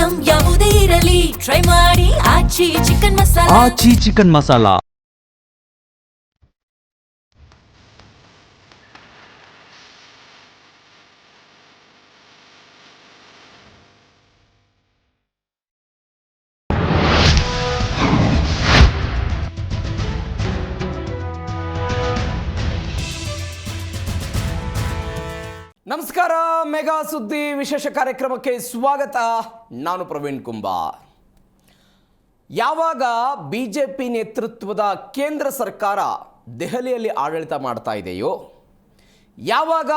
Item ಯಾವುದೇ ಇರಲಿ try ಮಾಡಿ ಆಚಿ ಚಿಕನ್ ಮಸಾಲಾ. ಆಚಿ ಚಿಕನ್ ಮಸಾಲಾ. ನಮಸ್ಕಾರ. ಮೆಗಾ ಸುದ್ದಿ ವಿಶೇಷ ಕಾರ್ಯಕ್ರಮಕ್ಕೆ ಸ್ವಾಗತ. ನಾನು ಪ್ರವೀಣ್ ಕುಂಬಾರ್. ಯಾವಾಗ ಬಿಜೆಪಿ ನೇತೃತ್ವದ ಕೇಂದ್ರ ಸರ್ಕಾರ ದೆಹಲಿಯಲ್ಲಿ ಆಡಳಿತ ಮಾಡ್ತಾ ಇದೆಯೋ, ಯಾವಾಗ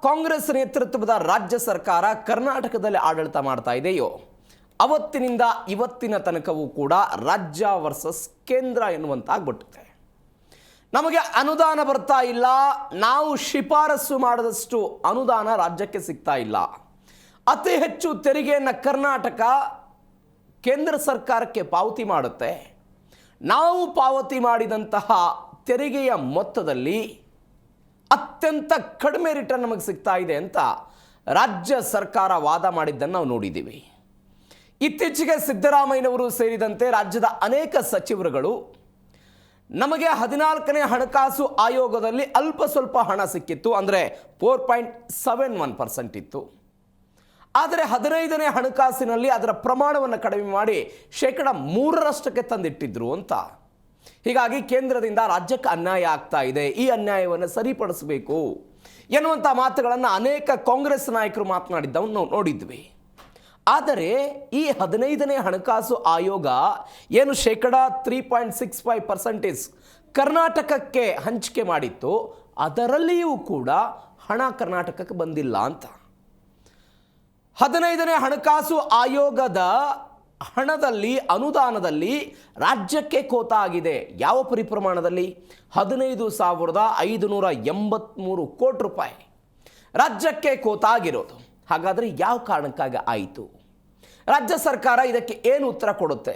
ಕಾಂಗ್ರೆಸ್ ನೇತೃತ್ವದ ರಾಜ್ಯ ಸರ್ಕಾರ ಕರ್ನಾಟಕದಲ್ಲಿ ಆಡಳಿತ ಮಾಡ್ತಾ ಇದೆಯೋ, ಅವತ್ತಿನಿಂದ ಇವತ್ತಿನ ತನಕವೂ ಕೂಡ ರಾಜ್ಯ ವರ್ಸಸ್ ಕೇಂದ್ರ ಎನ್ನುವಂತಾಗ್ಬಿಟ್ಟಿದೆ. ನಮಗೆ ಅನುದಾನ ಬರ್ತಾ ಇಲ್ಲ, ನಾವು ಶಿಫಾರಸು ಮಾಡಿದಷ್ಟು ಅನುದಾನ ರಾಜ್ಯಕ್ಕೆ ಸಿಗ್ತಾ ಇಲ್ಲ, ಅತಿ ಹೆಚ್ಚು ತೆರಿಗೆಯನ್ನು ಕರ್ನಾಟಕ ಕೇಂದ್ರ ಸರ್ಕಾರಕ್ಕೆ ಪಾವತಿ ಮಾಡುತ್ತೆ, ನಾವು ಪಾವತಿ ಮಾಡಿದಂತಹ ತೆರಿಗೆಯ ಮೊತ್ತದಲ್ಲಿ ಅತ್ಯಂತ ಕಡಿಮೆ ರಿಟರ್ನ್ ನಮಗೆ ಸಿಗ್ತಾ ಇದೆ ಅಂತ ರಾಜ್ಯ ಸರ್ಕಾರ ವಾದ ಮಾಡಿದ್ದನ್ನು ನಾವು ನೋಡಿದ್ದೀವಿ. ಇತ್ತೀಚೆಗೆ ಸಿದ್ದರಾಮಯ್ಯನವರು ಸೇರಿದಂತೆ ರಾಜ್ಯದ ಅನೇಕ ಸಚಿವರುಗಳು ನಮಗೆ 14ನೇ ಹಣಕಾಸು ಆಯೋಗದಲ್ಲಿ ಅಲ್ಪ ಸ್ವಲ್ಪ ಹಣ ಸಿಕ್ಕಿತ್ತು, ಅಂದರೆ 4.71% ಇತ್ತು. ಆದರೆ 15ನೇ ಹಣಕಾಸಿನಲ್ಲಿ ಅದರ ಪ್ರಮಾಣವನ್ನು ಕಡಿಮೆ ಮಾಡಿ 3% ತಂದಿಟ್ಟಿದ್ರು ಅಂತ. ಹೀಗಾಗಿ ಕೇಂದ್ರದಿಂದ ರಾಜ್ಯಕ್ಕೆ ಅನ್ಯಾಯ ಆಗ್ತಾ ಇದೆ, ಈ ಅನ್ಯಾಯವನ್ನು ಸರಿಪಡಿಸಬೇಕು ಎನ್ನುವಂಥ ಮಾತುಗಳನ್ನು ಅನೇಕ ಕಾಂಗ್ರೆಸ್ ನಾಯಕರು ಮಾತನಾಡಿದ್ದವನ್ನು ನಾವು ನೋಡಿದ್ವಿ. ಆದರೆ ಈ 15ನೇ ಹಣಕಾಸು ಆಯೋಗ ಏನು 3.65% ಕರ್ನಾಟಕಕ್ಕೆ ಹಂಚಿಕೆ ಮಾಡಿತ್ತು, ಅದರಲ್ಲಿಯೂ ಕೂಡ ಹಣ ಕರ್ನಾಟಕಕ್ಕೆ ಬಂದಿಲ್ಲ ಅಂತ. 15ನೇ ಹಣಕಾಸು ಆಯೋಗದ ಹಣದಲ್ಲಿ, ಅನುದಾನದಲ್ಲಿ ರಾಜ್ಯಕ್ಕೆ ಕೋತ ಆಗಿದೆ. ಯಾವ ಪರಿಪ್ರಮಾಣದಲ್ಲಿ? 15,583 ಕೋಟಿ ರೂಪಾಯಿ ರಾಜ್ಯಕ್ಕೆ ಕೋತ ಆಗಿರೋದು. ಹಾಗಾದರೆ ಯಾವ ಕಾರಣಕ್ಕಾಗಿ ಆಯಿತು? ರಾಜ್ಯ ಸರ್ಕಾರ ಇದಕ್ಕೆ ಏನು ಉತ್ತರ ಕೊಡುತ್ತೆ?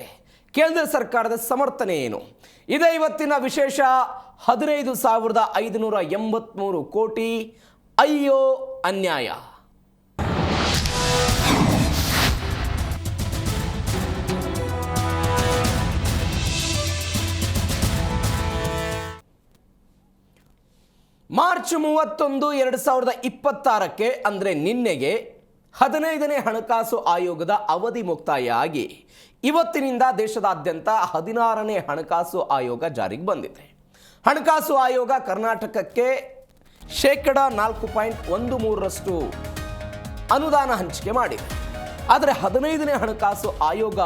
ಕೇಂದ್ರ ಸರ್ಕಾರದ ಸಮರ್ಥನೆ ಏನು? ಇದೇ ಇವತ್ತಿನ ವಿಶೇಷ. 15,583 ಕೋಟಿ, ಅಯ್ಯೋ ಅನ್ಯಾಯ. ಮಾರ್ಚ್ 31, 2026 ಅಂದರೆ ನಿನ್ನೆಗೆ 15ನೇ ಹಣಕಾಸು ಆಯೋಗದ ಅವಧಿ ಮುಕ್ತಾಯ ಆಗಿ ಇವತ್ತಿನಿಂದ ದೇಶದಾದ್ಯಂತ 16ನೇ ಹಣಕಾಸು ಆಯೋಗ ಜಾರಿಗೆ ಬಂದಿದೆ. ಹಣಕಾಸು ಆಯೋಗ ಕರ್ನಾಟಕಕ್ಕೆ 4.13% ಅನುದಾನ ಹಂಚಿಕೆ ಮಾಡಿದೆ. ಆದರೆ 15ನೇ ಹಣಕಾಸು ಆಯೋಗ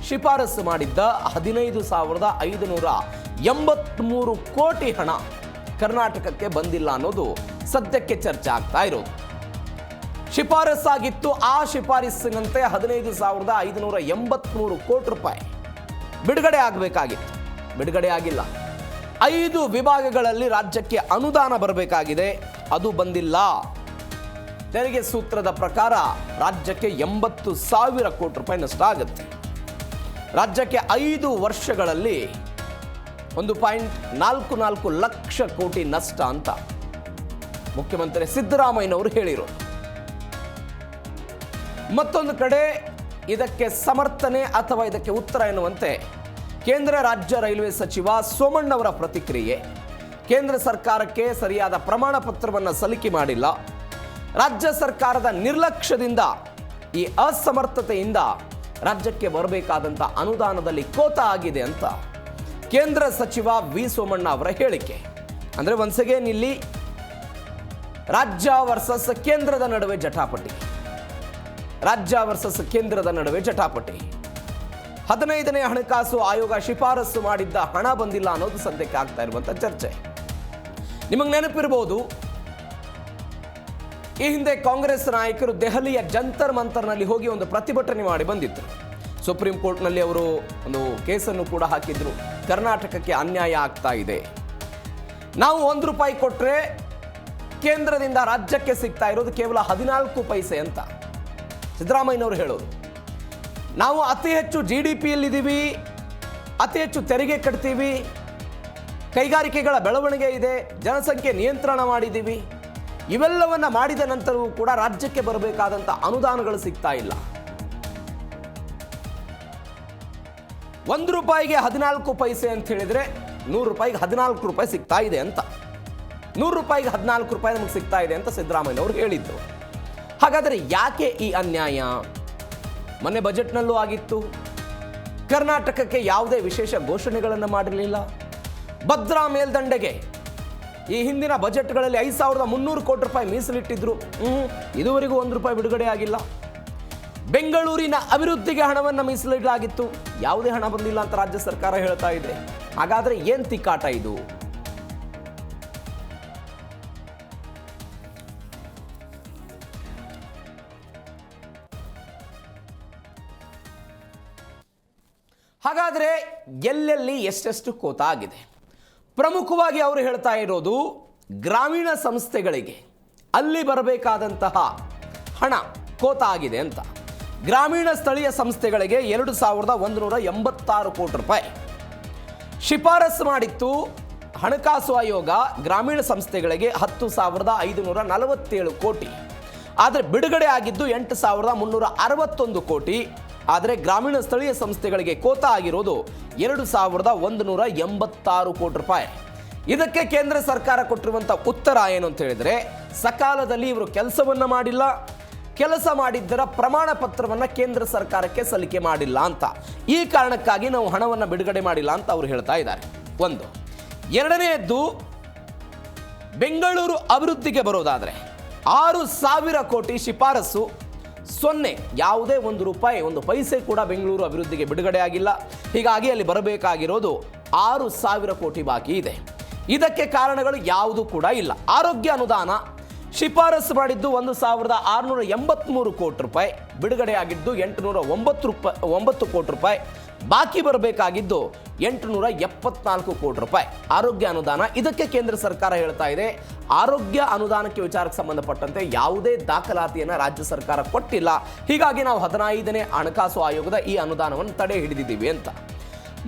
ಶಿಫಾರಸು ಮಾಡಿದ್ದ 15,583 ಕೋಟಿ ಹಣ ಕರ್ನಾಟಕಕ್ಕೆ ಬಂದಿಲ್ಲ ಅನ್ನೋದು ಸದ್ಯಕ್ಕೆ ಚರ್ಚೆ ಆಗ್ತಾ ಇರೋದು. ಶಿಫಾರಸ್ಸಾಗಿತ್ತು, ಆ ಶಿಫಾರಸ್ಸಿನಂತೆ 15,583 ಕೋಟಿ ರೂಪಾಯಿ ಬಿಡುಗಡೆ ಆಗಬೇಕಾಗಿತ್ತು, ಬಿಡುಗಡೆ ಆಗಿಲ್ಲ. 5 ವಿಭಾಗಗಳಲ್ಲಿ ರಾಜ್ಯಕ್ಕೆ ಅನುದಾನ ಬರಬೇಕಾಗಿದೆ, ಅದು ಬಂದಿಲ್ಲ. ತೆರಿಗೆ ಸೂತ್ರದ ಪ್ರಕಾರ ರಾಜ್ಯಕ್ಕೆ 80,000 ಕೋಟಿ ರೂಪಾಯಿ ನಷ್ಟ ಆಗುತ್ತೆ. ರಾಜ್ಯಕ್ಕೆ 5 ವರ್ಷಗಳಲ್ಲಿ 1.44 ಲಕ್ಷ ಕೋಟಿ ನಷ್ಟ ಅಂತ ಮುಖ್ಯಮಂತ್ರಿ ಸಿದ್ದರಾಮಯ್ಯನವರು ಹೇಳಿರೋದು. ಮತ್ತೊಂದು ಕಡೆ ಇದಕ್ಕೆ ಸಮರ್ಥನೆ ಅಥವಾ ಇದಕ್ಕೆ ಉತ್ತರ ಎನ್ನುವಂತೆ ಕೇಂದ್ರ ರಾಜ್ಯ ರೈಲ್ವೆ ಸಚಿವ ಸೋಮಣ್ಣವರ ಪ್ರತಿಕ್ರಿಯೆ. ಕೇಂದ್ರ ಸರ್ಕಾರಕ್ಕೆ ಸರಿಯಾದ ಪ್ರಮಾಣ ಪತ್ರವನ್ನು ಸಲ್ಲಿಕೆ ಮಾಡಿಲ್ಲ, ರಾಜ್ಯ ಸರ್ಕಾರದ ನಿರ್ಲಕ್ಷ್ಯದಿಂದ, ಈ ಅಸಮರ್ಥತೆಯಿಂದ ರಾಜ್ಯಕ್ಕೆ ಬರಬೇಕಾದಂಥ ಅನುದಾನದಲ್ಲಿ ಕೋತ ಆಗಿದೆ ಅಂತ ಕೇಂದ್ರ ಸಚಿವ ವಿ ಸೋಮಣ್ಣ ಅವರ ಹೇಳಿಕೆ. ಅಂದರೆ ಒನ್ಸ್ ಅಗೇನ್ ಇಲ್ಲಿ ರಾಜ್ಯ ವರ್ಸಸ್ ಕೇಂದ್ರದ ನಡುವೆ ಜಟಾಪಟಿ, ರಾಜ್ಯ ವರ್ಸಸ್ ಕೇಂದ್ರದ ನಡುವೆ ಜಟಾಪಟಿ. 15ನೇ ಹಣಕಾಸು ಆಯೋಗ ಶಿಫಾರಸು ಮಾಡಿದ್ದ ಹಣ ಬಂದಿಲ್ಲ ಅನ್ನೋದು ಸದ್ಯಕ್ಕೆ ಆಗ್ತಾ ಇರುವಂಥ ಚರ್ಚೆ. ನಿಮಗೆ ನೆನಪಿರಬಹುದು, ಈ ಹಿಂದೆ ಕಾಂಗ್ರೆಸ್ ನಾಯಕರು ದೆಹಲಿಯ ಜಂತರ್ ಮಂತರ್ನಲ್ಲಿ ಹೋಗಿ ಒಂದು ಪ್ರತಿಭಟನೆ ಮಾಡಿ ಬಂದಿದ್ದರು. ಸುಪ್ರೀಂ ಕೋರ್ಟ್ನಲ್ಲಿ ಅವರು ಒಂದು ಕೇಸನ್ನು ಕೂಡ ಹಾಕಿದ್ರು. ಕರ್ನಾಟಕಕ್ಕೆ ಅನ್ಯಾಯ ಆಗ್ತಾ ಇದೆ, ನಾವು ₹1 ಕೊಟ್ಟರೆ ಕೇಂದ್ರದಿಂದ ರಾಜ್ಯಕ್ಕೆ ಸಿಗ್ತಾ ಇರೋದು ಕೇವಲ 14 ಪೈಸೆ ಅಂತ ಸಿದ್ದರಾಮಯ್ಯನವರು ಹೇಳೋದು. ನಾವು ಅತಿ ಹೆಚ್ಚು GDPಯಲ್ಲಿದ್ದೀವಿ, ಅತಿ ಹೆಚ್ಚು ತೆರಿಗೆ ಕಟ್ತೀವಿ, ಕೈಗಾರಿಕೆಗಳ ಬೆಳವಣಿಗೆ ಇದೆ, ಜನಸಂಖ್ಯೆ ನಿಯಂತ್ರಣ ಮಾಡಿದ್ದೀವಿ, ಇವೆಲ್ಲವನ್ನ ಮಾಡಿದ ನಂತರವೂ ಕೂಡ ರಾಜ್ಯಕ್ಕೆ ಬರಬೇಕಾದಂಥ ಅನುದಾನಗಳು ಸಿಗ್ತಾ ಇಲ್ಲ. ₹1 14 ಪೈಸೆ ಅಂತ ಹೇಳಿದರೆ ₹100 14 ಸಿಗ್ತಾ ಇದೆ ಅಂತ. ₹100 14 ನಮಗೆ ಸಿಗ್ತಾ ಇದೆ ಅಂತ ಸಿದ್ದರಾಮಯ್ಯ ಅವರು ಹೇಳಿದ್ದು. ಹಾಗಾದರೆ ಯಾಕೆ ಈ ಅನ್ಯಾಯ? ಮೊನ್ನೆ ಬಜೆಟ್ನಲ್ಲೂ ಆಗಿತ್ತು. ಕರ್ನಾಟಕಕ್ಕೆ ಯಾವುದೇ ವಿಶೇಷ ಘೋಷಣೆಗಳನ್ನು ಮಾಡಿರಲಿಲ್ಲ. ಭದ್ರಾ ಮೇಲ್ದಂಡೆಗೆ ಈ ಹಿಂದಿನ ಬಜೆಟ್ಗಳಲ್ಲಿ 5,300 ಕೋಟಿ ರೂಪಾಯಿ ಮೀಸಲಿಟ್ಟಿದ್ರು. ಇದುವರೆಗೂ ₹1 ಬಿಡುಗಡೆ ಆಗಿಲ್ಲ. ಬೆಂಗಳೂರಿನ ಅಭಿವೃದ್ಧಿಗೆ ಹಣವನ್ನು ಮೀಸಲಿಡಲಾಗಿತ್ತು, ಯಾವುದೇ ಹಣ ಬಂದಿಲ್ಲ ಅಂತ ರಾಜ್ಯ ಸರ್ಕಾರ ಹೇಳ್ತಾ ಇದೆ. ಹಾಗಾದ್ರೆ ಏನ್ ತಿಕ್ಕಾಟ ಇದು? ಹಾಗಾದ್ರೆ ಎಲ್ಲೆಲ್ಲಿ ಎಷ್ಟೆಷ್ಟು ಕೋತ ಆಗಿದೆ? ಪ್ರಮುಖವಾಗಿ ಅವರು ಹೇಳ್ತಾ ಇರೋದು ಗ್ರಾಮೀಣ ಸಂಸ್ಥೆಗಳಿಗೆ ಅಲ್ಲಿ ಬರಬೇಕಾದಂತಹ ಹಣ ಕೋತ ಆಗಿದೆ ಅಂತ. ಗ್ರಾಮೀಣ ಸ್ಥಳೀಯ ಸಂಸ್ಥೆಗಳಿಗೆ 2,186 ಕೋಟಿ ರೂಪಾಯಿ ಶಿಫಾರಸು ಮಾಡಿತ್ತು ಹಣಕಾಸು ಆಯೋಗ. ಗ್ರಾಮೀಣ ಸಂಸ್ಥೆಗಳಿಗೆ 10,547 ಕೋಟಿ, ಆದರೆ ಬಿಡುಗಡೆ ಆಗಿದ್ದು 8,361 ಕೋಟಿ. ಆದರೆ ಗ್ರಾಮೀಣ ಸ್ಥಳೀಯ ಸಂಸ್ಥೆಗಳಿಗೆ ಕೋತ ಆಗಿರೋದು 2,186 ಕೋಟಿ ರೂಪಾಯಿ. ಇದಕ್ಕೆ ಕೇಂದ್ರ ಸರ್ಕಾರ ಕೊಟ್ಟಿರುವಂಥ ಉತ್ತರ ಏನು ಅಂತ ಹೇಳಿದರೆ, ಸಕಾಲದಲ್ಲಿ ಇವರು ಕೆಲಸವನ್ನು ಮಾಡಿಲ್ಲ, ಕೆಲಸ ಮಾಡಿದ್ದರ ಪ್ರಮಾಣ ಪತ್ರವನ್ನು ಕೇಂದ್ರ ಸರ್ಕಾರಕ್ಕೆ ಸಲ್ಲಿಕೆ ಮಾಡಿಲ್ಲ ಅಂತ. ಈ ಕಾರಣಕ್ಕಾಗಿ ನಾವು ಹಣವನ್ನು ಬಿಡುಗಡೆ ಮಾಡಿಲ್ಲ ಅಂತ ಅವರು ಹೇಳ್ತಾ ಇದ್ದಾರೆ. ಒಂದು. ಎರಡನೆಯದ್ದು, ಬೆಂಗಳೂರು ಅಭಿವೃದ್ಧಿಗೆ ಬರೋದಾದರೆ 6,000 ಕೋಟಿ ಶಿಫಾರಸು 0, ಯಾವುದೇ ₹1 1 ಪೈಸೆ ಕೂಡ ಬೆಂಗಳೂರು ಅಭಿವೃದ್ಧಿಗೆ ಬಿಡುಗಡೆ ಆಗಿಲ್ಲ. ಹೀಗಾಗಿ ಅಲ್ಲಿ ಬರಬೇಕಾಗಿರೋದು 6,000 ಕೋಟಿ ಬಾಕಿ ಇದೆ. ಇದಕ್ಕೆ ಕಾರಣಗಳು ಯಾವುದು ಕೂಡ ಇಲ್ಲ. ಆರೋಗ್ಯ ಅನುದಾನ ಶಿಫಾರಸು ಮಾಡಿದ್ದು 1,683 ಕೋಟಿ ರೂಪಾಯಿ, ಬಿಡುಗಡೆ ಆಗಿದ್ದು 809 ಕೋಟಿ ರೂಪಾಯಿ, ಬಾಕಿ ಬರಬೇಕಾಗಿದ್ದು 874 ಕೋಟಿ ರೂಪಾಯಿ ಆರೋಗ್ಯ ಅನುದಾನ. ಇದಕ್ಕೆ ಕೇಂದ್ರ ಸರ್ಕಾರ ಹೇಳ್ತಾ ಇದೆ, ಆರೋಗ್ಯ ಅನುದಾನಕ್ಕೆ ವಿಚಾರಕ್ಕೆ ಸಂಬಂಧಪಟ್ಟಂತೆ ಯಾವುದೇ ದಾಖಲಾತಿಯನ್ನು ರಾಜ್ಯ ಸರ್ಕಾರ ಕೊಟ್ಟಿಲ್ಲ, ಹೀಗಾಗಿ ನಾವು 15ನೇ ಹಣಕಾಸು ಆಯೋಗದ ಈ ಅನುದಾನವನ್ನು ತಡೆ ಹಿಡಿದಿದ್ದೀವಿ ಅಂತ.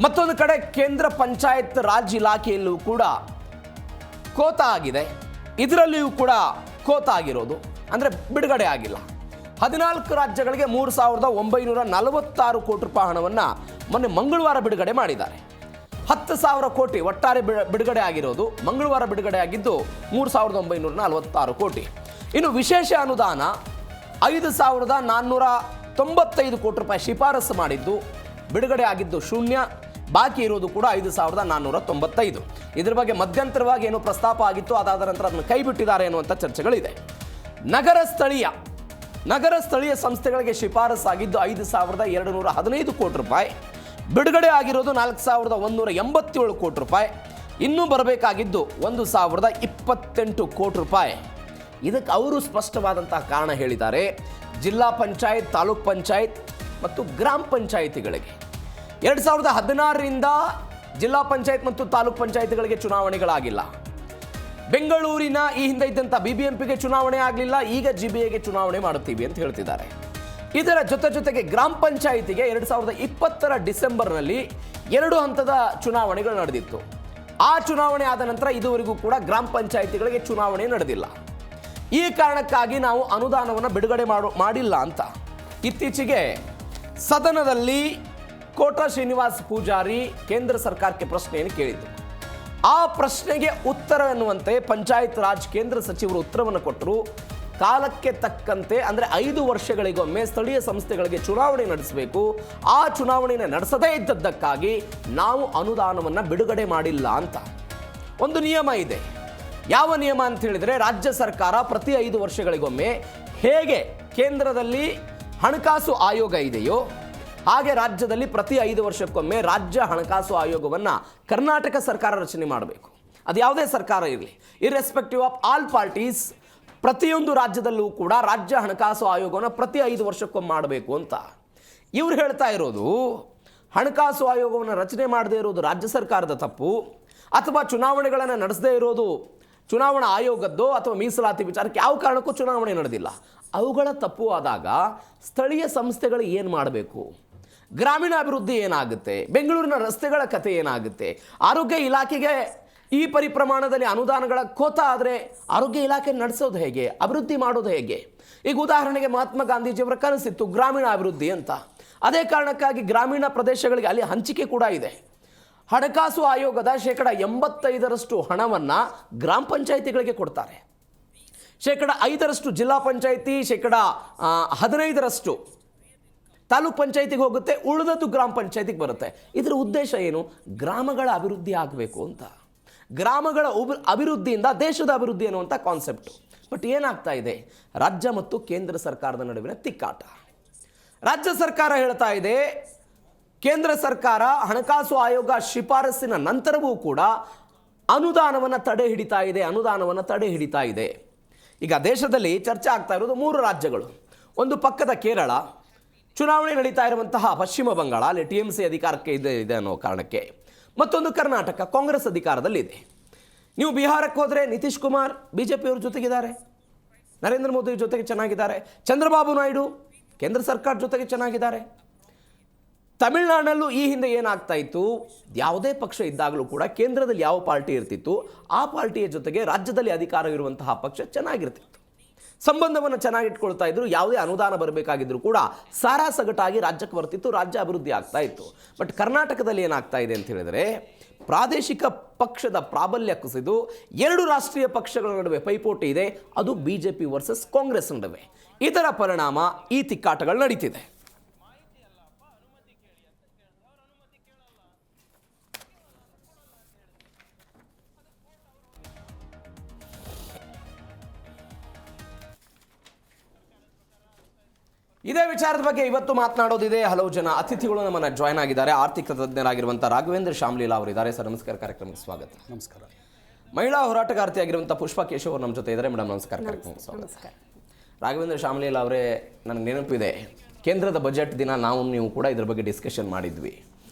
ಮತ್ತೊಂದು ಕಡೆ ಕೇಂದ್ರ ಪಂಚಾಯತ್ ರಾಜ್ ಇಲಾಖೆಯಲ್ಲೂ ಕೂಡ ಕೋತ ಆಗಿದೆ. ಇದರಲ್ಲಿಯೂ ಕೂಡ ಕೋತ ಆಗಿರೋದು ಅಂದರೆ ಬಿಡುಗಡೆ ಆಗಿಲ್ಲ. 14 ರಾಜ್ಯಗಳಿಗೆ 3,946 ಕೋಟಿ ರೂಪಾಯಿ ಹಣವನ್ನು ಮೊನ್ನೆ ಮಂಗಳವಾರ ಬಿಡುಗಡೆ ಮಾಡಿದ್ದಾರೆ. 10,000 ಕೋಟಿ ಒಟ್ಟಾರೆ ಬಿಡುಗಡೆ ಆಗಿರೋದು. ಮಂಗಳವಾರ ಬಿಡುಗಡೆ ಆಗಿದ್ದು 3,946 ಕೋಟಿ. ಇನ್ನು ವಿಶೇಷ ಅನುದಾನ 5,495 ಕೋಟಿ ರೂಪಾಯಿ ಶಿಫಾರಸು ಮಾಡಿದ್ದು, ಬಿಡುಗಡೆ ಆಗಿದ್ದು 0, ಬಾಕಿ ಇರೋದು ಕೂಡ 5,495. ಇದ್ರ ಬಗ್ಗೆ ಮಧ್ಯಂತರವಾಗಿ ಏನೋ ಪ್ರಸ್ತಾಪ ಆಗಿತ್ತು, ಅದಾದ ನಂತರ ಅದನ್ನು ಕೈ ಬಿಟ್ಟಿದ್ದಾರೆ ಎನ್ನುವಂಥ ಚರ್ಚೆಗಳಿದೆ. ನಗರ ಸ್ಥಳೀಯ ಸಂಸ್ಥೆಗಳಿಗೆ ಶಿಫಾರಸು ಆಗಿದ್ದು 5,215 ಕೋಟಿ ರೂಪಾಯಿ, ಬಿಡುಗಡೆ ಆಗಿರೋದು 4,187 ಕೋಟಿ ರೂಪಾಯಿ, ಇನ್ನೂ ಬರಬೇಕಾಗಿದ್ದು 1,028 ಕೋಟಿ ರೂಪಾಯಿ. ಇದಕ್ಕೆ ಅವರು ಸ್ಪಷ್ಟವಾದಂತಹ ಕಾರಣ ಹೇಳಿದ್ದಾರೆ. ಜಿಲ್ಲಾ ಪಂಚಾಯತ್, ತಾಲೂಕ್ ಪಂಚಾಯತ್ ಮತ್ತು ಗ್ರಾಮ ಪಂಚಾಯಿತಿಗಳಿಗೆ 2016ರಿಂದ ಜಿಲ್ಲಾ ಪಂಚಾಯತ್ ಮತ್ತು ತಾಲೂಕ್ ಪಂಚಾಯಿತಿಗಳಿಗೆ ಚುನಾವಣೆಗಳಾಗಿಲ್ಲ. ಬೆಂಗಳೂರಿನ ಈ ಹಿಂದೆ ಇದ್ದಂಥ BBMPಗೆ ಚುನಾವಣೆ ಆಗಲಿಲ್ಲ, ಈಗ GBAಗೆ ಚುನಾವಣೆ ಮಾಡುತ್ತೀವಿ ಅಂತ ಹೇಳ್ತಿದ್ದಾರೆ. ಇದರ ಜೊತೆಗೆ ಗ್ರಾಮ ಪಂಚಾಯಿತಿಗೆ 2020ರ ಡಿಸೆಂಬರ್ನಲ್ಲಿ 2 ಹಂತದ ಚುನಾವಣೆಗಳು ನಡೆದಿತ್ತು. ಆ ಚುನಾವಣೆ ಆದ ನಂತರ ಇದುವರೆಗೂ ಕೂಡ ಗ್ರಾಮ ಪಂಚಾಯಿತಿಗಳಿಗೆ ಚುನಾವಣೆ ನಡೆದಿಲ್ಲ. ಈ ಕಾರಣಕ್ಕಾಗಿ ನಾವು ಅನುದಾನವನ್ನು ಬಿಡುಗಡೆ ಮಾಡಿಲ್ಲ ಅಂತ ಇತ್ತೀಚೆಗೆ ಸದನದಲ್ಲಿ ಕೋಟ ಶ್ರೀನಿವಾಸ್ ಪೂಜಾರಿ ಕೇಂದ್ರ ಸರ್ಕಾರಕ್ಕೆ ಪ್ರಶ್ನೆಯನ್ನು ಕೇಳಿದರು. ಆ ಪ್ರಶ್ನೆಗೆ ಉತ್ತರ ಎನ್ನುವಂತೆ ಪಂಚಾಯತ್ ರಾಜ್ ಕೇಂದ್ರ ಸಚಿವರು ಉತ್ತರವನ್ನು ಕೊಟ್ಟರು. ಕಾಲಕ್ಕೆ ತಕ್ಕಂತೆ ಅಂದರೆ 5 ವರ್ಷಗಳಿಗೊಮ್ಮೆ ಸ್ಥಳೀಯ ಸಂಸ್ಥೆಗಳಿಗೆ ಚುನಾವಣೆ ನಡೆಸಬೇಕು, ಆ ಚುನಾವಣೆಯನ್ನು ನಡೆಸದೇ ಇದ್ದದ್ದಕ್ಕಾಗಿ ನಾವು ಅನುದಾನವನ್ನು ಬಿಡುಗಡೆ ಮಾಡಿಲ್ಲ ಅಂತ ಒಂದು ನಿಯಮ ಇದೆ. ಯಾವ ನಿಯಮ ಅಂತ ಹೇಳಿದರೆ, ರಾಜ್ಯ ಸರ್ಕಾರ ಪ್ರತಿ 5 ವರ್ಷಗಳಿಗೊಮ್ಮೆ ಹೇಗೆ ಕೇಂದ್ರದಲ್ಲಿ ಹಣಕಾಸು ಆಯೋಗ ಇದೆಯೋ ಹಾಗೆ ರಾಜ್ಯದಲ್ಲಿ ಪ್ರತಿ 5 ವರ್ಷಕ್ಕೊಮ್ಮೆ ರಾಜ್ಯ ಹಣಕಾಸು ಆಯೋಗವನ್ನು ಕರ್ನಾಟಕ ಸರ್ಕಾರ ರಚನೆ ಮಾಡಬೇಕು. ಅದು ಯಾವುದೇ ಸರ್ಕಾರ ಇರಲಿ, ಇರ್ರೆಸ್ಪೆಕ್ಟಿವ್ ಆಫ್ ಆಲ್ ಪಾರ್ಟೀಸ್, ಪ್ರತಿಯೊಂದು ರಾಜ್ಯದಲ್ಲೂ ಕೂಡ ರಾಜ್ಯ ಹಣಕಾಸು ಆಯೋಗವನ್ನು ಪ್ರತಿ 5 ವರ್ಷಕ್ಕೊಮ್ಮೆ ಮಾಡಬೇಕು ಅಂತ ಇವ್ರು ಹೇಳ್ತಾ ಇರೋದು. ಹಣಕಾಸು ಆಯೋಗವನ್ನು ರಚನೆ ಮಾಡದೇ ಇರೋದು ರಾಜ್ಯ ಸರ್ಕಾರದ ತಪ್ಪು, ಅಥವಾ ಚುನಾವಣೆಗಳನ್ನು ನಡೆಸದೇ ಇರೋದು ಚುನಾವಣಾ ಆಯೋಗದ್ದು, ಅಥವಾ ಮೀಸಲಾತಿ ವಿಚಾರಕ್ಕೆ ಯಾವ ಕಾರಣಕ್ಕೂ ಚುನಾವಣೆ ನಡೆದಿಲ್ಲ, ಅವುಗಳ ತಪ್ಪು ಆದಾಗ ಸ್ಥಳೀಯ ಸಂಸ್ಥೆಗಳು ಏನು ಮಾಡಬೇಕು? ಗ್ರಾಮೀಣಾಭಿವೃದ್ಧಿ ಏನಾಗುತ್ತೆ? ಬೆಂಗಳೂರಿನ ರಸ್ತೆಗಳ ಕಥೆ ಏನಾಗುತ್ತೆ? ಆರೋಗ್ಯ ಇಲಾಖೆಗೆ ಈ ಪರಿಪ್ರಮಾಣದಲ್ಲಿ ಅನುದಾನಗಳ ಕೋತ ಆದರೆ ಆರೋಗ್ಯ ಇಲಾಖೆ ನಡೆಸೋದು ಹೇಗೆ? ಅಭಿವೃದ್ಧಿ ಮಾಡೋದು ಹೇಗೆ? ಈಗ ಉದಾಹರಣೆಗೆ ಮಹಾತ್ಮ ಗಾಂಧೀಜಿಯವರ ಕನಸಿತ್ತು ಗ್ರಾಮೀಣ ಅಭಿವೃದ್ಧಿ ಅಂತ. ಅದೇ ಕಾರಣಕ್ಕಾಗಿ ಗ್ರಾಮೀಣ ಪ್ರದೇಶಗಳಿಗೆ ಅಲ್ಲಿ ಹಂಚಿಕೆ ಕೂಡ ಇದೆ. ಹಣಕಾಸು ಆಯೋಗದ 85% ಹಣವನ್ನು ಗ್ರಾಮ ಪಂಚಾಯಿತಿಗಳಿಗೆ ಕೊಡ್ತಾರೆ, 5% ಜಿಲ್ಲಾ ಪಂಚಾಯಿತಿ, 15% ತಾಲೂಕ್ ಪಂಚಾಯಿತಿಗೆ ಹೋಗುತ್ತೆ, ಉಳಿದದ್ದು ಗ್ರಾಮ ಪಂಚಾಯಿತಿಗೆ ಬರುತ್ತೆ. ಇದರ ಉದ್ದೇಶ ಏನು? ಗ್ರಾಮಗಳ ಅಭಿವೃದ್ಧಿ ಆಗಬೇಕು ಅಂತ. ಗ್ರಾಮಗಳ ಅಭಿವೃದ್ಧಿಯಿಂದ ದೇಶದ ಅಭಿವೃದ್ಧಿ ಅನ್ನುವಂಥ ಕಾನ್ಸೆಪ್ಟು. ಬಟ್ ಏನಾಗ್ತಾ ಇದೆ? ರಾಜ್ಯ ಮತ್ತು ಕೇಂದ್ರ ಸರ್ಕಾರದ ನಡುವಿನ ತಿಕ್ಕಾಟ. ರಾಜ್ಯ ಸರ್ಕಾರ ಹೇಳ್ತಾ ಇದೆ, ಕೇಂದ್ರ ಸರ್ಕಾರ ಹಣಕಾಸು ಆಯೋಗ ಶಿಫಾರಸ್ಸಿನ ನಂತರವೂ ಕೂಡ ಅನುದಾನವನ್ನು ತಡೆ ಹಿಡಿತಾ ಇದೆ. ಈಗ ದೇಶದಲ್ಲಿ ಚರ್ಚೆ ಆಗ್ತಾ ಇರೋದು 3 ರಾಜ್ಯಗಳು. ಒಂದು ಪಕ್ಕದ ಕೇರಳ, ಚುನಾವಣೆ ನಡೀತಾ ಇರುವಂತಹ ಪಶ್ಚಿಮ ಬಂಗಾಳ, ಅಲ್ಲಿ TMC ಅಧಿಕಾರಕ್ಕೆ ಇದೆ ಅನ್ನೋ ಕಾರಣಕ್ಕೆ. ಮತ್ತೊಂದು ಕರ್ನಾಟಕ, ಕಾಂಗ್ರೆಸ್ ಅಧಿಕಾರದಲ್ಲಿದೆ. ನೀವು ಬಿಹಾರಕ್ಕೆ ಹೋದರೆ ನಿತೀಶ್ ಕುಮಾರ್ BJPಯವ್ರ ಜೊತೆಗಿದ್ದಾರೆ, ನರೇಂದ್ರ ಮೋದಿ ಜೊತೆಗೆ ಚೆನ್ನಾಗಿದ್ದಾರೆ, ಚಂದ್ರಬಾಬು ನಾಯ್ಡು ಕೇಂದ್ರ ಸರ್ಕಾರ ಜೊತೆಗೆ ಚೆನ್ನಾಗಿದ್ದಾರೆ. ತಮಿಳುನಾಡಲ್ಲೂ ಈ ಹಿಂದೆ ಏನಾಗ್ತಾ ಇತ್ತು, ಯಾವುದೇ ಪಕ್ಷ ಇದ್ದಾಗಲೂ ಕೂಡ ಕೇಂದ್ರದಲ್ಲಿ ಯಾವ ಪಾರ್ಟಿ ಇರ್ತಿತ್ತು ಆ ಪಾರ್ಟಿಯ ಜೊತೆಗೆ ರಾಜ್ಯದಲ್ಲಿ ಅಧಿಕಾರ ಇರುವಂತಹ ಪಕ್ಷ ಚೆನ್ನಾಗಿರ್ತಿತ್ತು, ಸಂಬಂಧವನ್ನು ಚೆನ್ನಾಗಿಟ್ಕೊಳ್ತಾ ಇದ್ರು. ಯಾವುದೇ ಅನುದಾನ ಬರಬೇಕಾಗಿದ್ರು ಕೂಡ ಸಾರಾಸಗಟಾಗಿ ರಾಜ್ಯಕ್ಕೆ ಬರ್ತಿತ್ತು, ರಾಜ್ಯ ಅಭಿವೃದ್ಧಿ ಆಗ್ತಾ ಇತ್ತು. ಬಟ್ ಕರ್ನಾಟಕದಲ್ಲಿ ಏನಾಗ್ತಾ ಇದೆ ಅಂತ ಹೇಳಿದರೆ, ಪ್ರಾದೇಶಿಕ ಪಕ್ಷದ ಪ್ರಾಬಲ್ಯ ಕುಸಿದು 2 ರಾಷ್ಟ್ರೀಯ ಪಕ್ಷಗಳ ನಡುವೆ ಪೈಪೋಟಿ ಇದೆ. ಅದು BJP ವರ್ಸಸ್ ಕಾಂಗ್ರೆಸ್ ನಡುವೆ. ಇದರ ಪರಿಣಾಮ ಈ ತಿಕ್ಕಾಟಗಳು ನಡೀತಿದೆ. ಇದೇ ವಿಚಾರದ ಬಗ್ಗೆ ಇವತ್ತು ಮಾತನಾಡೋದಿದೆ. ಹಲವು ಜನ ಅತಿಥಿಗಳು ನಮ್ಮನ್ನು ಜಾಯ್ನ್ ಆಗಿದ್ದಾರೆ. ಆರ್ಥಿಕ ತಜ್ಞರಾಗಿರುವಂಥ ರಾಘವೇಂದ್ರ ಶಾಮ್ಲೀಲಾ ಅವರಿದ್ದಾರೆ. ಸರ್ ನಮಸ್ಕಾರ, ಕಾರ್ಯಕ್ರಮಕ್ಕೆ ಸ್ವಾಗತ. ನಮಸ್ಕಾರ. ಮಹಿಳಾ ಹೋರಾಟಗಾರ್ತಿಯಾಗಿರುವಂಥ ಪುಷ್ಪಾ ಕೇಶವ್ ಅವರು ನಮ್ಮ ಜೊತೆ ಇದ್ದಾರೆ. ಮೇಡಮ್ ನಮಸ್ಕಾರ, ಕಾರ್ಯಕ್ರಮಕ್ಕೆ ಸ್ವಾಗತ. ರಾಘವೇಂದ್ರ ಶಾಮ್ಲೀಲಾ ಅವರೇ, ನನಗೆ ನೆನಪಿದೆ, ಕೇಂದ್ರದ ಬಜೆಟ್ ದಿನ ನೀವು ಕೂಡ ಇದ್ರ ಬಗ್ಗೆ ಡಿಸ್ಕಷನ್ ಮಾಡಿದ್ವಿ.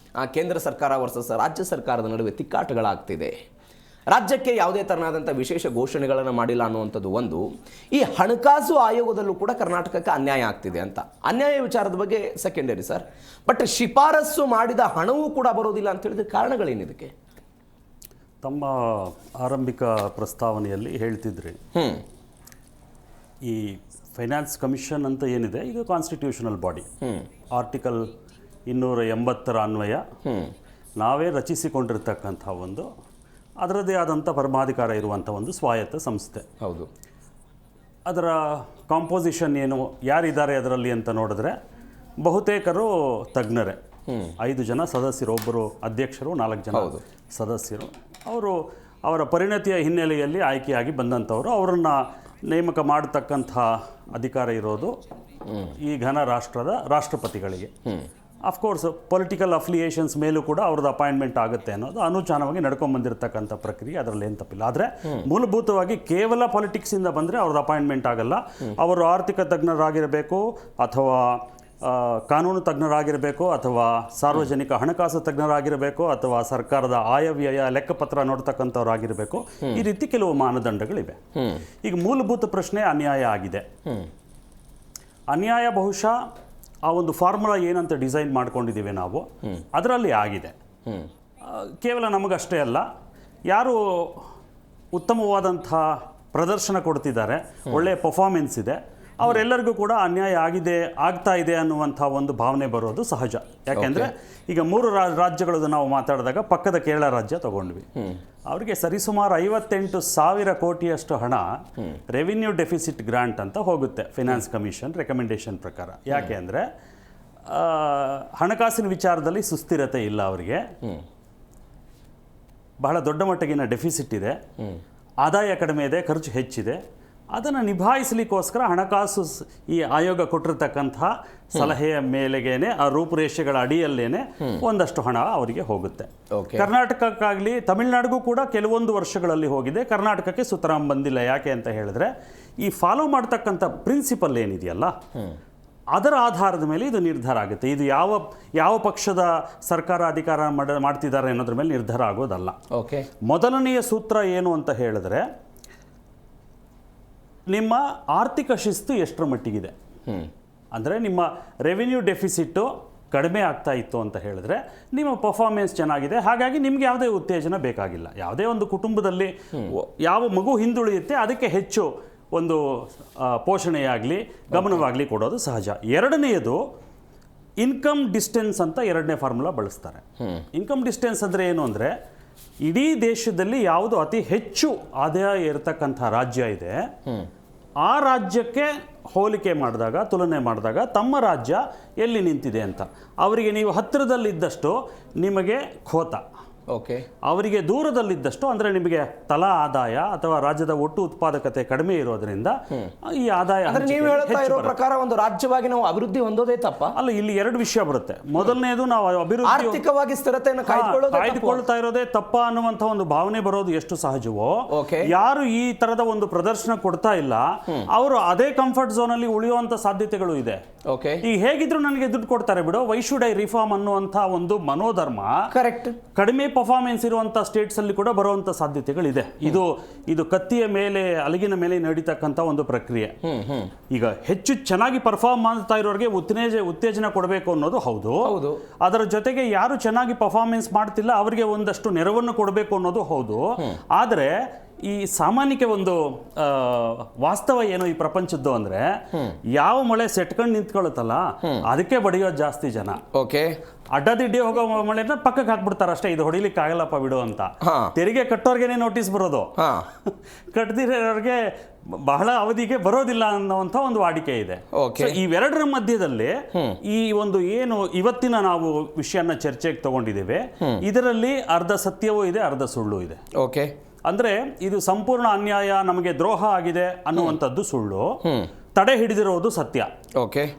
ಕೇಂದ್ರ ಸರ್ಕಾರ ವರ್ಸಸ್ ರಾಜ್ಯ ಸರ್ಕಾರದ ನಡುವೆ ತಿಕ್ಕಾಟಗಳಾಗ್ತಿದೆ. ರಾಜ್ಯಕ್ಕೆ ಯಾವುದೇ ತರನಾದಂಥ ವಿಶೇಷ ಘೋಷಣೆಗಳನ್ನು ಮಾಡಿಲ್ಲ ಅನ್ನುವಂಥದ್ದು ಒಂದು. ಈ ಹಣಕಾಸು ಆಯೋಗದಲ್ಲೂ ಕೂಡ ಕರ್ನಾಟಕಕ್ಕೆ ಅನ್ಯಾಯ ಆಗ್ತಿದೆ ಅಂತ. ಅನ್ಯಾಯ ವಿಚಾರದ ಬಗ್ಗೆ ಸೆಕೆಂಡರಿ ಸರ್, ಬಟ್ ಶಿಫಾರಸ್ಸು ಮಾಡಿದ ಹಣವೂ ಕೂಡ ಬರೋದಿಲ್ಲ ಅಂತ ಹೇಳಿದ್ರೆ ಕಾರಣಗಳೇನಿದಕ್ಕೆ? ತಮ್ಮ ಆರಂಭಿಕ ಪ್ರಸ್ತಾವನೆಯಲ್ಲಿ ಹೇಳ್ತಿದ್ರಿ, ಈ ಫೈನಾನ್ಸ್ ಕಮಿಷನ್ ಅಂತ ಏನಿದೆ ಈಗ ಕಾನ್ಸ್ಟಿಟ್ಯೂಷನಲ್ ಬಾಡಿ, ಆರ್ಟಿಕಲ್ 280 ಅನ್ವಯ ನಾವೇ ರಚಿಸಿಕೊಂಡಿರ್ತಕ್ಕಂಥ ಒಂದು ಅದರದ್ದೇ ಆದಂಥ ಪರಮಾಧಿಕಾರ ಇರುವಂಥ ಒಂದು ಸ್ವಾಯತ್ತ ಸಂಸ್ಥೆ. ಹೌದು. ಅದರ ಕಾಂಪೋಸಿಷನ್ ಏನು, ಯಾರಿದ್ದಾರೆ ಅದರಲ್ಲಿ ಅಂತ ನೋಡಿದ್ರೆ ಬಹುತೇಕರು ತಜ್ಞರೇ. 5 ಜನ ಸದಸ್ಯರು, ಒಬ್ಬರು ಅಧ್ಯಕ್ಷರು, 4 ಜನ ಸದಸ್ಯರು. ಅವರ ಪರಿಣತಿಯ ಹಿನ್ನೆಲೆಯಲ್ಲಿ ಆಯ್ಕೆಯಾಗಿ ಬಂದಂಥವರು. ಅವರನ್ನು ನೇಮಕ ಮಾಡತಕ್ಕಂಥ ಅಧಿಕಾರ ಇರೋದು ಈ ಘನ ರಾಷ್ಟ್ರದ ರಾಷ್ಟ್ರಪತಿಗಳಿಗೆ. ಅಫ್ಕೋರ್ಸ್ ಪೊಲಿಟಿಕಲ್ ಅಫಿಲಿಯೇಷನ್ಸ್ ಮೇಲೂ ಕೂಡ ಅವ್ರದ್ದು ಅಪಾಯಿಂಟ್ಮೆಂಟ್ ಆಗುತ್ತೆ ಅನ್ನೋದು ಅನುಚಾನವಾಗಿ ನಡ್ಕೊಂಡ್ಬಂದಿರತಕ್ಕಂಥ ಪ್ರಕ್ರಿಯೆ, ಅದರಲ್ಲಿ ಏನು ತಪ್ಪಿಲ್ಲ. ಆದರೆ ಮೂಲಭೂತವಾಗಿ ಕೇವಲ ಪಾಲಿಟಿಕ್ಸಿಂದ ಬಂದರೆ ಅವ್ರದ್ದು ಅಪಾಯಿಂಟ್ಮೆಂಟ್ ಆಗಲ್ಲ. ಅವರು ಆರ್ಥಿಕ ತಜ್ಞರಾಗಿರಬೇಕು, ಅಥವಾ ಕಾನೂನು ತಜ್ಞರಾಗಿರಬೇಕು, ಅಥವಾ ಸಾರ್ವಜನಿಕ ಹಣಕಾಸು ತಜ್ಞರಾಗಿರಬೇಕು, ಅಥವಾ ಸರ್ಕಾರದ ಆಯವ್ಯಯ ಲೆಕ್ಕಪತ್ರ ನೋಡ್ತಕ್ಕಂಥವ್ರಾಗಿರಬೇಕು. ಈ ರೀತಿ ಕೆಲವು ಮಾನದಂಡಗಳಿವೆ. ಈಗ ಮೂಲಭೂತ ಪ್ರಶ್ನೆ ಅನ್ಯಾಯ ಆಗಿದೆ. ಅನ್ಯಾಯ ಬಹುಶಃ ಆ ಒಂದು ಫಾರ್ಮುಲಾ ಏನಂತ ಡಿಸೈನ್ ಮಾಡ್ಕೊಂಡಿದ್ದೀವಿ ನಾವು, ಅದರಲ್ಲಿ ಆಗಿದೆ. ಕೇವಲ ನಮಗಷ್ಟೇ ಅಲ್ಲ, ಯಾರು ಉತ್ತಮವಾದಂಥ ಪ್ರದರ್ಶನ ಕೊಡ್ತಿದ್ದಾರೆ, ಒಳ್ಳೆಯ ಪರ್ಫಾರ್ಮೆನ್ಸ್ ಇದೆ, ಅವರೆಲ್ಲರಿಗೂ ಕೂಡ ಅನ್ಯಾಯ ಆಗ್ತಾ ಇದೆ ಅನ್ನುವಂಥ ಒಂದು ಭಾವನೆ ಬರೋದು ಸಹಜ. ಯಾಕೆಂದರೆ ಈಗ 3 ರಾಜ್ಯಗಳದ್ದು ನಾವು ಮಾತಾಡಿದಾಗ ಪಕ್ಕದ ಕೇರಳ ರಾಜ್ಯ ತಗೊಂಡ್ವಿ. ಅವರಿಗೆ ಸರಿಸುಮಾರು 58,000 ಕೋಟಿಯಷ್ಟು ಹಣ ರೆವಿನ್ಯೂ ಡೆಫಿಸಿಟ್ ಗ್ರಾಂಟ್ ಅಂತ ಹೋಗುತ್ತೆ ಫೈನಾನ್ಸ್ ಕಮಿಷನ್ ರೆಕಮೆಂಡೇಶನ್ ಪ್ರಕಾರ. ಯಾಕೆ ಅಂದರೆ ಹಣಕಾಸಿನ ವಿಚಾರದಲ್ಲಿ ಸುಸ್ಥಿರತೆ ಇಲ್ಲ ಅವರಿಗೆ, ಬಹಳ ದೊಡ್ಡ ಮಟ್ಟಿಗಿನ ಡೆಫಿಸಿಟ್ ಇದೆ, ಆದಾಯ ಕಡಿಮೆ ಇದೆ, ಖರ್ಚು ಹೆಚ್ಚಿದೆ. ಅದನ್ನು ನಿಭಾಯಿಸಲಿಕ್ಕೋಸ್ಕರ ಹಣಕಾಸು ಈ ಆಯೋಗ ಕೊಟ್ಟಿರ್ತಕ್ಕಂಥ ಸಲಹೆಯ ಮೇಲೆಗೇನೆ, ಆ ರೂಪುರೇಷೆಗಳ ಅಡಿಯಲ್ಲೇನೆ ಒಂದಷ್ಟು ಹಣ ಅವರಿಗೆ ಹೋಗುತ್ತೆ. ಕರ್ನಾಟಕಕ್ಕಾಗಲಿ ತಮಿಳುನಾಡಿಗೂ ಕೂಡ ಕೆಲವೊಂದು ವರ್ಷಗಳಲ್ಲಿ ಹೋಗಿದೆ, ಕರ್ನಾಟಕಕ್ಕೆ ಸುತರಾಂ ಬಂದಿಲ್ಲ. ಯಾಕೆ ಅಂತ ಹೇಳಿದ್ರೆ ಈ ಫಾಲೋ ಮಾಡ್ತಕ್ಕಂಥ ಪ್ರಿನ್ಸಿಪಲ್ ಏನಿದೆಯಲ್ಲ, ಅದರ ಆಧಾರದ ಮೇಲೆ ಇದು ನಿರ್ಧಾರ ಆಗುತ್ತೆ. ಇದು ಯಾವ ಪಕ್ಷದ ಸರ್ಕಾರ ಅಧಿಕಾರ ಮಾಡ್ತಿದ್ದಾರೆ ಅನ್ನೋದ್ರ ಮೇಲೆ ನಿರ್ಧಾರ ಆಗೋದಲ್ಲ. ಮೊದಲನೆಯ ಸೂತ್ರ ಏನು ಅಂತ ಹೇಳಿದ್ರೆ, ನಿಮ್ಮ ಆರ್ಥಿಕ ಶಿಸ್ತು ಎಷ್ಟರ ಮಟ್ಟಿಗಿದೆ. ಅಂದರೆ ನಿಮ್ಮ ರೆವಿನ್ಯೂ ಡೆಫಿಸಿಟ್ಟು ಕಡಿಮೆ ಆಗ್ತಾ ಇತ್ತು ಅಂತ ಹೇಳಿದ್ರೆ ನಿಮ್ಮ ಪರ್ಫಾರ್ಮೆನ್ಸ್ ಚೆನ್ನಾಗಿದೆ, ಹಾಗಾಗಿ ನಿಮ್ಗೆ ಯಾವುದೇ ಉತ್ತೇಜನ ಬೇಕಾಗಿಲ್ಲ. ಯಾವುದೇ ಒಂದು ಕುಟುಂಬದಲ್ಲಿ ಯಾವ ಮಗು ಹಿಂದುಳಿಯುತ್ತೆ ಅದಕ್ಕೆ ಹೆಚ್ಚು ಒಂದು ಪೋಷಣೆಯಾಗಲಿ ಗಮನವಾಗಲಿ ಕೊಡೋದು ಸಹಜ. ಎರಡನೆಯದು, ಇನ್ಕಮ್ ಡಿಸ್ಟೆನ್ಸ್ ಅಂತ ಎರಡನೇ ಫಾರ್ಮುಲಾ ಬಳಸ್ತಾರೆ. ಇನ್ಕಮ್ ಡಿಸ್ಟೆನ್ಸ್ ಅಂದರೆ ಏನು ಅಂದರೆ, ಇಡೀ ದೇಶದಲ್ಲಿ ಯಾವುದು ಅತಿ ಹೆಚ್ಚು ಆದಾಯ ಇರತಕ್ಕಂಥ ರಾಜ್ಯ ಇದೆ, ಆ ರಾಜ್ಯಕ್ಕೆ ಹೋಲಿಕೆ ಮಾಡಿದಾಗ, ತುಲನೆ ಮಾಡಿದಾಗ ತಮ್ಮ ರಾಜ್ಯ ಎಲ್ಲಿ ನಿಂತಿದೆ ಅಂತ. ಅವರಿಗೆ ನೀವು ಹತ್ತಿರದಲ್ಲಿದ್ದಷ್ಟು ನಿಮಗೆ ಖೋತ, ಓಕೆ, ಅವರಿಗೆ ದೂರದಲ್ಲಿದ್ದಷ್ಟು ಅಂದರೆ ನಿಮಗೆ ತಲಾ ಆದಾಯ ಅಥವಾ ರಾಜ್ಯದ ಒಟ್ಟು ಉತ್ಪಾದಕತೆ ಕಡಿಮೆ ಇರೋದ್ರಿಂದ ಈ ಆದಾಯ ಅಂದ್ರೆ ನೀವು ಹೇಳ್ತಾ ಇರೋ ಪ್ರಕಾರ ಒಂದು ರಾಜ್ಯವಾಗಿ ನಾವು ಅಭಿವೃದ್ಧಿ ಹೊಂದೋದೇ ತಪ್ಪ ಅಲ್ಲ. ಇಲ್ಲಿ ಎರಡು ವಿಷಯ ಬರುತ್ತೆ. ಮೊದಲನೇದು, ನಾವು ಅಭಿವೃದ್ಧಿ ಆರ್ಥಿಕವಾಗಿ ಸ್ಥಿರತೆಯನ್ನು ಕಾಯ್ದುಕೊಳ್ತಾ ಇರೋದೇ ತಪ್ಪ ಅನ್ನುವಂಥ ಒಂದು ಭಾವನೆ ಬರೋದು ಎಷ್ಟು ಸಹಜವೋ, ಯಾರು ಈ ತರದ ಒಂದು ಪ್ರದರ್ಶನ ಕೊಡ್ತಾ ಇಲ್ಲ ಅವರು ಅದೇ ಕಂಫರ್ಟ್ ಝೋನ್ ಅಲ್ಲಿ ಉಳಿಯುವಂತ ಸಾಧ್ಯತೆಗಳು ಇದೆ. ಈಗ ಹೇಗಿದ್ರು ನನಗೆ ದುಡ್ಡು ಕೊಡ್ತಾರೆ ಬಿಡು, ವೈ ಶುಡ್ ಐ ರಿಫಾರ್ಮ್ ಅನ್ನುವಂಥ ಒಂದು ಮನೋಧರ್ಮ ಕರೆಕ್ಟ್ ಕಡಿಮೆ ಪರ್ಫಾರ್ಮೆನ್ಸ್ ಇರುವಂತ ಸ್ಟೇಟ್ಸ್ ಅಲ್ಲಿ ಕೂಡ ಬರುವಂತ ಸಾಧ್ಯತೆಗಳಿದೆ. ಇದು ಕತ್ತಿಯ ಮೇಲೆ, ಅಲಗಿನ ಮೇಲೆ ನಡೀತಕ್ಕಂಥ ಒಂದು ಪ್ರಕ್ರಿಯೆ. ಈಗ ಹೆಚ್ಚು ಚೆನ್ನಾಗಿ ಪರ್ಫಾರ್ಮ್ ಮಾಡ್ತಾ ಇರೋರಿಗೆ ಉತ್ತೇಜನ ಕೊಡಬೇಕು ಅನ್ನೋದು ಹೌದು. ಅದರ ಜೊತೆಗೆ ಯಾರು ಚೆನ್ನಾಗಿ ಪರ್ಫಾರ್ಮೆನ್ಸ್ ಮಾಡ್ತಿಲ್ಲ ಅವರಿಗೆ ಒಂದಷ್ಟು ನೆರವನ್ನು ಕೊಡಬೇಕು ಅನ್ನೋದು ಹೌದು. ಆದರೆ ಈ ಸಾಮಾನ್ಯಕ್ಕೆ ಒಂದು ವಾಸ್ತವ ಏನು ಈ ಪ್ರಪಂಚದ್ದು ಅಂದ್ರೆ, ಯಾವ ಮಳೆ ಸೆಟ್ಕೊಂಡು ನಿಂತ್ಕೊಳ್ಳುತ್ತಲ್ಲ ಅದಕ್ಕೆ ಬಡಿಯೋದು ಜಾಸ್ತಿ ಜನ. ಅಡ್ಡದಿಡ್ಡಿ ಹೋಗೋ ಮಳೆನ ಪಕ್ಕಕ್ಕೆ ಹಾಕ್ಬಿಡ್ತಾರೆ ಅಷ್ಟೇ, ಇದು ಹೊಡಿಲಿಕ್ಕೆ ಆಗಲ್ಲಪ್ಪ ಬಿಡು ಅಂತ. ತೆರಿಗೆ ಕಟ್ಟೋರ್ಗೆನೆ ನೋಟಿಸ್ ಬರೋದು, ಕಟ್ಟದಿರೋರಿಗೆ ಬಹಳ ಅವಧಿಗೆ ಬರೋದಿಲ್ಲ ಅನ್ನೋಂಥ ಒಂದು ವಾಡಿಕೆ ಇದೆ. ಇವೆರಡರ ಮಧ್ಯದಲ್ಲಿ ಈ ಒಂದು ಏನು ಇವತ್ತಿನ ನಾವು ವಿಷಯನ ಚರ್ಚೆಗೆ ತಗೊಂಡಿದ್ದೇವೆ, ಇದರಲ್ಲಿ ಅರ್ಧ ಸತ್ಯವೂ ಇದೆ, ಅರ್ಧ ಸುಳ್ಳು ಇದೆ. ಅಂದ್ರೆ ಇದು ಸಂಪೂರ್ಣ ಅನ್ಯಾಯ, ನಮಗೆ ದ್ರೋಹ ಆಗಿದೆ ಅನ್ನುವಂಥದ್ದು ಸುಳ್ಳು, ತಡೆ ಹಿಡಿದಿರೋದು ಸತ್ಯ.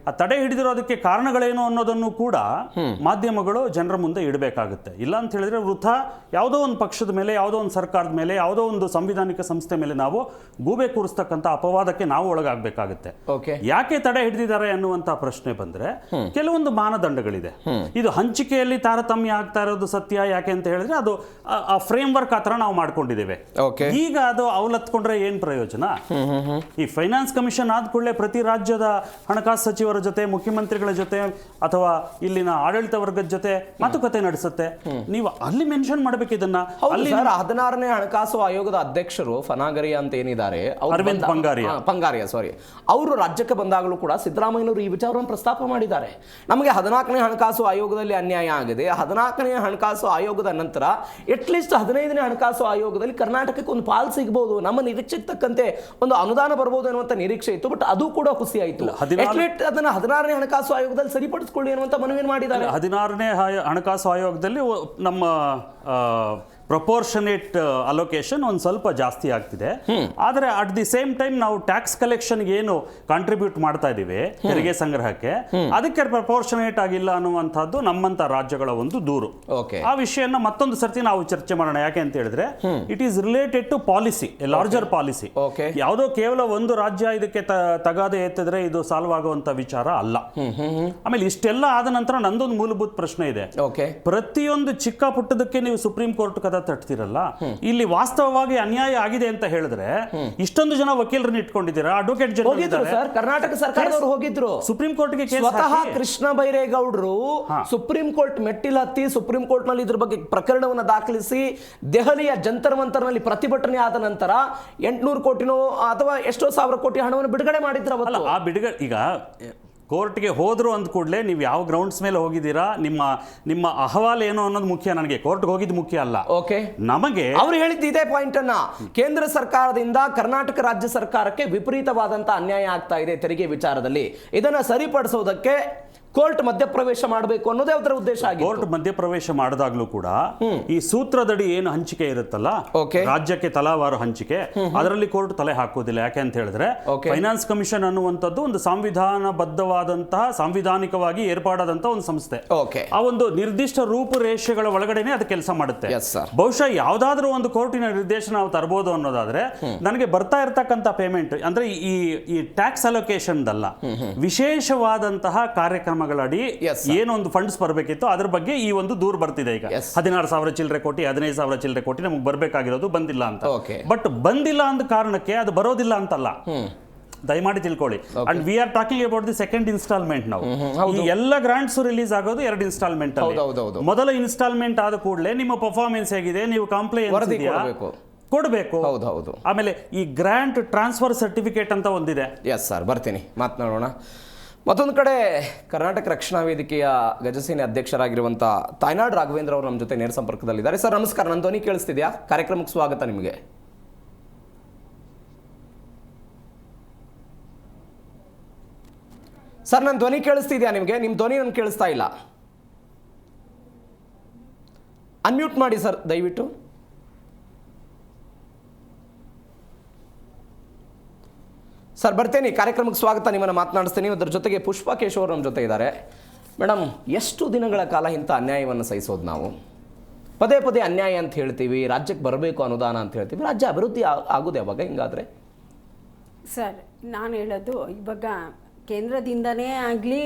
ಆ ತಡೆ ಹಿಡಿದಿರೋದಕ್ಕೆ ಕಾರಣಗಳೇನು ಅನ್ನೋದನ್ನು ಕೂಡ ಮಾಧ್ಯಮಗಳು ಜನರ ಮುಂದೆ ಇಡಬೇಕಾಗುತ್ತೆ. ಇಲ್ಲ ಅಂತ ಹೇಳಿದ್ರೆ ವೃಥಾ ಯಾವುದೋ ಒಂದು ಪಕ್ಷದ ಮೇಲೆ, ಯಾವುದೋ ಒಂದು ಸರ್ಕಾರದ ಮೇಲೆ, ಯಾವುದೋ ಒಂದು ಸಂವಿಧಾನಿಕ ಸಂಸ್ಥೆ ಮೇಲೆ ನಾವು ಗೂಬೆ ಕೂರಿಸ್ತಕ್ಕಂಥ ಅಪವಾದಕ್ಕೆ ನಾವು ಒಳಗಾಗಬೇಕಾಗುತ್ತೆ. ಯಾಕೆ ತಡೆ ಹಿಡಿದಿದ್ದಾರೆ ಅನ್ನುವಂಥ ಪ್ರಶ್ನೆ ಬಂದ್ರೆ ಕೆಲವೊಂದು ಮಾನದಂಡಗಳಿದೆ. ಇದು ಹಂಚಿಕೆಯಲ್ಲಿ ತಾರತಮ್ಯ ಆಗ್ತಾ ಇರೋದು ಸತ್ಯ. ಯಾಕೆ ಅಂತ ಹೇಳಿದ್ರೆ ಅದು ಆ ಫ್ರೇಮ್ ವರ್ಕ್ ಆ ಥರ ನಾವು ಮಾಡ್ಕೊಂಡಿದ್ದೇವೆ. ಈಗ ಅದು ಅವಲತ್ಕೊಂಡ್ರೆ ಏನ್ ಪ್ರಯೋಜನ? ಈ ಫೈನಾನ್ಸ್ ಕಮಿಷನ್ ಆದ ಕೂಡಲೇ ಪ್ರತಿ ರಾಜ್ಯದ ಹಣಕಾಸು ಸಚಿವರ ಜೊತೆ, ಮುಖ್ಯಮಂತ್ರಿಗಳ ಜೊತೆ ಅಥವಾ ಇಲ್ಲಿನ ಆಡಳಿತ ವರ್ಗದ ಜೊತೆ ಮಾತುಕತೆ ನಡೆಸುತ್ತೆ. ನೀವು ಅಲ್ಲಿ ಮೆನ್ಷನ್ ಮಾಡಬೇಕು ಇದನ್ನ. ಅಲ್ಲಿ 16ನೇ ಹಣಕಾಸು ಆಯೋಗದ ಅಧ್ಯಕ್ಷರು ಫನಾಗರಿಯಾ ಅಂತ ಏನಿದ್ದಾರೆ, ಅರವಿಂದ್ ಪಂಗಾರಿಯಾ ಸಾರಿ, ಅವರು ರಾಜ್ಯಕ್ಕೆ ಬಂದಾಗಲೂ ಕೂಡ ಸಿದ್ದರಾಮಯ್ಯನವರು ಈ ವಿಚಾರವನ್ನು ಪ್ರಸ್ತಾಪ ಮಾಡಿದ್ದಾರೆ. ನಮಗೆ 14ನೇ ಹಣಕಾಸು ಆಯೋಗದಲ್ಲಿ ಅನ್ಯಾಯ ಆಗಿದೆ, 14ನೇ ಹಣಕಾಸು ಆಯೋಗದ ನಂತರ ಅಟ್ಲೀಸ್ಟ್ 15ನೇ ಹಣಕಾಸು ಆಯೋಗದಲ್ಲಿ ಕರ್ನಾಟಕಕ್ಕೆ ಒಂದು ಪಾಲ್ ಸಿಗಬಹುದು, ನಮ್ಮ ನಿರೀಕ್ಷೆಗೆ ತಕ್ಕಂತೆ ಒಂದು ಅನುದಾನ ಬರಬಹುದು ಅನ್ನುವಂತ ನಿರೀಕ್ಷೆ ಇತ್ತು. ಬಟ್ ಅದು ಕೂಡ ಹುಸಿ ಆಯಿತು. ಅದನ್ನ 16ನೇ ಹಣಕಾಸು ಆಯೋಗದಲ್ಲಿ ಸರಿಪಡಿಸಿಕೊಳ್ಳಿ ಅನ್ನುವಂತ ಮನವಿ ಮಾಡಿದ್ದಾರೆ. 16ನೇ ಹಣಕಾಸು ಆಯೋಗದಲ್ಲಿ ನಮ್ಮ ಪ್ರಪೋರ್ಷನೇಟ್ ಅಲೋಕೇಶನ್ ಒಂದು ಸ್ವಲ್ಪ ಜಾಸ್ತಿ ಆಗ್ತಿದೆ. ಆದರೆ ಅಟ್ ದಿ ಸೇಮ್ ಟೈಮ್ ನಾವು ಟ್ಯಾಕ್ಸ್ ಕಲೆಕ್ಷನ್ಗೆ ಏನು ಕಾಂಟ್ರಿಬ್ಯೂಟ್ ಮಾಡ್ತಾ ಇದ್ದೀವಿ ತೆರಿಗೆ ಸಂಗ್ರಹಕ್ಕೆ, ಅದಕ್ಕೆ ಪ್ರಪೋರ್ಷನೇಟ್ ಆಗಿಲ್ಲ ಅನ್ನುವಂಥದ್ದು ನಮ್ಮಂತ ರಾಜ್ಯಗಳ ಒಂದು ದೂರು. ಆ ವಿಷಯನ ಮತ್ತೊಂದು ಸರ್ತಿ ನಾವು ಚರ್ಚೆ ಮಾಡೋಣ. ಯಾಕೆ ಅಂತ ಹೇಳಿದ್ರೆ it is related to policy, a larger policy. ಯಾವುದೋ ಕೇವಲ ಒಂದು ರಾಜ್ಯ ಇದಕ್ಕೆ ತಗಾದೆ ಎತ್ತಿದ್ರೆ ಇದು ಸಾಲ್ವ್ ಆಗುವಂತ ವಿಚಾರ ಅಲ್ಲ. ಆಮೇಲೆ ಇಷ್ಟೆಲ್ಲ ಆದ ನಂತರ ನಂದೊಂದು ಮೂಲಭೂತ ಪ್ರಶ್ನೆ ಇದೆ. ಪ್ರತಿಯೊಂದು ಚಿಕ್ಕ ಪುಟ್ಟದಕ್ಕೆ ನೀವು ಸುಪ್ರೀಂ ಕೋರ್ಟ್ ತಟ್ತಿರಲ್ಲ, ಇಲ್ಲಿ ವಾಸ್ತವವಾಗಿ ಅನ್ಯಾಯ ಆಗಿದೆ ಅಂತ ಹೇಳಿದ್ರೆ ಇಷ್ಟೊಂದು ಜನ ವಕೀಲರನ್ನ ಇಟ್ಕೊಂಡಿದ್ದೀರಾ, ಅಡ್ವೊಕೇಟ್ ಜನರಲ್ ಸರ್, ಕರ್ನಾಟಕ ಸರ್ಕಾರದವರು ಹೋಗಿದ್ರು ಸುಪ್ರೀಂ ಕೋರ್ಟ್ಗೆ. ಸ್ವತಃ ಕೃಷ್ಣ ಬೈರೇಗೌಡರು ಸುಪ್ರೀಂ ಕೋರ್ಟ್ ಮೆಟ್ಟಿಲು ಹತ್ತಿ ಸುಪ್ರೀಂ ಕೋರ್ಟ್ ನಲ್ಲಿ ಇದ್ರ ಬಗ್ಗೆ ಪ್ರಕರಣವನ್ನು ದಾಖಲಿಸಿ ದೆಹಲಿಯ ಜಂತರ್ ಮಂತರ್ ನಲ್ಲಿ ಪ್ರತಿಭಟನೆ ಆದ ನಂತರ 800 ಕೋಟಿನೋ ಅಥವಾ ಎಷ್ಟೋ ಸಾವಿರ ಕೋಟಿ ಹಣವನ್ನು ಬಿಡುಗಡೆ ಮಾಡಿದ್ರು. ಆ ಬಿಡುಗಡೆ ಈಗ ಕೋರ್ಟ್ಗೆ ಹೋದ್ರು ಅಂದ ಕೂಡಲೇ ನೀವು ಯಾವ ಗ್ರೌಂಡ್ಸ್ ಮೇಲೆ ಹೋಗಿದ್ದೀರಾ, ನಿಮ್ಮ ಅಹವಾಲು ಏನು ಅನ್ನೋದು ಮುಖ್ಯ. ನನಗೆ ಕೋರ್ಟ್ಗೆ ಹೋಗಿದ್ದು ಮುಖ್ಯ ಅಲ್ಲ. ನಮಗೆ ಅವ್ರು ಹೇಳಿದ್ದು ಇದೇ ಪಾಯಿಂಟ್ ಅನ್ನ, ಕೇಂದ್ರ ಸರ್ಕಾರದಿಂದ ಕರ್ನಾಟಕ ರಾಜ್ಯ ಸರ್ಕಾರಕ್ಕೆ ವಿಪರೀತವಾದಂತ ಅನ್ಯಾಯ ಆಗ್ತಾ ಇದೆ ತೆರಿಗೆ ವಿಚಾರದಲ್ಲಿ, ಇದನ್ನ ಸರಿಪಡಿಸೋದಕ್ಕೆ ಕೋರ್ಟ್ ಮಧ್ಯಪ್ರವೇಶ ಮಾಡಬೇಕು ಅನ್ನೋದೇ ಅದರ ಉದ್ದೇಶ ಆಗಿದೆ. ಕೋರ್ಟ್ ಮಧ್ಯಪ್ರವೇಶ ಮಾಡಿದಾಗ್ಲೂ ಕೂಡ ಈ ಸೂತ್ರದಡಿ ಏನು ಹಂಚಿಕೆ ಇರುತ್ತಲ್ಲ, ರಾಜ್ಯಕ್ಕೆ ತಲಾವಾರು ಹಂಚಿಕೆ, ಅದರಲ್ಲಿ ಕೋರ್ಟ್ ತಲೆ ಹಾಕೋದಿಲ್ಲ. ಯಾಕೆ ಅಂತ ಹೇಳಿದ್ರೆ ಫೈನಾನ್ಸ್ ಕಮಿಷನ್ ಅನ್ನುವಂಥದ್ದು ಒಂದು ಸಾಂವಿಧಾನಿಕವಾಗಿ ಏರ್ಪಾಡಾದಂತಹ ಒಂದು ಸಂಸ್ಥೆ. ಆ ಒಂದು ನಿರ್ದಿಷ್ಟ ರೂಪುರೇಷೆಗಳ ಒಳಗಡೆನೆ ಅದು ಕೆಲಸ ಮಾಡುತ್ತೆ. ಬಹುಶಃ ಯಾವ್ದಾದ್ರೂ ಒಂದು ಕೋರ್ಟಿನ ನಿರ್ದೇಶನ ನಾವು ತರಬಹುದು ಅನ್ನೋದಾದ್ರೆ, ನನಗೆ ಬರ್ತಾ ಇರತಕ್ಕಂತ ಪೇಮೆಂಟ್ ಅಂದ್ರೆ ಈ ಟ್ಯಾಕ್ಸ್ ಅಲೋಕೇಶನ್ ಅಲ್ಲ, ವಿಶೇಷವಾದಂತಹ ಕಾರ್ಯಕ್ರಮ ಅಡಿ ಏನೊಂದು ಫಂಡ್ಸ್ ಬರಬೇಕಿತ್ತು ಅದ್ರ ಬಗ್ಗೆ ಈ ಒಂದು ದೂರು ಬರ್ತಿದೆ. ಈಗ 16,000 ಚಿಲ್ಲರೆ ಕೋಟಿ, 15,000 ಚಿಲ್ಲರೆ ಕೋಟಿ ನಮಗೆ ಬರಬೇಕಾಗಿರೋದು ಬಂದಿಲ್ಲ ಅಂತ. ಬಟ್ ಬಂದಿಲ್ಲ ಅಂದ ಕಾರಣಕ್ಕೆ ಅದು ಬರೋದಿಲ್ಲ ಅಂತಲ್ಲ, ದಯಮಾಡಿ ತಿಳ್ಕೊಳ್ಳಿ. And we are talking about the second instalment. ನಾವು ಈ ಎಲ್ಲ ಗ್ರಾಂಟ್ಸ್ ರಿಲೀಸ್ ಆಗೋದು 2 ಇನ್ಸ್ಟಾಲ್ಮೆಂಟ್ ಅಲ್ಲಿ. ಮೊದಲ ಇನ್ಸ್ಟಾಲ್ಮೆಂಟ್ ಆದ ಕೂಡಲೇ ನಿಮ್ಮ ಪರ್ಫಾರ್ಮೆನ್ಸ್ ಹೇಗಿದೆ, ನೀವು ಕಂಪ್ಲೇಂಟ್ ಕೊಡಬೇಕು. ಆಮೇಲೆ ಈ ಗ್ರಾಂಟ್ ಟ್ರಾನ್ಸ್ಫರ್ ಸರ್ಟಿಫಿಕೇಟ್ ಅಂತ ಒಂದಿದೆ. ಎಸ್ ಸರ್, ಬರ್ತೀನಿ ಮಾತನಾಡೋಣ. ಮತ್ತೊಂದು ಕಡೆ ಕರ್ನಾಟಕ ರಕ್ಷಣಾ ವೇದಿಕೆಯ ಗಜಸೇನೆ ಅಧ್ಯಕ್ಷರಾಗಿರುವಂಥ ತಾಯ್ನಾಡ್ ರಾಘವೇಂದ್ರ ಅವರು ನಮ್ಮ ಜೊತೆ ನೇರ ಸಂಪರ್ಕದಲ್ಲಿದ್ದಾರೆ. ಸರ್ ನಮಸ್ಕಾರ, ನನ್ನ ಧ್ವನಿ ಕೇಳಿಸ್ತಿದ್ಯಾ? ಕಾರ್ಯಕ್ರಮಕ್ಕೆ ಸ್ವಾಗತ ನಿಮಗೆ. ಸರ್ ನನ್ನ ಧ್ವನಿ ಕೇಳಿಸ್ತಿದ್ಯಾ ನಿಮಗೆ? ನಿಮ್ಮ ಧ್ವನಿ ನನಗೆ ಕೇಳಿಸ್ತಾ ಇಲ್ಲ. ಅನ್ಮ್ಯೂಟ್ ಮಾಡಿ ಸರ್ ದಯವಿಟ್ಟು. ಸರ್ ಬರ್ತೇನೆ, ಕಾರ್ಯಕ್ರಮಕ್ಕೆ ಸ್ವಾಗತ, ನಿಮ್ಮನ್ನು ಮಾತನಾಡಿಸ್ತೀನಿ. ಅದರ ಜೊತೆಗೆ ಪುಷ್ಪಾ ಕೇಶವ್ ನಮ್ಮ ಜೊತೆ ಇದ್ದಾರೆ. ಮೇಡಮ್, ಎಷ್ಟು ದಿನಗಳ ಕಾಲ ಇಂಥ ಅನ್ಯಾಯವನ್ನು ಸಹಿಸೋದು ನಾವು? ಪದೇ ಪದೇ ಅನ್ಯಾಯ ಅಂತ ಹೇಳ್ತೀವಿ, ರಾಜ್ಯಕ್ಕೆ ಬರಬೇಕು ಅನುದಾನ ಅಂತ ಹೇಳ್ತೀವಿ, ರಾಜ್ಯ ಅಭಿವೃದ್ಧಿ ಆಗೋದು ಯಾವಾಗ ಹಿಂಗಾದ್ರೆ? ಸರ್ ನಾನು ಹೇಳೋದು, ಇವಾಗ ಕೇಂದ್ರದಿಂದನೇ ಆಗಲಿ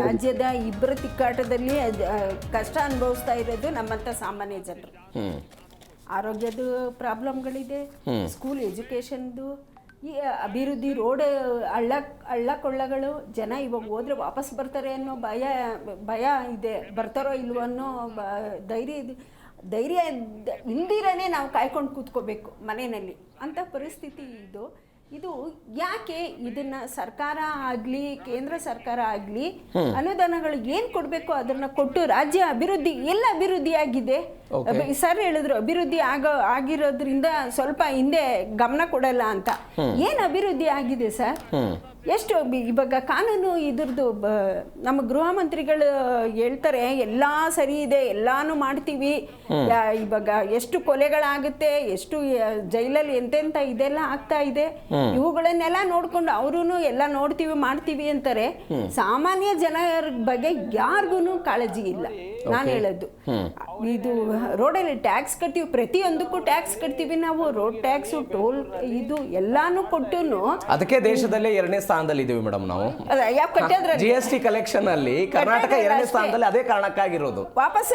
ರಾಜ್ಯದ ಇಬ್ಬರ ತಿಕ್ಕಾಟದಲ್ಲಿ ಕಷ್ಟ ಅನುಭವಿಸ್ತಾ ಇರೋದು ನಮ್ಮಂಥ ಸಾಮಾನ್ಯ ಜನರು. ಆರೋಗ್ಯದ ಪ್ರಾಬ್ಲಮ್ಗಳಿದೆ, ಸ್ಕೂಲ್ ಎಜುಕೇಷನ್ದು, ಈ ಅಭಿವೃದ್ಧಿ, ರೋಡ್ ಹಳ್ಳ ಕೊಳ್ಳಗಳು, ಜನ ಇವಾಗ ಹೋದ್ರೆ ವಾಪಸ್ ಬರ್ತಾರೆ ಅನ್ನೋ ಭಯ ಇದೆ, ಬರ್ತಾರೋ ಇಲ್ವೋ ಅನ್ನೋ ಧೈರ್ಯ ಇಲ್ದಿರನೇ ನಾವು ಕಾಯ್ಕೊಂಡು ಕೂತ್ಕೋಬೇಕು ಮನೆಯಲ್ಲಿ ಅಂಥ ಪರಿಸ್ಥಿತಿ ಇದು ಯಾಕೆ? ಇದನ್ನ ಸರ್ಕಾರ ಆಗಲಿ ಕೇಂದ್ರ ಸರ್ಕಾರ ಆಗಲಿ ಅನುದಾನಗಳು ಏನು ಕೊಡಬೇಕು ಅದನ್ನ ಕೊಟ್ಟು ರಾಜ್ಯ ಅಭಿವೃದ್ಧಿ ಅಭಿವೃದ್ಧಿ ಆಗಿದೆ. ಸರ್ ಹೇಳಿದ್ರು ಅಭಿವೃದ್ಧಿ ಆಗಿರೋದ್ರಿಂದ ಸ್ವಲ್ಪ ಹಿಂದೆ ಗಮನ ಕೊಡಲ್ಲ ಅಂತ. ಏನು ಅಭಿವೃದ್ಧಿ ಆಗಿದೆ ಸರ್? ಎಷ್ಟು ಇವಾಗ ಕಾನೂನು ಇದ್ರದ್ದು ನಮ್ಮ ಗೃಹ ಮಂತ್ರಿಗಳು ಹೇಳ್ತಾರೆ ಎಲ್ಲ ಸರಿ ಇದೆ, ಎಲ್ಲಾನು ಮಾಡ್ತೀವಿ, ಇವಾಗ ಎಷ್ಟು ಕೊಲೆಗಳಾಗುತ್ತೆ, ಎಷ್ಟು ಜೈಲಲ್ಲಿ ಎಂತೆಂತ ಇದೆಲ್ಲ ಆಗ್ತಾ ಇದೆ, ಇವುಗಳನ್ನೆಲ್ಲ ನೋಡ್ಕೊಂಡು ಅವರು ಎಲ್ಲ ನೋಡ್ತೀವಿ ಮಾಡ್ತೀವಿ ಅಂತಾರೆ. ಸಾಮಾನ್ಯ ಜನರ ಬಗ್ಗೆ ಯಾರಿಗೂ ಕಾಳಜಿ ಇಲ್ಲ. ನಾನು ಹೇಳೋದು ಇದು ರೋಡಲ್ಲಿ ಟ್ಯಾಕ್ಸ್ ಕಟ್ತೀವಿ, ಪ್ರತಿಯೊಂದಕ್ಕೂ ಟ್ಯಾಕ್ಸ್ ಕಟ್ತೀವಿ ನಾವು, ರೋಡ್ ಟ್ಯಾಕ್ಸ್, ಟೋಲ್, ಇದು ಎಲ್ಲಾನು ಕೊಟ್ಟು ಅದಕ್ಕೆ ದೇಶದಲ್ಲೇ 2ನೇ ಸ್ಥಾನದಲ್ಲಿ ಇದೀವಿ ಮೇಡಮ್ ನಾವು. GST ಕಲೆಕ್ಷನ್ ಅಲ್ಲಿ ಕರ್ನಾಟಕ 2ನೇ ಸ್ಥಾನದಲ್ಲಿ, ಅದೇ ಕಾರಣಕ್ಕಾಗಿರೋದು. ವಾಪಸ್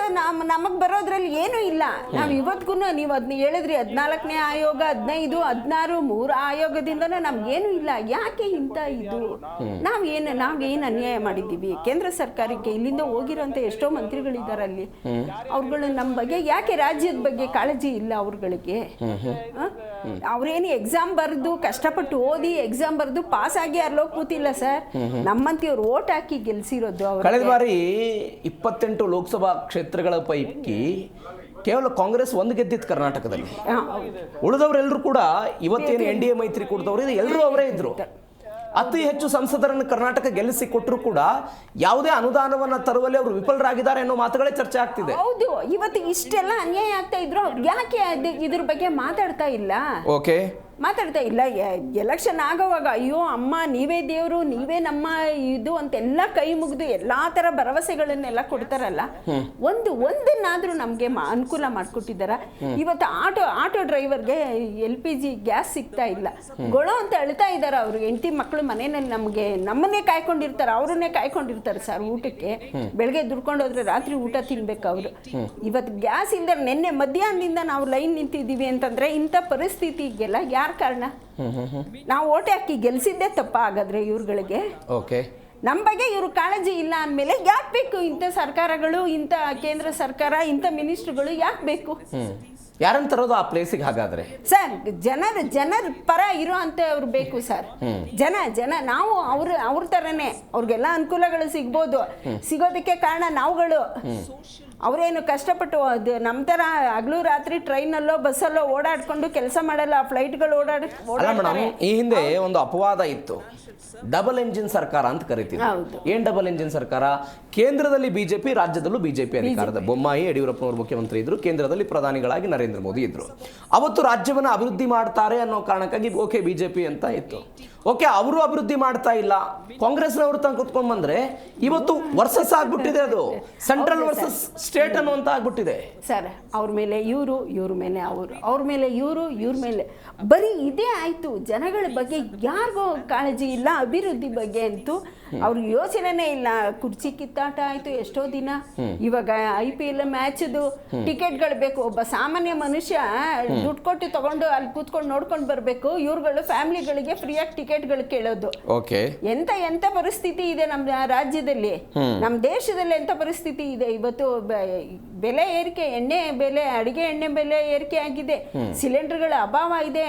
ನಮಗ್ ಬರೋದ್ರಲ್ಲಿ ಏನೂ ಇಲ್ಲ. ನಾವ್ ಇವತ್ಗೂ ನೀವು ಅದನ್ನ ಹೇಳಿದ್ರಿ, 14ನೇ ಆಯೋಗ, 15, 16, 3 ಆಯೋಗದಿಂದನೂ ನಮ್ಗೇನು ಇಲ್ಲ. ಯಾಕೆ ಇಂತ ಇದು? ನಾವೇನು ಅನ್ಯಾಯ ಮಾಡಿದ್ದೀವಿ ಕೇಂದ್ರ ಸರ್ಕಾರಕ್ಕೆ? ಇಲ್ಲಿಂದ ಹೋಗಿರೋಂಥ ಎಷ್ಟೋ ಮಂತ್ರಿಗಳಿದ್ದಾರೆ ಅಲ್ಲಿ, ಅವ್ರುಗಳು ನಮ್ಮ ಬಗ್ಗೆ ಯಾಕೆ ರಾಜ್ಯದ ಬಗ್ಗೆ ಕಾಳಜಿ ಇಲ್ಲ ಅವ್ರುಗಳಿಗೆ? ಅವ್ರೇನು ಎಕ್ಸಾಮ್ ಬರೆದು ಕಷ್ಟಪಟ್ಟು ಓದಿ ಎಕ್ಸಾಮ್ ಬರೆದು ಪಾಸ್ ಆಗಿ ಅಲ್ಲೋ ಕೂತಿಲ್ಲ ಸರ್. ನಮ್ಮಂತಿಯವ್ರು ಓಟ್ ಹಾಕಿ ಗೆಲ್ಸಿರೋದು. ಕಳೆದ ಬಾರಿ 28 ಲೋಕಸಭಾ ಕ್ಷೇತ್ರಗಳ ಪೈಕಿ ಕೇವಲ ಕಾಂಗ್ರೆಸ್ ಒಂದು ಗೆದ್ದಿತ್ತು ಕರ್ನಾಟಕದಲ್ಲಿ. ಉಳಿದವರೆಲ್ಲರೂ ಕೂಡ ಇವತ್ತೇನು NDA ಮೈತ್ರಿ ಕೊಡ್ದವ್ರು ಎಲ್ಲರೂ ಅವರೇ ಇದ್ರು. ಅತಿ ಹೆಚ್ಚು ಸಂಸದರನ್ನು ಕರ್ನಾಟಕ ಗೆಲ್ಲಿಸಿ ಕೊಟ್ಟರು ಕೂಡ ಯಾವುದೇ ಅನುದಾನವನ್ನ ತರುವಲ್ಲಿ ಅವರು ವಿಫಲರಾಗಿದ್ದಾರೆ ಅನ್ನೋ ಮಾತುಗಳೇ ಚರ್ಚೆ ಆಗ್ತಿದೆ. ಹೌದು, ಇವತ್ತು ಇಷ್ಟೆಲ್ಲ ಅನ್ಯಾಯ ಆಗ್ತಾ ಇದ್ರು, ಯಾಕೆ ಇದ್ರ ಬಗ್ಗೆ ಮಾತಾಡ್ತಾ ಇಲ್ಲ? ಮಾತಾಡ್ತಾ ಇಲ್ಲ. ಎಲೆಕ್ಷನ್ ಆಗೋವಾಗ ಅಯ್ಯೋ ಅಮ್ಮ ನೀವೇ ದೇವರು, ನೀವೇ ನಮ್ಮ ಇದು ಅಂತೆಲ್ಲ ಕೈ ಮುಗಿದು ಎಲ್ಲಾ ತರ ಭರವಸೆಗಳನ್ನೆಲ್ಲ ಕೊಡ್ತಾರಲ್ಲ, ಒಂದನ್ನಾದ್ರೂ ನಮ್ಗೆ ಅನುಕೂಲ ಮಾಡ್ಕೊಟ್ಟಿದ್ದಾರ? ಇವತ್ತು ಆಟೋ ಡ್ರೈವರ್ಗೆ LPG ಗ್ಯಾಸ್ ಸಿಗ್ತಾ ಇಲ್ಲ, ಗೊಳೋ ಅಂತ ಅಳ್ತಾ ಇದಾರೆ. ಅವ್ರಿಗೆ ಹೆಂಡತಿ ಮಕ್ಕಳು ಮನೆಯಲ್ಲಿ ನಮ್ಮನ್ನೇ ಕಾಯ್ಕೊಂಡಿರ್ತಾರೆ, ಅವ್ರನ್ನೇ ಕಾಯ್ಕೊಂಡಿರ್ತಾರೆ ಸರ್ ಊಟಕ್ಕೆ. ಬೆಳಗ್ಗೆ ದುಡ್ಕೊಂಡು ಹೋದ್ರೆ ರಾತ್ರಿ ಊಟ ತಿನ್ಬೇಕು ಅವರು. ಇವತ್ತು ಗ್ಯಾಸ್ ಇಲ್ದ ನಿನ್ನೆ ಮಧ್ಯಾಹ್ನದಿಂದ ನಾವು ಲೈನ್ ನಿಂತಿದ್ದೀವಿ ಅಂತಂದ್ರೆ ಇಂಥ ಪರಿಸ್ಥಿತಿಗೆಲ್ಲ ಯಾರು ಕಾರಣ? ನಾವು ಓಟೆ ಹಾಕಿ ಗೆಲ್ಸಿದ್ದೆ ತಪ್ಪ ಹಾಗಾದ್ರೆ ಇವ್ರುಗಳಿಗೆ? ನಮ್ಮ ಬಗ್ಗೆ ಇವ್ರು ಕಾಳಜಿ ಇಲ್ಲ ಅಂದಮೇಲೆ ಯಾಕೆ ಬೇಕು ಇಂಥ ಸರ್ಕಾರಗಳು, ಇಂಥ ಕೇಂದ್ರ ಸರ್ಕಾರ, ಇಂಥ ಮಿನಿಸ್ಟ್ರುಗಳು ಯಾಕೆ ಬೇಕು? ಯಾರನ್ನ ತರೋದು ಆ ಪ್ಲೇಸಿಗೆ ಹಾಗಾದ್ರೆ? ಸರ್ ಜನರ ಪರ ಇರೋ ಅಂತ ಅವ್ರು ಬೇಕು ಸರ್. ಜನ ನಾವು ಅವ್ರ ತರನೇ ಅವ್ರಿಗೆಲ್ಲ ಅನುಕೂಲಗಳು ಸಿಗ್ಬೋದು. ಸಿಗೋದಕ್ಕೆ ಕಾರಣ ನಾವುಗಳು. ಅವರೇನು ಕಷ್ಟಪಟ್ಟು ನಮ್ಮ ಥರ ಹಗಲು ರಾತ್ರಿ ಟ್ರೈನಲ್ಲೋ ಬಸ್ಸಲ್ಲೋ ಓಡಾಡ್ಕೊಂಡು ಕೆಲಸ ಮಾಡಲ್ಲ, ಫ್ಲೈಟ್ಗಳು ಓಡಾಡ್ತಾರೆ. ಈ ಹಿಂದೆ ಒಂದು ಅಪವಾದ ಇತ್ತು, ಡಬಲ್ ಎಂಜಿನ್ ಸರ್ಕಾರ ಅಂತ ಕರಿತೀವಿ. ಏನ್ ಡಬಲ್ ಎಂಜಿನ್ ಸರ್ಕಾರ? ಕೇಂದ್ರದಲ್ಲಿ ಬಿಜೆಪಿ, ರಾಜ್ಯದಲ್ಲೂ ಬಿಜೆಪಿ ಅಧಿಕಾರದ. ಬೊಮ್ಮಾಯಿ ಯಡಿಯೂರಪ್ಪನವರು ಮುಖ್ಯಮಂತ್ರಿ ಇದ್ರು, ಕೇಂದ್ರದಲ್ಲಿ ಪ್ರಧಾನಿಗಳಾಗಿ ನರೇಂದ್ರ ಮೋದಿ ಇದ್ರು. ಅವತ್ತು ರಾಜ್ಯವನ್ನು ಅಭಿವೃದ್ಧಿ ಮಾಡ್ತಾರೆ ಅನ್ನೋ ಕಾರಣಕ್ಕಾಗಿ ಬಿಜೆಪಿ ಅಂತ ಇತ್ತು. ಅವರು ಅಭಿವೃದ್ಧಿ ಮಾಡ್ತಾ ಇಲ್ಲ, ಕಾಂಗ್ರೆಸ್ನವರು ತಂದು ಕುತ್ಕೊಂಡ್ ಬಂದ್ರೆ ಇವತ್ತು ವರ್ಸಸ್ ಆಗ್ಬಿಟ್ಟಿದೆ. ಅದು ಸೆಂಟ್ರಲ್ ವರ್ಸಸ್ ಸ್ಟೇಟ್ ಅನ್ನುವಂತ ಆಗ್ಬಿಟ್ಟಿದೆ ಸರ್. ಅವ್ರ ಮೇಲೆ ಇವರು, ಇವ್ರ ಮೇಲೆ ಅವರು, ಅವ್ರ ಮೇಲೆ ಇವರು, ಇವ್ರ ಮೇಲೆ ಬರೀ ಇದೇ ಆಯ್ತು. ಜನಗಳ ಬಗ್ಗೆ ಯಾರಿಗೂ ಕಾಳಜಿ ಇಲ್ಲ, ಅಭಿವೃದ್ಧಿ ಬಗ್ಗೆ ಅಂತೂ ಅವ್ರಿಗೆ ಯೋಚನೆನೇ ಇಲ್ಲ. ಕುರ್ಚಿ ಕಿತ್ತಾಟ ಆಯ್ತು ಎಷ್ಟೋ ದಿನ. ಇವಾಗ IPL ಮ್ಯಾಚ್ದು ಟಿಕೆಟ್ಗಳು ಬೇಕು. ಒಬ್ಬ ಸಾಮಾನ್ಯ ಮನುಷ್ಯ ದುಡ್ಡು ಕೊಟ್ಟು ತಗೊಂಡು ಅಲ್ಲಿ ಕೂತ್ಕೊಂಡು ನೋಡ್ಕೊಂಡು ಬರ್ಬೇಕು. ಇವ್ರುಗಳು ಫ್ಯಾಮಿಲಿಗಳಿಗೆ ಫ್ರೀಯಾಗಿ ಟಿಕೆಟ್ಗಳು ಕೇಳೋದು. ಓಕೆ, ಎಂತ ಪರಿಸ್ಥಿತಿ ಇದೆ ನಮ್ಮ ರಾಜ್ಯದಲ್ಲಿ, ನಮ್ಮ ದೇಶದಲ್ಲಿ ಎಂತ ಪರಿಸ್ಥಿತಿ ಇದೆ ಇವತ್ತು. ಬೆಲೆ ಏರಿಕೆ, ಎಣ್ಣೆ ಬೆಲೆ, ಅಡಿಗೆ ಎಣ್ಣೆ ಬೆಲೆ ಏರಿಕೆ ಆಗಿದೆ, ಸಿಲಿಂಡರ್ಗಳ ಅಭಾವ ಇದೆ,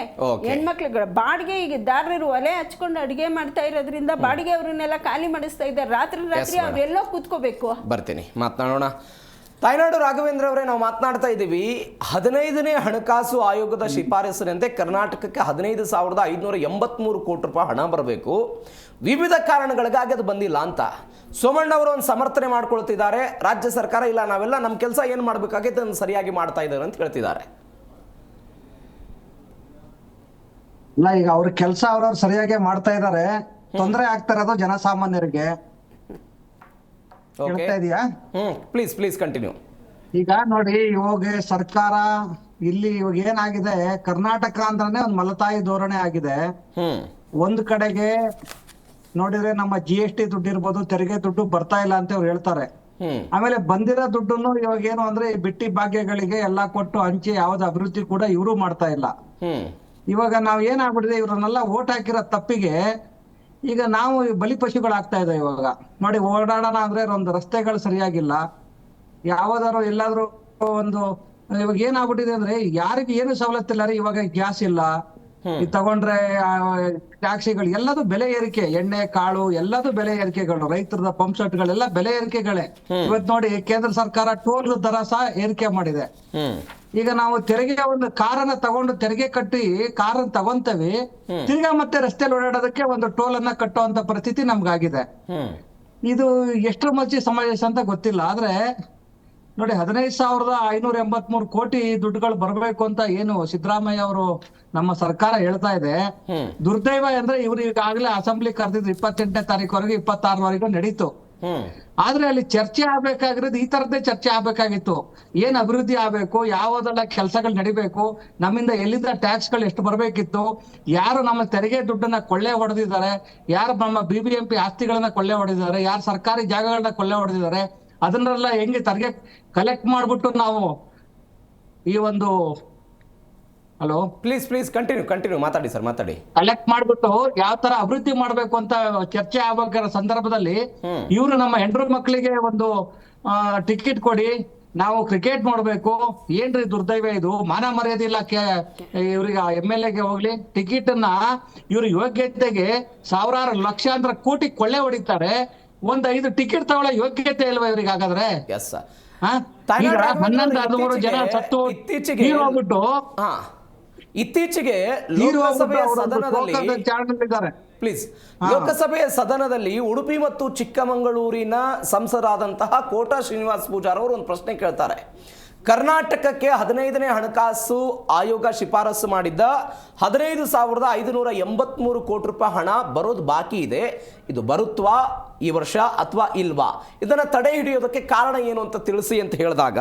ಹೆಣ್ಮಕ್ಳುಗಳ ಬಾಡಿಗೆ, ಈಗ ದಾರರು ಒಲೆ ಹಚ್ಕೊಂಡು ಅಡಿಗೆ ಮಾಡ್ತಾ ಇರೋದ್ರಿಂದ ಬಾಡಿಗೆ ಅವ್ರನ್ನೆಲ್ಲ ಖಾಲಿ ಮಾಡಿಸ್ತಾ ಇದ್ದಾರೆ. ರಾತ್ರಿ ಅವ್ರೆಲ್ಲೋ ಕೂತ್ಕೋಬೇಕು. ಬರ್ತೀನಿ, ಮಾತನಾಡೋಣ. ತಾಯ್ನಾಡು ರಾಘವೇಂದ್ರ ಅವರೇ, ನಾವು ಮಾತನಾಡ್ತಾ ಇದ್ದೀವಿ 15ನೇ ಹಣಕಾಸು ಆಯೋಗದ ಶಿಫಾರಸಿನಂತೆ ಕರ್ನಾಟಕಕ್ಕೆ 15,583 ಕೋಟಿ ರೂಪಾಯಿ ಹಣ ಬರಬೇಕು. ವಿವಿಧ ಕಾರಣಗಳಿಗಾಗಿ ಅದು ಬಂದಿಲ್ಲ ಅಂತ ಸೋಮಣ್ಣ ಅವರು ಒಂದು ಸಮರ್ಥನೆ ಮಾಡ್ಕೊಳ್ತಿದ್ದಾರೆ. ರಾಜ್ಯ ಸರ್ಕಾರ ಇಲ್ಲ, ನಾವೆಲ್ಲ ನಮ್ಮ ಕೆಲಸ ಏನು ಮಾಡಬೇಕಾಗಿತ್ತು ಅದನ್ನು ಸರಿಯಾಗಿ ಮಾಡ್ತಾ ಇದ್ದಾರೆ ಅಂತ ಹೇಳ್ತಿದ್ದಾರೆ. ಇಲ್ಲ, ಈಗ ಅವ್ರ ಕೆಲಸ ಅವ್ರವ್ರು ಸರಿಯಾಗಿ ಮಾಡ್ತಾ ಇದ್ದಾರೆ. ತೊಂದರೆ ಆಗ್ತಾ ಇರೋದು ಜನಸಾಮಾನ್ಯರಿಗೆ. ಹೇಳ್ತಾ ಇದೀಯಾ? Please continue. ಈಗ ನೋಡಿ, ಇವಾಗ ಸರ್ಕಾರ ಇಲ್ಲಿ ಇವಾಗ ಏನಾಗಿದೆ, ಕರ್ನಾಟಕ ಅಂದ್ರೇ ಒಂದು ಮಲತಾಯಿ ಧೋರಣೆ ಆಗಿದೆ. ಒಂದ್ ಕಡೆಗೆ ನೋಡಿದ್ರೆ ನಮ್ಮ GST ದುಡ್ಡು ಇರ್ಬೋದು, ತೆರಿಗೆ ದುಡ್ಡು ಬರ್ತಾ ಇಲ್ಲ ಅಂತ ಅವ್ರು ಹೇಳ್ತಾರೆ. ಆಮೇಲೆ ಬಂದಿರೋ ದುಡ್ಡನ್ನು ಇವಾಗ ಏನು ಅಂದ್ರೆ ಬಿಟ್ಟಿ ಭಾಗ್ಯಗಳಿಗೆ ಎಲ್ಲಾ ಕೊಟ್ಟು ಹಂಚಿ ಯಾವ್ದು ಅಭಿವೃದ್ಧಿ ಕೂಡ ಇವರು ಮಾಡ್ತಾ ಇಲ್ಲ. ಇವಾಗ ನಾವ್ ಏನಾಗ್ಬಿಟ್ಟಿದೆ, ಇವ್ರನ್ನೆಲ್ಲ ಓಟ್ ಹಾಕಿರೋ ತಪ್ಪಿಗೆ ಈಗ ನಾವು ಬಲಿಪಶುಗಳಾಗ್ತಾ ಇದೆ. ಇವಾಗ ನೋಡಿ, ಓಡಾಡೋಣ ಅಂದ್ರೆ ಒಂದು ರಸ್ತೆಗಳು ಸರಿಯಾಗಿಲ್ಲ, ಯಾವ್ದಾದ್ರು ಎಲ್ಲಾದ್ರೂ ಒಂದು ಇವಾಗ ಏನಾಗ್ಬಿಟ್ಟಿದೆ ಅಂದ್ರೆ ಯಾರಿಗೆ ಏನು ಸವಲತ್ತಿಲ್ಲ ರೀ. ಇವಾಗ ಗ್ಯಾಸ್ ಇಲ್ಲ, ಈಗ ತಗೊಂಡ್ರೆ ಟ್ಯಾಕ್ಸಿಗಳು ಎಲ್ಲದೂ ಬೆಲೆ ಏರಿಕೆ, ಎಣ್ಣೆ ಕಾಳು ಎಲ್ಲದೂ ಬೆಲೆ ಏರಿಕೆಗಳು, ರೈತರದ ಪಂಪ್ ಸೆಟ್ಗಳೆಲ್ಲ ಬೆಲೆ ಏರಿಕೆಗಳೇ. ಇವತ್ ನೋಡಿ, ಕೇಂದ್ರ ಸರ್ಕಾರ ಟೋಲ್ ದರ ಸಹ ಏರಿಕೆ ಮಾಡಿದೆ. ಈಗ ನಾವು ತೆರಿಗೆ ಒಂದು ಕಾರನ್ನ ತಗೊಂಡು ತೆರಿಗೆ ಕಟ್ಟಿ ಕಾರನ್ನ ತಗೊಂತೇವಿ, ತಿರ್ಗಾ ಮತ್ತೆ ರಸ್ತೆಯಲ್ಲಿ ಓಡಾಡೋದಕ್ಕೆ ಒಂದು ಟೋಲ್ ಅನ್ನ ಕಟ್ಟುವಂತ ಪರಿಸ್ಥಿತಿ ನಮ್ಗಾಗಿದೆ. ಇದು ಎಷ್ಟರ ಮಚ್ಚಿ ಸಮಾವೇಶ ಅಂತ ಗೊತ್ತಿಲ್ಲ. ಆದ್ರೆ ನೋಡಿ, 15,583 ಕೋಟಿ ದುಡ್ಡುಗಳು ಬರಬೇಕು ಅಂತ ಏನು ಸಿದ್ದರಾಮಯ್ಯ ಅವರು ನಮ್ಮ ಸರ್ಕಾರ ಹೇಳ್ತಾ ಇದೆ. ದುರ್ದೈವ ಅಂದ್ರೆ ಇವ್ರು ಈಗಾಗಲೇ ಅಸೆಂಬ್ಲಿ ಕರೆದಿದ್ರು 28ನೇ ತಾರೀಕುವರೆಗೂ, 26ವರೆಗೂ ನಡೀತು. ಆದ್ರೆ ಅಲ್ಲಿ ಚರ್ಚೆ ಆಗ್ಬೇಕಾಗಿರೋದು ಈ ತರದ್ದೇ ಚರ್ಚೆ ಆಗ್ಬೇಕಾಗಿತ್ತು. ಏನ್ ಅಭಿವೃದ್ಧಿ ಆಗ್ಬೇಕು, ಯಾವ್ದೆಲ್ಲ ಕೆಲಸಗಳು ನಡಿಬೇಕು, ನಮ್ಮಿಂದ ಎಲ್ಲಿಂದ ಟ್ಯಾಕ್ಸ್ಗಳು ಎಷ್ಟು ಬರ್ಬೇಕಿತ್ತು, ಯಾರು ನಮ್ಮ ತೆರಿಗೆ ದುಡ್ಡನ್ನ ಕೊಳ್ಳೆ ಹೊಡೆದಿದ್ದಾರೆ, ಯಾರು ನಮ್ಮ BBMP ಆಸ್ತಿಗಳನ್ನ ಕೊಳ್ಳೆ ಹೊಡೆದಿದ್ದಾರೆ, ಯಾರು ಸರ್ಕಾರಿ ಜಾಗಗಳನ್ನ ಕೊಳ್ಳೆ ಹೊಡೆದಿದ್ದಾರೆ, ಅದನ್ನೆಲ್ಲ ಹೆಂಗೆ ತೆರಿಗೆ ಕಲೆಕ್ಟ್ ಮಾಡ್ಬಿಟ್ಟು ನಾವು ಈ ಒಂದು ಹಲೋ ಪ್ಲೀಸ್ ಕಂಟಿನ್ಯೂ ಮಾತಾಡಿ ಸರ್, ಮಾತಾಡಿ. ಕಲೆಕ್ಟ್ ಮಾಡ್ಬಿಟ್ಟು ಯಾವ ತರ ಅಭಿವೃದ್ಧಿ ಮಾಡ್ಬೇಕು ಅಂತ ಚರ್ಚೆ ಆಗ್ಬೇಕಾದ ಸಂದರ್ಭದಲ್ಲಿ ಇವ್ರು ನಮ್ಮ ಹೆಂಡ್ರ ಮಕ್ಕಳಿಗೆ ಒಂದು ಟಿಕೆಟ್ ಕೊಡಿ, ನಾವು ಕ್ರಿಕೆಟ್ ನೋಡ್ಬೇಕು, ಏನ್ರಿ ದುರ್ದೈವ ಇದು, ಮಾನ ಮರ್ಯಾದೆ ಇಲ್ಲ ಇವ್ರಿಗೆ MLAಗೆ ಹೋಗ್ಲಿ, ಟಿಕೆಟ್ ಅನ್ನ ಇವ್ರ ಯೋಗ್ಯತೆಗೆ ಸಾವಿರಾರು ಲಕ್ಷಾಂತರ ಕೋಟಿ ಕೊಳ್ಳೆ ಹೊಡಿತಾರೆ. ಒಂದ್ 5 ಟಿಕೆಟ್ ತಗೊಳ್ಳೋ ಯೋಗ್ಯತೆ ಇಲ್ವಾ ಇವ್ರಿಗೆ? ಹಾಗಾದ್ರೆ 11-13 ಜನ ಸತ್ತು ಹೋಗ್ಬಿಟ್ಟು ಇತ್ತೀಚೆಗೆ ಲೋಕಸಭೆಯ ಸದನದಲ್ಲಿ ಉಡುಪಿ ಮತ್ತು ಚಿಕ್ಕಮಗಳೂರಿನ ಸಂಸದರಾದಂತಹ ಕೋಟಾ ಶ್ರೀನಿವಾಸ್ ಪೂಜಾರ್ ಅವರು ಒಂದು ಪ್ರಶ್ನೆ ಕೇಳ್ತಾರೆ. ಕರ್ನಾಟಕಕ್ಕೆ 15ನೇ ಹಣಕಾಸು ಆಯೋಗ ಶಿಫಾರಸು ಮಾಡಿದ್ದ 15,583 ಕೋಟಿ ರೂಪಾಯಿ ಹಣ ಬರೋದು ಬಾಕಿ ಇದೆ, ಇದು ಬರುತ್ವಾ ಈ ವರ್ಷ ಅಥವಾ ಇಲ್ವಾ, ಇದನ್ನು ತಡೆ ಹಿಡಿಯೋದಕ್ಕೆ ಕಾರಣ ಏನು ಅಂತ ತಿಳಿಸಿ ಅಂತ ಹೇಳಿದಾಗ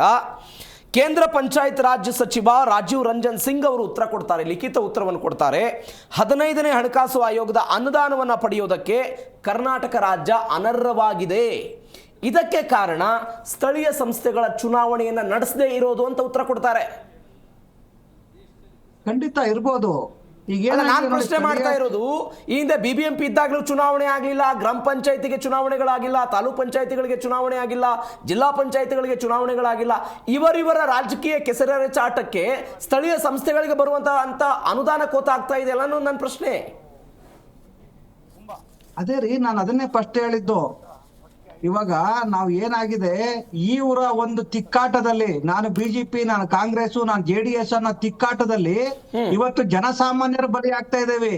ಕೇಂದ್ರ ಪಂಚಾಯತ್ ರಾಜ್ ಸಚಿವ ರಾಜೀವ್ ರಂಜನ್ ಸಿಂಗ್ ಅವರು ಉತ್ತರ ಕೊಡ್ತಾರೆ, ಲಿಖಿತ ಉತ್ತರವನ್ನು ಕೊಡ್ತಾರೆ. 15ನೇ ಹಣಕಾಸು ಆಯೋಗದ ಅನುದಾನವನ್ನು ಪಡೆಯೋದಕ್ಕೆ ಕರ್ನಾಟಕ ರಾಜ್ಯ ಅನರ್ಹವಾಗಿದೆ, ಇದಕ್ಕೆ ಕಾರಣ ಸ್ಥಳೀಯ ಸಂಸ್ಥೆಗಳ ಚುನಾವಣೆಯನ್ನು ನಡೆಸದೇ ಇರೋದು ಅಂತ ಉತ್ತರ ಕೊಡ್ತಾರೆ. ಖಂಡಿತ ಇರ್ಬೋದು. ಈಗ ನಾನು ಪ್ರಶ್ನೆ ಮಾಡ್ತಾ ಇರೋದು, ಈ ಹಿಂದೆ BBMP ಇದ್ದಾಗಲೂ ಚುನಾವಣೆ ಆಗಲಿಲ್ಲ, ಗ್ರಾಮ ಪಂಚಾಯತಿಗೆ ಚುನಾವಣೆಗಳಾಗಿಲ್ಲ, ತಾಲೂಕ್ ಪಂಚಾಯತಿಗಳಿಗೆ ಚುನಾವಣೆ ಆಗಿಲ್ಲ, ಜಿಲ್ಲಾ ಪಂಚಾಯತಿಗಳಿಗೆ ಚುನಾವಣೆಗಳಾಗಿಲ್ಲ. ಇವರ ರಾಜಕೀಯ ಕೆಸರೆ ಚಾಟಕ್ಕೆ ಸ್ಥಳೀಯ ಸಂಸ್ಥೆಗಳಿಗೆ ಬರುವಂತ ಅನುದಾನ ಕೋತ ಆಗ್ತಾ ಇದೆಯಲ್ಲ ಅನ್ನೋದು ನನ್ನ ಪ್ರಶ್ನೆ. ಅದೇ ರೀ, ನಾನು ಅದನ್ನೇ ಫಸ್ಟ್ ಹೇಳಿದ್ದು. ಇವಾಗ ನಾವು ಏನಾಗಿದೆ, ಇವರ ಒಂದು ತಿಕ್ಕಾಟದಲ್ಲಿ, ನಾನು BJP, ನಾನು ಕಾಂಗ್ರೆಸ್, ನಾನು JDS ಅನ್ನೋ ತಿಕ್ಕಾಟದಲ್ಲಿ ಇವತ್ತು ಜನಸಾಮಾನ್ಯರು ಬಲಿ ಆಗ್ತಾ ಇದ್ದೇವೆ.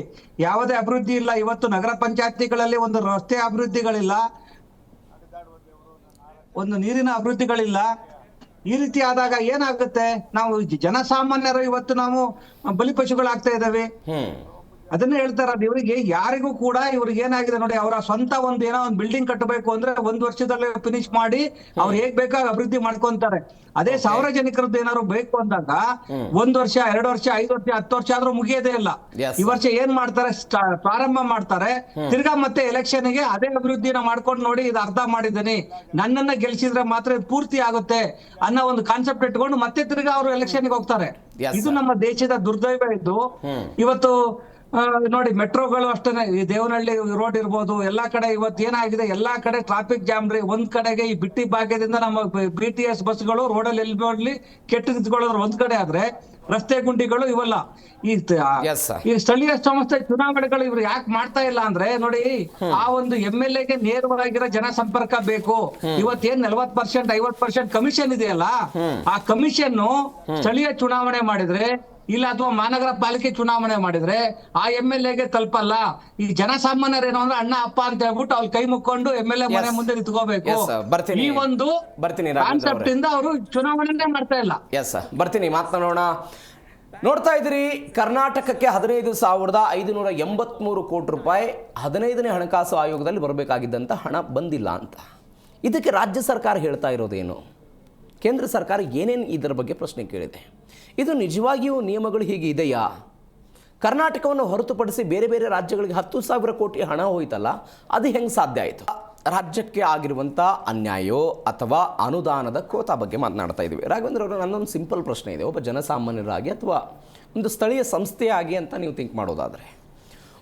ಯಾವುದೇ ಅಭಿವೃದ್ಧಿ ಇಲ್ಲ. ಇವತ್ತು ನಗರ ಪಂಚಾಯತಿಗಳಲ್ಲಿ ಒಂದು ರಸ್ತೆ ಅಭಿವೃದ್ಧಿಗಳಿಲ್ಲ, ಒಂದು ನೀರಿನ ಅಭಿವೃದ್ಧಿಗಳಿಲ್ಲ. ಈ ರೀತಿ ಆದಾಗ ಏನಾಗುತ್ತೆ, ನಾವು ಜನಸಾಮಾನ್ಯರು ಇವತ್ತು ನಾವು ಬಲಿಪಶುಗಳಾಗ್ತಾ ಇದ್ದೇವೆ. ಅದನ್ನೇ ಹೇಳ್ತಾರ, ಇವರಿಗೆ ಯಾರಿಗೂ ಕೂಡ ಇವ್ರಿಗೆ ಏನಾಗಿದೆ ನೋಡಿ, ಅವರ ಸ್ವಂತ ಒಂದು ಏನೋ ಒಂದು ಬಿಲ್ಡಿಂಗ್ ಕಟ್ಟಬೇಕು ಅಂದ್ರೆ 1 ವರ್ಷದಲ್ಲಿ ಫಿನಿಶ್ ಮಾಡಿ ಅವ್ರು ಹೇಗ್ ಬೇಕಾಗ ಅಭಿವೃದ್ಧಿ ಮಾಡ್ಕೊಂತಾರೆ. ಅದೇ ಸಾರ್ವಜನಿಕರದ್ದು ಏನಾದ್ರು ಬೇಕು ಅಂದಾಗ 1 ವರ್ಷ, 2 ವರ್ಷ, 5 ವರ್ಷ, 10 ವರ್ಷ ಆದ್ರೂ ಮುಗಿಯೋದೇ ಇಲ್ಲ. ಈ ವರ್ಷ ಏನ್ ಮಾಡ್ತಾರೆ, ಪ್ರಾರಂಭ ಮಾಡ್ತಾರೆ, ತಿರ್ಗಾ ಮತ್ತೆ ಎಲೆಕ್ಷನ್ಗೆ ಅದೇ ಅಭಿವೃದ್ಧಿನ ಮಾಡ್ಕೊಂಡು ನೋಡಿ ಇದು ಅರ್ಧ ಮಾಡಿದ್ದೀನಿ, ನನ್ನನ್ನ ಗೆಲ್ಸಿದ್ರೆ ಮಾತ್ರ ಇದು ಪೂರ್ತಿ ಆಗುತ್ತೆ ಅನ್ನೋ ಒಂದು ಕಾನ್ಸೆಪ್ಟ್ ಇಟ್ಕೊಂಡು ಮತ್ತೆ ತಿರ್ಗಾ ಅವರು ಎಲೆಕ್ಷನ್ಗೆ ಹೋಗ್ತಾರೆ. ಇದು ನಮ್ಮ ದೇಶದ ದುರ್ದೈವ. ಇದ್ದು ಇವತ್ತು ನೋಡಿ ಮೆಟ್ರೋಗಳು ಅಷ್ಟೇ, ಈ ದೇವನಹಳ್ಳಿ ರೋಡ್ ಇರ್ಬೋದು, ಎಲ್ಲಾ ಕಡೆ ಇವತ್ತು ಏನಾಗಿದೆ, ಎಲ್ಲಾ ಕಡೆ ಟ್ರಾಫಿಕ್ ಜಾಮ್ ರೀ. ಒಂದ್ ಕಡೆಗೆ ಈ ಬಿಟ್ಟಿ ಭಾಗ್ಯದಿಂದ ನಮ್ಮ BTS ಬಸ್ಗಳು ರೋಡಲ್ಲಿ ಎಲ್ಲಿ ನೋಡ್ಲಿ ಕೆಟ್ಟಕೊಳ್ಳೋದ್ರ ಒಂದ್ ಕಡೆ ಆದ್ರೆ, ರಸ್ತೆ ಗುಂಡಿಗಳು ಇವಲ್ಲ. Yes, sir. ಈ ಸ್ಥಳೀಯ ಸಂಸ್ಥೆ ಚುನಾವಣೆಗಳು ಇವ್ರು ಯಾಕೆ ಮಾಡ್ತಾ ಇಲ್ಲ ಅಂದ್ರೆ, ನೋಡಿ ಆ ಒಂದು MLA ಗೆ ನೇರವಾಗಿರೋ ಜನ ಸಂಪರ್ಕ ಬೇಕು. ಇವತ್ತೇನ್ 40% 50% ಕಮಿಷನ್ ಇದೆಯಲ್ಲ, ಆ ಕಮಿಷನ್ ಸ್ಥಳೀಯ ಚುನಾವಣೆ ಮಾಡಿದ್ರೆ ಇಲ್ಲ ಅಥವಾ ಮಹಾನಗರ ಪಾಲಿಕೆ ಚುನಾವಣೆ ಮಾಡಿದ್ರೆ ಆ MLA ಗೆ ತಲುಪಲ್ಲ. ಈ ಜನಸಾಮಾನ್ಯರೇನು ಅಂದ್ರೆ ಅಣ್ಣ ಅಪ್ಪ ಅಂತ ಹೇಳ್ಬಿಟ್ಟು ಅವ್ರು ಕೈ ಮುಕ್ಕೊಂಡು MLA ಮನೆ ಮುಂದೆ ನಿಂತ್ಕೋಬೇಕು. Yes, sir. ಬರ್ತೀನಿ. ಈ ಒಂದು ಕಾನ್ಸೆಪ್ಟ್ ಇಂದ ಅವರು ಚುನಾವಣೆ ಮಾಡ್ತಾ ಇಲ್ಲ. ಎಸ್ ಸರ್, ಬರ್ತೀನಿ, ಮಾತನಾಡೋಣ. ನೋಡ್ತಾ ಇದ್ದೀರಿ, ಕರ್ನಾಟಕಕ್ಕೆ 15,583 ಕೋಟಿ ರೂಪಾಯಿ 15ನೇ ಹಣಕಾಸು ಆಯೋಗದಲ್ಲಿ ಬರಬೇಕಾಗಿದ್ದಂಥ ಹಣ ಬಂದಿಲ್ಲ ಅಂತ. ಇದಕ್ಕೆ ರಾಜ್ಯ ಸರ್ಕಾರ ಹೇಳ್ತಾ ಇರೋದೇನು? ಕೇಂದ್ರ ಸರ್ಕಾರ ಏನೇನು ಇದರ ಬಗ್ಗೆ ಪ್ರಶ್ನೆ ಕೇಳಿದೆ? ಇದು ನಿಜವಾಗಿಯೂ ನಿಯಮಗಳು ಹೀಗೆ ಇದೆಯಾ? ಕರ್ನಾಟಕವನ್ನು ಹೊರತುಪಡಿಸಿ ಬೇರೆ ಬೇರೆ ರಾಜ್ಯಗಳಿಗೆ 10,000 ಕೋಟಿ ಹಣ ಹೋಯ್ತಲ್ಲ, ಅದು ಹೆಂಗೆ ಸಾಧ್ಯ ಆಯಿತು? ರಾಜ್ಯಕ್ಕೆ ಆಗಿರುವಂಥ ಅನ್ಯಾಯೋ ಅಥವಾ ಅನುದಾನದ ಕೋತಾ ಬಗ್ಗೆ ಮಾತನಾಡ್ತಾ ಇದ್ದೀವಿ. ರಾಘವೇಂದ್ರ ಅವರು, ನನ್ನೊಂದು ಸಿಂಪಲ್ ಪ್ರಶ್ನೆ ಇದೆ. ಒಬ್ಬ ಜನಸಾಮಾನ್ಯರಾಗಿ ಅಥವಾ ಒಂದು ಸ್ಥಳೀಯ ಸಂಸ್ಥೆಯಾಗಿ ಅಂತ ನೀವು ಥಿಂಕ್ ಮಾಡೋದಾದರೆ,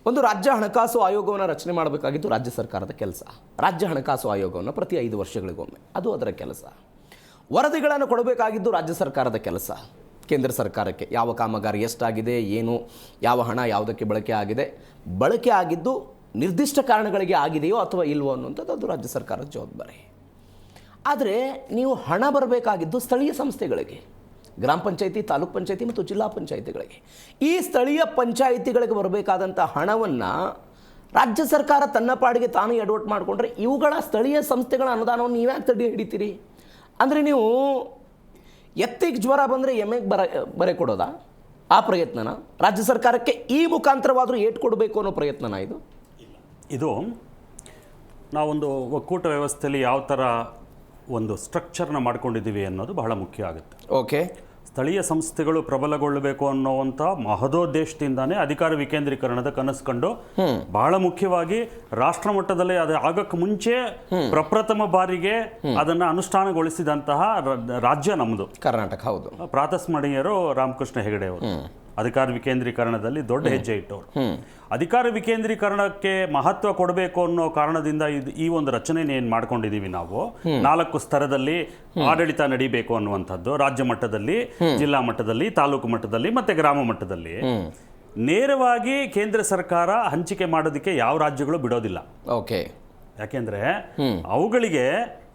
ಒಂದು ರಾಜ್ಯ ಹಣಕಾಸು ಆಯೋಗವನ್ನು ರಚನೆ ಮಾಡಬೇಕಾಗಿದ್ದು ರಾಜ್ಯ ಸರ್ಕಾರದ ಕೆಲಸ. ರಾಜ್ಯ ಹಣಕಾಸು ಆಯೋಗವನ್ನು ಪ್ರತಿ 5 ವರ್ಷಗಳಿಗೊಮ್ಮೆ, ಅದು ಅದರ ಕೆಲಸ. ವರದಿಗಳನ್ನು ಕೊಡಬೇಕಾಗಿದ್ದು ರಾಜ್ಯ ಸರ್ಕಾರದ ಕೆಲಸ. ಕೇಂದ್ರ ಸರ್ಕಾರಕ್ಕೆ ಯಾವ ಕಾಮಗಾರಿ ಎಷ್ಟಾಗಿದೆ, ಏನು, ಯಾವ ಹಣ ಯಾವುದಕ್ಕೆ ಬಳಕೆ ಆಗಿದೆ, ಬಳಕೆ ಆಗಿದ್ದು ನಿರ್ದಿಷ್ಟ ಕಾರಣಗಳಿಗೆ ಆಗಿದೆಯೋ ಅಥವಾ ಇಲ್ವೋ ಅನ್ನುವಂಥದ್ದು ಅದು ರಾಜ್ಯ ಸರ್ಕಾರದ ಜವಾಬ್ದಾರಿ. ಆದರೆ ನೀವು ಹಣ ಬರಬೇಕಾಗಿದ್ದು ಸ್ಥಳೀಯ ಸಂಸ್ಥೆಗಳಿಗೆ, ಗ್ರಾಮ ಪಂಚಾಯಿತಿ, ತಾಲೂಕ್ ಪಂಚಾಯಿತಿ ಮತ್ತು ಜಿಲ್ಲಾ ಪಂಚಾಯಿತಿಗಳಿಗೆ. ಈ ಸ್ಥಳೀಯ ಪಂಚಾಯಿತಿಗಳಿಗೆ ಬರಬೇಕಾದಂಥ ಹಣವನ್ನು ರಾಜ್ಯ ಸರ್ಕಾರ ತನ್ನ ಪಾಡಿಗೆ ತಾನು ಎಡವಟ್ಟು ಮಾಡಿಕೊಂಡ್ರೆ, ಇವುಗಳ ಸ್ಥಳೀಯ ಸಂಸ್ಥೆಗಳ ಅನುದಾನವನ್ನು ನೀವ್ಯಾಕೆ ತಡೆ ಹಿಡಿತೀರಿ? ಅಂದರೆ ನೀವು ಎತ್ತಿಗೆ ಜ್ವರ ಬಂದರೆ ಎಮ್ಮೆಗೆ ಬರೆ ಕೊಡೋದಾ? ಆ ಪ್ರಯತ್ನನ ರಾಜ್ಯ ಸರ್ಕಾರಕ್ಕೆ ಈ ಮುಖಾಂತರವಾದರೂ ಏಟು ಕೊಡಬೇಕು ಅನ್ನೋ ಪ್ರಯತ್ನನ ಇದು? ಇದು ನಾವೊಂದು ಒಕ್ಕೂಟ ವ್ಯವಸ್ಥೆಯಲ್ಲಿ ಯಾವ ಥರ ಒಂದು ಸ್ಟ್ರಕ್ಚರ್ನ ಮಾಡ್ಕೊಂಡಿದ್ದೀವಿ ಅನ್ನೋದು ಬಹಳ ಮುಖ್ಯ ಆಗುತ್ತೆ. ಓಕೆ, ಸ್ಥಳೀಯ ಸಂಸ್ಥೆಗಳು ಪ್ರಬಲಗೊಳ್ಳಬೇಕು ಅನ್ನೋವಂಥ ಮಹದೋದ್ದೇಶದಿಂದಾನೇ ಅಧಿಕಾರ ವಿಕೇಂದ್ರೀಕರಣದ ಕನಸು ಕಂಡು ಬಹಳ ಮುಖ್ಯವಾಗಿ ರಾಷ್ಟ್ರ ಮಟ್ಟದಲ್ಲಿ ಅದು ಆಗಕ್ಕೆ ಮುಂಚೆ ಪ್ರಪ್ರಥಮ ಬಾರಿಗೆ ಅದನ್ನು ಅನುಷ್ಠಾನಗೊಳಿಸಿದಂತಹ ರಾಜ್ಯ ನಮ್ಮದು ಕರ್ನಾಟಕ. ಹೌದು, ಪ್ರಾತಸ್ಮರಣೀಯರು ರಾಮಕೃಷ್ಣ ಹೆಗಡೆ ಅವರು ಅಧಿಕಾರ ವಿಕೇಂದ್ರೀಕರಣದಲ್ಲಿ ದೊಡ್ಡ ಹೆಜ್ಜೆ ಇಟ್ಟವರು. ಅಧಿಕಾರ ವಿಕೇಂದ್ರೀಕರಣಕ್ಕೆ ಮಹತ್ವ ಕೊಡಬೇಕು ಅನ್ನೋ ಕಾರಣದಿಂದ ಈ ಒಂದು ರಚನೆ ಏನು ಮಾಡ್ಕೊಂಡಿದೀವಿ ನಾವು. 4 ಸ್ತರದಲ್ಲಿ ಆಡಳಿತ ನಡೀಬೇಕು ಅನ್ನುವಂಥದ್ದು, ರಾಜ್ಯ ಮಟ್ಟದಲ್ಲಿ, ಜಿಲ್ಲಾ ಮಟ್ಟದಲ್ಲಿ, ತಾಲೂಕು ಮಟ್ಟದಲ್ಲಿ ಮತ್ತೆ ಗ್ರಾಮ ಮಟ್ಟದಲ್ಲಿ. ನೇರವಾಗಿ ಕೇಂದ್ರ ಸರ್ಕಾರ ಹಂಚಿಕೆ ಮಾಡೋದಕ್ಕೆ ಯಾವ ರಾಜ್ಯಗಳು ಬಿಡೋದಿಲ್ಲ. ಓಕೆ, ಯಾಕೆಂದ್ರೆ ಅವುಗಳಿಗೆ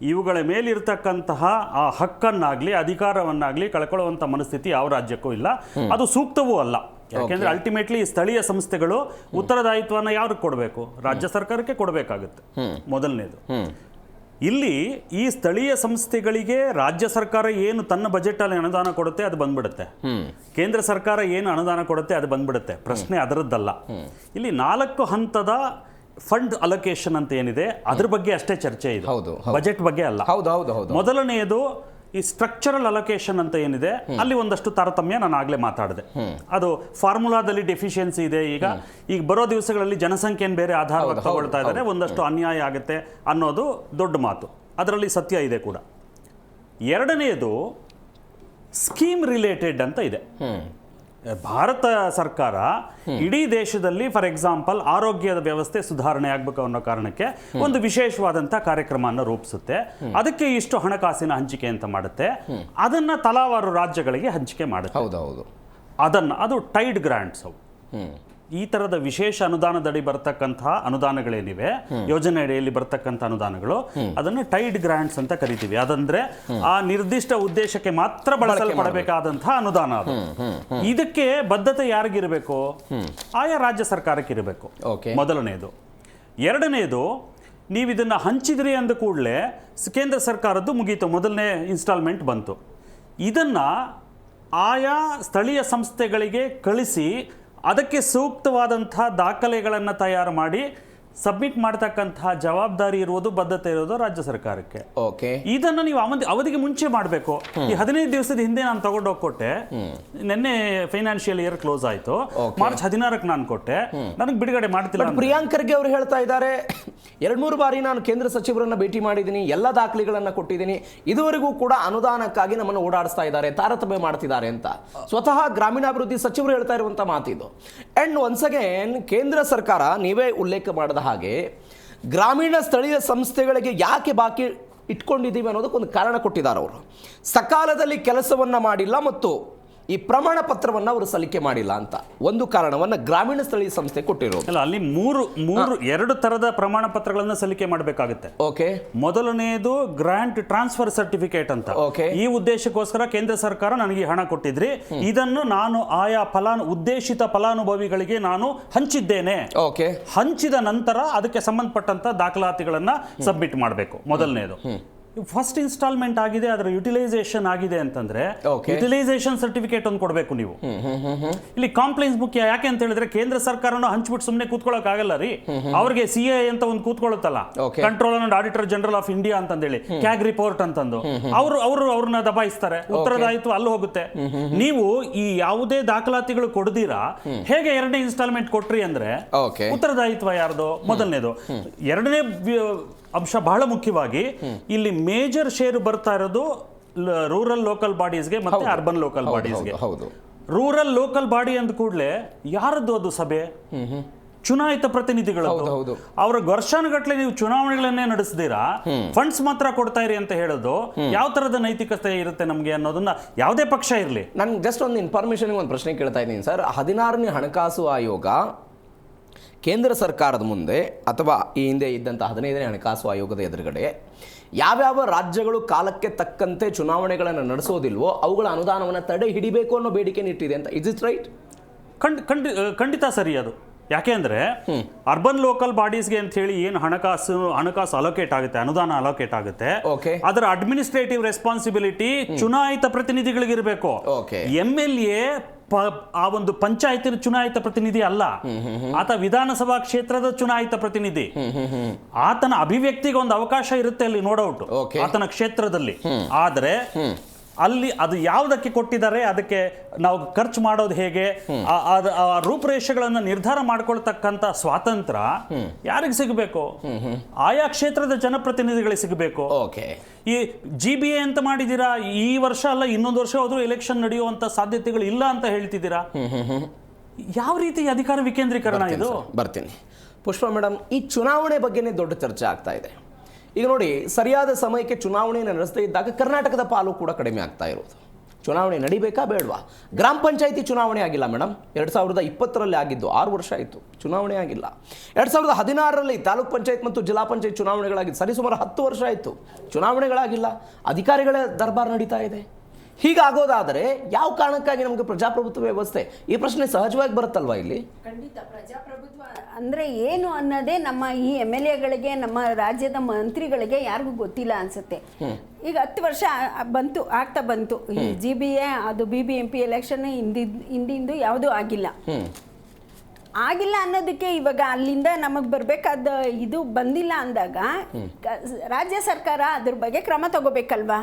ಇವುಗಳ ಮೇಲಿರ್ತಕ್ಕಂತಹ ಆ ಹಕ್ಕನ್ನಾಗ್ಲಿ ಅಧಿಕಾರವನ್ನಾಗ್ಲಿ ಕಳ್ಕೊಳ್ಳುವಂತ ಮನಸ್ಥಿತಿ ಯಾವ ರಾಜ್ಯಕ್ಕೂ ಇಲ್ಲ. ಅದು ಸೂಕ್ತವೂ ಅಲ್ಲ. ಯಾಕೆಂದ್ರೆ ಅಲ್ಟಿಮೇಟ್ಲಿ ಸ್ಥಳೀಯ ಸಂಸ್ಥೆಗಳು ಉತ್ತರದಾಯಿತ್ವನ ಯಾರಿಗೆ ಕೊಡಬೇಕು? ರಾಜ್ಯ ಸರ್ಕಾರಕ್ಕೆ ಕೊಡಬೇಕಾಗುತ್ತೆ ಮೊದಲನೇದು. ಇಲ್ಲಿ ಈ ಸ್ಥಳೀಯ ಸಂಸ್ಥೆಗಳಿಗೆ ರಾಜ್ಯ ಸರ್ಕಾರ ಏನು ತನ್ನ ಬಜೆಟ್ ಅಲ್ಲಿ ಅನುದಾನ ಕೊಡುತ್ತೆ ಅದು ಬಂದ್ಬಿಡುತ್ತೆ, ಕೇಂದ್ರ ಸರ್ಕಾರ ಏನು ಅನುದಾನ ಕೊಡುತ್ತೆ ಅದು ಬಂದ್ಬಿಡುತ್ತೆ. ಪ್ರಶ್ನೆ ಅದರದ್ದಲ್ಲ. ಇಲ್ಲಿ 4 ಹಂತದ ಫಂಡ್ ಅಲೋಕೇಶನ್ ಅಂತ ಏನಿದೆ ಅದ್ರ ಬಗ್ಗೆ ಅಷ್ಟೇ ಚರ್ಚೆ ಇದೆ, ಬಜೆಟ್ ಬಗ್ಗೆ ಅಲ್ಲ. ಮೊದಲನೆಯದು ಈ ಸ್ಟ್ರಕ್ಚರಲ್ ಅಲೋಕೇಶನ್ ಅಂತ ಏನಿದೆ, ಅಲ್ಲಿ ಒಂದಷ್ಟು ತಾರತಮ್ಯ ನಾನು ಆಗ್ಲೇ ಮಾತಾಡಿದೆ. ಅದು ಫಾರ್ಮುಲಾದಲ್ಲಿ ಡೆಫಿಷಿಯನ್ಸಿ ಇದೆ. ಈಗ ಬರೋ ದಿವಸಗಳಲ್ಲಿ ಜನಸಂಖ್ಯೆಯನ್ನು ಬೇರೆ ಆಧಾರವಾಗಿ ತಗೊಳ್ತಾ ಇದ್ದಾರೆ, ಒಂದಷ್ಟು ಅನ್ಯಾಯ ಆಗುತ್ತೆ ಅನ್ನೋದು ದೊಡ್ಡ ಮಾತು, ಅದರಲ್ಲಿ ಸತ್ಯ ಇದೆ ಕೂಡ. ಎರಡನೆಯದು ಸ್ಕೀಮ್ ರಿಲೇಟೆಡ್ ಅಂತ ಇದೆ. ಭಾರತ ಸರ್ಕಾರ ಇಡೀ ದೇಶದಲ್ಲಿ ಫಾರ್ ಎಕ್ಸಾಂಪಲ್ ಆರೋಗ್ಯದ ವ್ಯವಸ್ಥೆ ಸುಧಾರಣೆ ಆಗಬೇಕು ಅನ್ನೋ ಕಾರಣಕ್ಕೆ ಒಂದು ವಿಶೇಷವಾದಂಥ ಕಾರ್ಯಕ್ರಮವನ್ನು ರೂಪಿಸುತ್ತೆ. ಅದಕ್ಕೆ ಇಷ್ಟು ಹಣಕಾಸಿನ ಹಂಚಿಕೆ ಅಂತ ಮಾಡುತ್ತೆ. ಅದನ್ನ ತಲಾವಾರು ರಾಜ್ಯಗಳಿಗೆ ಹಂಚಿಕೆ ಮಾಡುತ್ತೆ. ಅದು ಟೈಡ್ ಗ್ರಾಂಟ್ಸ್. ಅವು ಈ ತರದ ವಿಶೇಷ ಅನುದಾನದಡಿ ಬರ್ತಕ್ಕಂತಹ ಅನುದಾನಗಳೇನಿವೆ, ಯೋಜನೆ ಅಡಿಯಲ್ಲಿ ಬರ್ತಕ್ಕಂಥ ಅನುದಾನಗಳು, ಅದನ್ನು ಟೈಡ್ ಗ್ರಾಂಟ್ಸ್ ಅಂತ ಕರಿತೀವಿ. ಅದಂದ್ರೆ ಆ ನಿರ್ದಿಷ್ಟ ಉದ್ದೇಶಕ್ಕೆ ಮಾತ್ರ ಬಳಸಲ್ಪಡಬೇಕಾದಂತಹ ಅನುದಾನ. ಅದು ಇದಕ್ಕೆ ಬದ್ಧತೆ ಯಾರಿಗಿರಬೇಕು? ಆಯಾ ರಾಜ್ಯ ಸರ್ಕಾರಕ್ಕೆ ಇರಬೇಕು, ಮೊದಲನೇದು. ಎರಡನೇದು, ನೀವು ಇದನ್ನ ಹಂಚಿದ್ರಿ ಅಂದ ಕೂಡಲೇ ಕೇಂದ್ರ ಸರ್ಕಾರದ್ದು ಮುಗೀತು, ಮೊದಲನೇ ಇನ್ಸ್ಟಾಲ್ಮೆಂಟ್ ಬಂತು. ಇದನ್ನ ಆಯಾ ಸ್ಥಳೀಯ ಸಂಸ್ಥೆಗಳಿಗೆ ಕಳಿಸಿ ಅದಕ್ಕೆ ಸೂಕ್ತವಾದಂತಹ ದಾಖಲೆಗಳನ್ನು ತಯಾರು ಮಾಡಿ ಸಬ್ಮಿಟ್ ಮಾಡ್ತಕ್ಕಂತಹ ಜವಾಬ್ದಾರಿ ಇರುವುದು, ಬದ್ಧತೆ ಇರೋದು ರಾಜ್ಯ ಸರ್ಕಾರಕ್ಕೆ. ಇದನ್ನು ನೀವು ಅವಧಿಗೆ ಮುಂಚೆ ಮಾಡಬೇಕು. ಈ 15 ದಿವಸದ ಹಿಂದೆ ನಾನು ತಗೊಂಡೋಗಿ ಕೊಟ್ಟೆ, ನಿನ್ನೆ ಫೈನಾನ್ಷಿಯಲ್ ಇಯರ್ ಕ್ಲೋಸ್ ಆಯ್ತು, ಮಾರ್ಚ್ 16ಕ್ಕೆ ನಾನು ಕೊಟ್ಟೆ, ನನಗೆ ಬಿಡುಗಡೆ ಮಾಡ್ತಿಲ್ಲ. ಪ್ರಿಯಾಂಕ್ ಖರ್ಗೆ ಅವರು ಹೇಳ್ತಾ ಇದ್ದಾರೆ, 2-3 ಬಾರಿ ನಾನು ಕೇಂದ್ರ ಸಚಿವರನ್ನ ಭೇಟಿ ಮಾಡಿದ್ದೀನಿ, ಎಲ್ಲ ದಾಖಲೆಗಳನ್ನ ಕೊಟ್ಟಿದ್ದೀನಿ, ಇದುವರೆಗೂ ಕೂಡ ಅನುದಾನಕ್ಕಾಗಿ ನಮ್ಮನ್ನು ಓಡಾಡಿಸ್ತಾ ಇದ್ದಾರೆ, ತಾರತಮ್ಯ ಮಾಡ್ತಿದ್ದಾರೆ ಅಂತ ಸ್ವತಃ ಗ್ರಾಮೀಣಾಭಿವೃದ್ಧಿ ಸಚಿವರು ಹೇಳ್ತಾ ಇರುವಂತ ಮಾತಿದು. ಆ್ಯಂಡ್ ಒನ್ಸ್ ಅಗೇನ್ ಕೇಂದ್ರ ಸರ್ಕಾರ ನೀವೇ ಉಲ್ಲೇಖ ಮಾಡಿದ ಹಾಗೆ ಗ್ರಾಮೀಣ ಸ್ಥಳೀಯ ಸಂಸ್ಥೆಗಳಿಗೆ ಯಾಕೆ ಬಾಕಿ ಇಟ್ಕೊಂಡಿದ್ದೀವಿ ಅನ್ನೋದಕ್ಕೊಂದು ಕಾರಣ ಕೊಟ್ಟಿದ್ದಾರೆ ಅವರು. ಸಕಾಲದಲ್ಲಿ ಕೆಲಸವನ್ನು ಮಾಡಿಲ್ಲ ಮತ್ತು ಈ ಪ್ರಮಾಣ ಪತ್ರವನ್ನು ಅವರು ಸಲ್ಲಿಕೆ ಮಾಡಿಲ್ಲ ಅಂತ ಒಂದು ಕಾರಣವನ್ನು ಗ್ರಾಮೀಣ ಸ್ಥಳೀಯ ಸಂಸ್ಥೆ ಕೊಟ್ಟಿರೋದು. ಅಲ್ಲ, ಅಲ್ಲಿ ಎರಡು ತರದ ಪ್ರಮಾಣ ಪತ್ರಗಳನ್ನ ಸಲ್ಲಿಕೆ ಮಾಡಬೇಕಾಗುತ್ತೆ. ಓಕೆ, ಮೊದಲನೆಯದು ಗ್ರಾಂಟ್ ಟ್ರಾನ್ಸ್ಫರ್ ಸರ್ಟಿಫಿಕೇಟ್ ಅಂತ. ಈ ಉದ್ದೇಶಕ್ಕೋಸ್ಕರ ಕೇಂದ್ರ ಸರ್ಕಾರ ನನಗೆ ಹಣ ಕೊಟ್ಟಿದ್ರಿ, ಇದನ್ನು ನಾನು ಆಯಾ ಉದ್ದೇಶಿತ ಫಲಾನುಭವಿಗಳಿಗೆ ನಾನು ಹಂಚಿದ್ದೇನೆ. ಓಕೆ, ಹಂಚಿದ ನಂತರ ಅದಕ್ಕೆ ಸಂಬಂಧಪಟ್ಟಂತ ದಾಖಲಾತಿಗಳನ್ನ ಸಬ್ಮಿಟ್ ಮಾಡಬೇಕು. ಮೊದಲನೇದು ಫಸ್ಟ್ ಇನ್ಸ್ಟಾಲ್ಮೆಂಟ್ ಆಗಿದೆ, ಅದರ ಯುಟಿಲೈಸೇಷನ್ ಆಗಿದೆ ಅಂತಂದ್ರೆ ಯುಟಿಲೈಸೇಷನ್ ಸರ್ಟಿಫಿಕೇಟ್ ಒಂದು ಕೊಡಬೇಕು ನೀವು. ಇಲ್ಲಿ ಕಾಂಪ್ಲೈನ್ಸ್ ಮುಖ್ಯ. ಯಾಕೆ ಅಂತ ಹೇಳಿದ್ರೆ ಕೇಂದ್ರ ಸರ್ಕಾರನ ಹಂಚ್ಬಿಟ್ಟು ಸುಮ್ಮನೆ ಕೂತ್ಕೊಳ್ಳೋಕೆ ಆಗಲ್ಲ ರೀ. ಅವ್ರಿಗೆ CA ಅಂತ ಒಂದು ಕೂತ್ಕೊಳ್ಳುತ್ತಲ್ಲ, controller and auditor general of India ಅಂತಂದೇಳಿ, ಕ್ಯಾಗ್ ರಿಪೋರ್ಟ್ ಅಂತಂದು ಅವ್ರನ್ನ ದಬಾಯಿಸ್ತಾರೆ, ಉತ್ತರದಾಯಿತು ಅಲ್ಲಿ ಹೋಗುತ್ತೆ. ನೀವು ಈ ಯಾವುದೇ ದಾಖಲಾತಿಗಳು ಕೊಡದಿರಾ ಹೇಗೆ ಎರಡನೇ ಇನ್ಸ್ಟಾಲ್ಮೆಂಟ್ ಕೊಟ್ರಿ ಅಂದ್ರೆ ಉತ್ತರದಾಯಿತ್ವ ಯಾರ್ದು? ಮೊದಲನೇದು. ಎರಡನೇ ಅಂಶ ಬಹಳ ಮುಖ್ಯವಾಗಿ, ಇಲ್ಲಿ ಮೇಜರ್ ಶೇರ್ ಬರ್ತಾ ಇರೋದು ರೂರಲ್ ಲೋಕಲ್ ಬಾಡೀಸ್ಗೆ ಮತ್ತೆ ಅರ್ಬನ್ ಲೋಕಲ್ ಬಾಡೀಸ್ಗೆ. ರೂರಲ್ ಲೋಕಲ್ ಬಾಡಿ ಅಂದ ಕೂಡಲೇ ಯಾರದ್ದು ಅದು ಸಭೆ? ಚುನಾಯಿತ ಪ್ರತಿನಿಧಿಗಳದ್ದು. ಅವ್ರ ವರ್ಷಾನುಗಟ್ಲೆ ನೀವು ಚುನಾವಣೆಗಳನ್ನೇ ನಡೆಸದಿರಾ ಫಂಡ್ಸ್ ಮಾತ್ರ ಕೊಡ್ತಾ ಇರಿ ಅಂತ ಹೇಳೋದು ಯಾವ ತರದ ನೈತಿಕತೆ ಇರುತ್ತೆ ನಮ್ಗೆ ಅನ್ನೋದನ್ನ ಯಾವುದೇ ಪಕ್ಷ ಇರಲಿ. ನನ್ಗೆ ಜಸ್ಟ್ ಒಂದು ಇನ್ಫಾರ್ಮೇಶನ್ ಒಂದು ಪ್ರಶ್ನೆ ಕೇಳ್ತಾ ಇದ್ದೀನಿ ಸರ್. 16ನೇ ಹಣಕಾಸು ಆಯೋಗ ಕೇಂದ್ರ ಸರ್ಕಾರದ ಮುಂದೆ ಅಥವಾ ಈ ಹಿಂದೆ ಇದ್ದಂಥ 15ನೇ ಹಣಕಾಸು ಆಯೋಗದ ಎದುರುಗಡೆ ಯಾವ್ಯಾವ ರಾಜ್ಯಗಳು ಕಾಲಕ್ಕೆ ತಕ್ಕಂತೆ ಚುನಾವಣೆಗಳನ್ನು ನಡೆಸೋದಿಲ್ವೋ ಅವುಗಳ ಅನುದಾನವನ್ನು ತಡೆ ಹಿಡಿಬೇಕು ಅನ್ನೋ ಬೇಡಿಕೆ ಇಟ್ಟಿದೆ ಅಂತ. Is it right? ಖಂಡಿತ ಸರಿ ಅದು. ಯಾಕೆ ಅಂದ್ರೆ ಅರ್ಬನ್ ಲೋಕಲ್ ಬಾಡೀಸ್ಗೆ ಅಂತ ಹೇಳಿ ಏನು ಹಣಕಾಸು ಅಲೋಕೇಟ್ ಆಗುತ್ತೆ, ಅನುದಾನ ಅಲೋಕೇಟ್ ಆಗುತ್ತೆ, ಅದರ ಅಡ್ಮಿನಿಸ್ಟ್ರೇಟಿವ್ ರೆಸ್ಪಾನ್ಸಿಬಿಲಿಟಿ ಚುನಾಯಿತ ಪ್ರತಿನಿಧಿಗಳಿಗಿರಬೇಕು. MLA ಆ ಒಂದು ಪಂಚಾಯತಿನ ಚುನಾಯಿತ ಪ್ರತಿನಿಧಿ ಅಲ್ಲ, ಆತ ವಿಧಾನಸಭಾ ಕ್ಷೇತ್ರದ ಚುನಾಯಿತ ಪ್ರತಿನಿಧಿ. ಆತನ ಅಭಿವ್ಯಕ್ತಿಗೆ ಒಂದು ಅವಕಾಶ ಇರುತ್ತೆ ಅಲ್ಲಿ, ನೋ ಡೌಟ್, ಆತನ ಕ್ಷೇತ್ರದಲ್ಲಿ. ಆದ್ರೆ ಅಲ್ಲಿ ಅದು ಯಾವುದಕ್ಕೆ ಕೊಟ್ಟಿದ್ದಾರೆ, ಅದಕ್ಕೆ ನಾವು ಖರ್ಚು ಮಾಡೋದು ಹೇಗೆ, ಆ ರೂಪರೇಷೆಗಳನ್ನು ನಿರ್ಧಾರ ಮಾಡ್ಕೊಳ್ತಕ್ಕಂಥ ಸ್ವಾತಂತ್ರ್ಯ ಯಾರಿಗೆ ಸಿಗಬೇಕು? ಆಯಾ ಕ್ಷೇತ್ರದ ಜನಪ್ರತಿನಿಧಿಗಳಿಗೆ ಸಿಗಬೇಕು. ಈ GBA ಅಂತ ಮಾಡಿದ್ದೀರಾ, ಈ ವರ್ಷ ಅಲ್ಲ ಇನ್ನೊಂದು ವರ್ಷ ಹೋದ್ರೂ ಎಲೆಕ್ಷನ್ ನಡೆಯುವಂತ ಸಾಧ್ಯತೆಗಳು ಇಲ್ಲ ಅಂತ ಹೇಳ್ತಿದ್ದೀರಾ. ಯಾವ ರೀತಿ ಅಧಿಕಾರ ವಿಕೇಂದ್ರೀಕರಣ ಇದು? ಬರ್ತೀನಿ ಪುಷ್ಪ ಮೇಡಮ್. ಈ ಚುನಾವಣೆ ಬಗ್ಗೆನೇ ದೊಡ್ಡ ಚರ್ಚೆ ಆಗ್ತಾ ಇದೆ ಈಗ. ನೋಡಿ, ಸರಿಯಾದ ಸಮಯಕ್ಕೆ ಚುನಾವಣೆಯನ್ನು ನಡೆಸದೇ ಇದ್ದಾಗ ಕರ್ನಾಟಕದ ಪಾಲು ಕೂಡ ಕಡಿಮೆ ಆಗ್ತಾ ಇರೋದು. ಚುನಾವಣೆ ನಡಿಬೇಕಾ ಬೇಡವಾ? ಗ್ರಾಮ ಪಂಚಾಯಿತಿ ಚುನಾವಣೆ ಆಗಿಲ್ಲ ಮೇಡಮ್. 2020ರಲ್ಲಿ ಆಗಿದ್ದು, 6 ವರ್ಷ ಆಯಿತು, ಚುನಾವಣೆ ಆಗಿಲ್ಲ. 2016ರಲ್ಲಿ ತಾಲೂಕ್ ಪಂಚಾಯತ್ ಮತ್ತು ಜಿಲ್ಲಾ ಪಂಚಾಯತ್ ಚುನಾವಣೆಗಳಾಗಿದ್ದು, ಸರಿಸುಮಾರು 10 ವರ್ಷ ಆಯಿತು, ಚುನಾವಣೆಗಳಾಗಿಲ್ಲ. ಅಧಿಕಾರಿಗಳ ದರ್ಬಾರ್ ನಡೀತಾ ಇದೆ. ಹೀಗಾಗೋದಾದರೆ ಯಾವ ಕಾರಣಕ್ಕಾಗಿ ನಮಗೆ ಪ್ರಜಾಪ್ರಭುತ್ವ ವ್ಯವಸ್ಥೆ? ಈ ಪ್ರಶ್ನೆ ಸಹಜವಾಗಿ ಬರುತ್ತಲ್ವಾ ಇಲ್ಲಿ? ಖಂಡಿತ. ಪ್ರಜಾಪ್ರಭುತ್ವ ಅಂದರೆ ಏನು ಅನ್ನೋದೇ ನಮ್ಮ ಈ MLAಗಳಿಗೆ, ನಮ್ಮ ರಾಜ್ಯದ ಮಂತ್ರಿಗಳಿಗೆ ಯಾರಿಗೂ ಗೊತ್ತಿಲ್ಲ ಅನ್ಸುತ್ತೆ. ಈಗ 10 ವರ್ಷ ಆಗ್ತಾ ಬಂತು. ಈ GBA ಅದು BBMP ಎಲೆಕ್ಷನ್ ಹಿಂದಿಂದು ಯಾವುದೂ ಆಗಿಲ್ಲ ಅನ್ನೋದಕ್ಕೆ ಇವಾಗ ಅಲ್ಲಿಂದ ನಮಗೆ ಬರಬೇಕಾದ ಇದು ಬಂದಿಲ್ಲ ಅಂದಾಗ ರಾಜ್ಯ ಸರ್ಕಾರ ಅದ್ರ ಬಗ್ಗೆ ಕ್ರಮ ತಗೋಬೇಕಲ್ವಾ,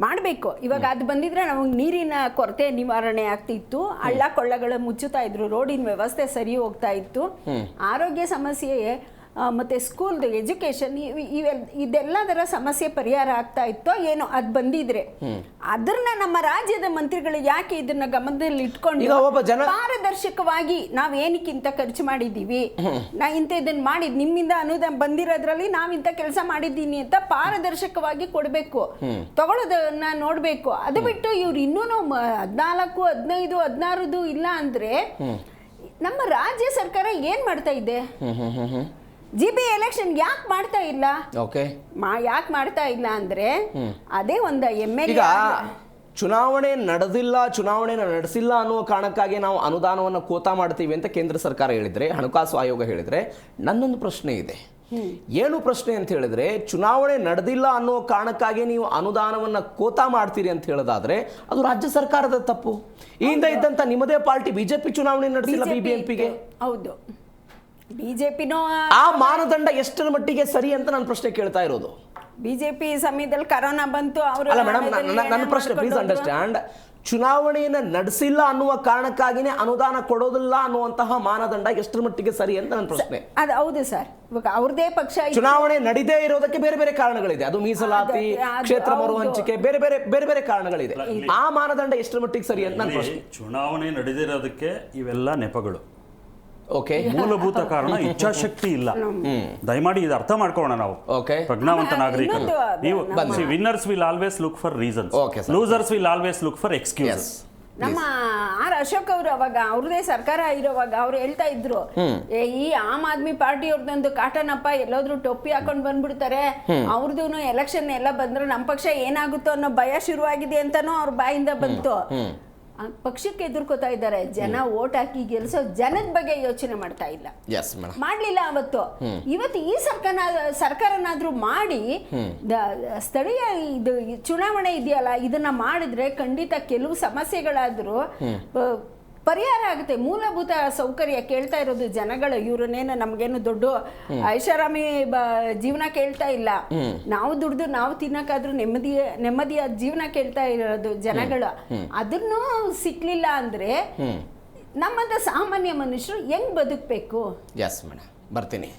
ಮಾಡಬೇಕು. ಇವಾಗ ಅದು ಬಂದಿದ್ರೆ ನಮಗೆ ನೀರಿನ ಕೊರತೆ ನಿವಾರಣೆ ಆಗ್ತಿತ್ತು, ಹಳ್ಳ ಕೊಳ್ಳಗಳು ಮುಚ್ಚುತ್ತಾ ಇದ್ರು, ರೋಡಿನ ವ್ಯವಸ್ಥೆ ಸರಿ ಹೋಗ್ತಾ ಇತ್ತು, ಆರೋಗ್ಯ ಸಮಸ್ಯೆ ಮತ್ತು ಸ್ಕೂಲ್ದು ಎಜುಕೇಷನ್ ಇದೆಲ್ಲದರ ಸಮಸ್ಯೆ ಪರಿಹಾರ ಆಗ್ತಾ ಇತ್ತೋ ಏನೋ. ಅದು ಬಂದಿದ್ರೆ ಅದನ್ನ ನಮ್ಮ ರಾಜ್ಯದ ಮಂತ್ರಿಗಳು ಯಾಕೆ ಇದನ್ನ ಗಮನದಲ್ಲಿ ಇಟ್ಕೊಂಡು ಪಾರದರ್ಶಕವಾಗಿ ನಾವ್ ಏನಕ್ಕಿಂತ ಖರ್ಚು ಮಾಡಿದ್ದೀವಿ, ನಾ ಇಂಥ ಇದನ್ನ ಮಾಡಿದ್ ನಿಮ್ಮಿಂದ ಅನುದಾನ ಬಂದಿರೋದ್ರಲ್ಲಿ ನಾವಿಂತ ಕೆಲಸ ಮಾಡಿದ್ದೀನಿ ಅಂತ ಪಾರದರ್ಶಕವಾಗಿ ಕೊಡ್ಬೇಕು, ತಗೊಳ್ಳೋದನ್ನ ನೋಡ್ಬೇಕು. ಅದು ಬಿಟ್ಟು ಇವ್ರು ಇನ್ನೂ 14, 15, 16 ಇಲ್ಲ ಅಂದ್ರೆ ನಮ್ಮ ರಾಜ್ಯ ಸರ್ಕಾರ ಏನ್ ಮಾಡ್ತಾ ಇದೆ? GBA ಎಲೆಕ್ಷನ್ ಯಾಕೆ ಮಾಡ್ತಾ ಇಲ್ಲ? ಯಾಕೆ ಮಾಡ್ತಾ ಇಲ್ಲ ಅಂದ್ರೆ ಅದೇ ಒಂದು MLA ಚುನಾವಣೆ ನಡೆಸಿಲ್ಲ ಅನ್ನುವ ಕಾರಣಕ್ಕಾಗಿ ನಾವು ಅನುದಾನವನ್ನು ಕೋತಾ ಮಾಡ್ತೀವಿ ಅಂತ ಕೇಂದ್ರ ಸರ್ಕಾರ ಹೇಳಿದ್ರೆ, ಹಣಕಾಸು ಆಯೋಗ ಹೇಳಿದ್ರೆ, ನನ್ನೊಂದು ಪ್ರಶ್ನೆ ಇದೆ. ಏನು ಪ್ರಶ್ನೆ ಅಂತ ಹೇಳಿದ್ರೆ, ಚುನಾವಣೆ ನಡೆದಿಲ್ಲ ಅನ್ನೋ ಕಾರಣಕ್ಕಾಗಿ ನೀವು ಅನುದಾನವನ್ನ ಕೋತಾ ಮಾಡ್ತೀರಿ ಅಂತ ಹೇಳೋದಾದ್ರೆ ಅದು ರಾಜ್ಯ ಸರ್ಕಾರದ ತಪ್ಪು. ಈ ಹಿಂದೆ ಇದ್ದಂತ ನಿಮ್ಮದೇ ಪಾರ್ಟಿ BJP ಚುನಾವಣೆ ನಡೆಸಿಲ್ಲ BBMPಗೆ. ಹೌದು, BJPನೋ ಆ ಮಾನದಂಡ ಎಷ್ಟರ ಮಟ್ಟಿಗೆ ಸರಿ ಅಂತ ನಾನು ಪ್ರಶ್ನೆ ಕೇಳ್ತಾ ಇರೋದು. BJP ಸಮಯದಲ್ಲಿ ಕರೋನಾ ಬಂತು. ಅಲ್ಲ ಮೇಡಮ್, ನನ್ನ ಪ್ರಶ್ನೆ ಪ್ಲೀಸ್ ಅಂಡರ್ಸ್ಟ್ಯಾಂಡ್. ಚುನಾವಣೆಯನ್ನು ನಡೆಸಿಲ್ಲ ಅನ್ನುವ ಕಾರಣಕ್ಕಾಗಿನೇ ಅನುದಾನ ಕೊಡೋದಿಲ್ಲ ಅನ್ನುವಂತಹ ಮಾನದಂಡ ಎಷ್ಟರ ಮಟ್ಟಿಗೆ ಸರಿ ಅಂತ ನನ್ನ ಪ್ರಶ್ನೆ. ಅದು ಹೌದು ಸರ್. ಇವಾಗ ಅವ್ರದೇ ಪಕ್ಷ ಚುನಾವಣೆ ನಡೀದೇ ಇರೋದಕ್ಕೆ ಬೇರೆ ಬೇರೆ ಕಾರಣಗಳಿದೆ. ಅದು ಮೀಸಲಾತಿ, ಕ್ಷೇತ್ರ ಮರು ಹಂಚಿಕೆ, ಬೇರೆ ಬೇರೆ ಕಾರಣಗಳಿದೆ. ಆ ಮಾನದಂಡ ಎಷ್ಟರ ಮಟ್ಟಿಗೆ ಸರಿ ಅಂತ ನನ್ನ ಪ್ರಶ್ನೆ. ಚುನಾವಣೆ ನಡೆದಿರೋದಕ್ಕೆ ಇವೆಲ್ಲ ನೆಪಗಳು. ಓಕೆ. ಮೂಲಭೂತ ಕಾರಣ ಇಚ್ಛಾಶಕ್ತಿ ಇಲ್ಲ. ದಯಮಾಡಿ ಇದು ಅರ್ಥ ಮಾಡ್ಕೊಳ್ಳೋಣ ನಾವು. ಓಕೆ. ಪ್ರಜ್ಞಾವಂತ ನಾಗರಿಕರು. ಇನ್ನೊಂದು ನೀವು winners will always look for reasons, Okay, sir. Losers will always look for excuses. ನಮ್ಮ ಆರ್ ಅಶೋಕ್ ಅವರು ಅವಾಗ ಅವ್ರದೇ ಸರ್ಕಾರ ಇರೋವಾಗ ಅವ್ರು ಹೇಳ್ತಾ ಇದ್ರು, ಈ ಆಮ್ ಆದ್ಮಿ ಪಾರ್ಟಿ ಅವ್ರದ್ದೊಂದು ಕಾಟನಪ್ಪ, ಎಲ್ಲೋದ್ರು ಟೊಪ್ಪಿ ಹಾಕೊಂಡ್ ಬಂದ್ಬಿಡ್ತಾರೆ, ಅವ್ರದ್ದು ಎಲೆಕ್ಷನ್ ಎಲ್ಲ ಬಂದ್ರೆ ನಮ್ಮ ಪಕ್ಷ ಏನಾಗುತ್ತೋ ಅನ್ನೋ ಭಯ ಶುರುವಾಗಿದೆ ಅಂತಾನೂ ಅವ್ರ ಬಾಯಿಂದ ಬಂತು. ಆ ಪಕ್ಷಕ್ಕೆ ಎದುರ್ಕೋತಾ ಇದ್ದಾರೆ ಜನ, ಓಟ್ ಹಾಕಿ ಗೆಲ್ಸೋ ಜನದ ಬಗ್ಗೆ ಯೋಚನೆ ಮಾಡ್ತಾ ಇಲ್ಲ, ಮಾಡ್ಲಿಲ್ಲ ಅವತ್ತು. ಇವತ್ತು ಈ ಸರ್ಕಾರನಾದ್ರೂ ಮಾಡಿ ಸ್ಥಳೀಯ ಇದು ಚುನಾವಣೆ ಇದೆಯಲ್ಲ, ಇದನ್ನ ಮಾಡಿದ್ರೆ ಖಂಡಿತ ಕೆಲವು ಸಮಸ್ಯೆಗಳಾದ್ರೂ ಪರಿಹಾರ ಆಗುತ್ತೆ. ಮೂಲಭೂತ ಸೌಕರ್ಯ ಕೇಳ್ತಾ ಇರೋದು ಜನಗಳು, ಇವ್ರನ್ನೇನು ನಮ್ಗೇನು ದೊಡ್ಡ ಐಷಾರಾಮಿ ಜೀವನ ಕೇಳ್ತಾ ಇಲ್ಲ, ನಾವು ದುಡ್ದು ನಾವು ತಿನ್ನಕ್ಕಾದ್ರೂ ನೆಮ್ಮದಿಯಾದ ಜೀವನ ಕೇಳ್ತಾ ಇರೋದು ಜನಗಳು. ಅದನ್ನು ಸಿಕ್ಲಿಲ್ಲ ಅಂದ್ರೆ ನಮ್ಮಂತ ಸಾಮಾನ್ಯ ಮನುಷ್ಯರು ಹೆಂಗ್ ಬದುಕಬೇಕು? ಎಸ್ ಮೇಡಮ್, ಬರ್ತೀನಿ.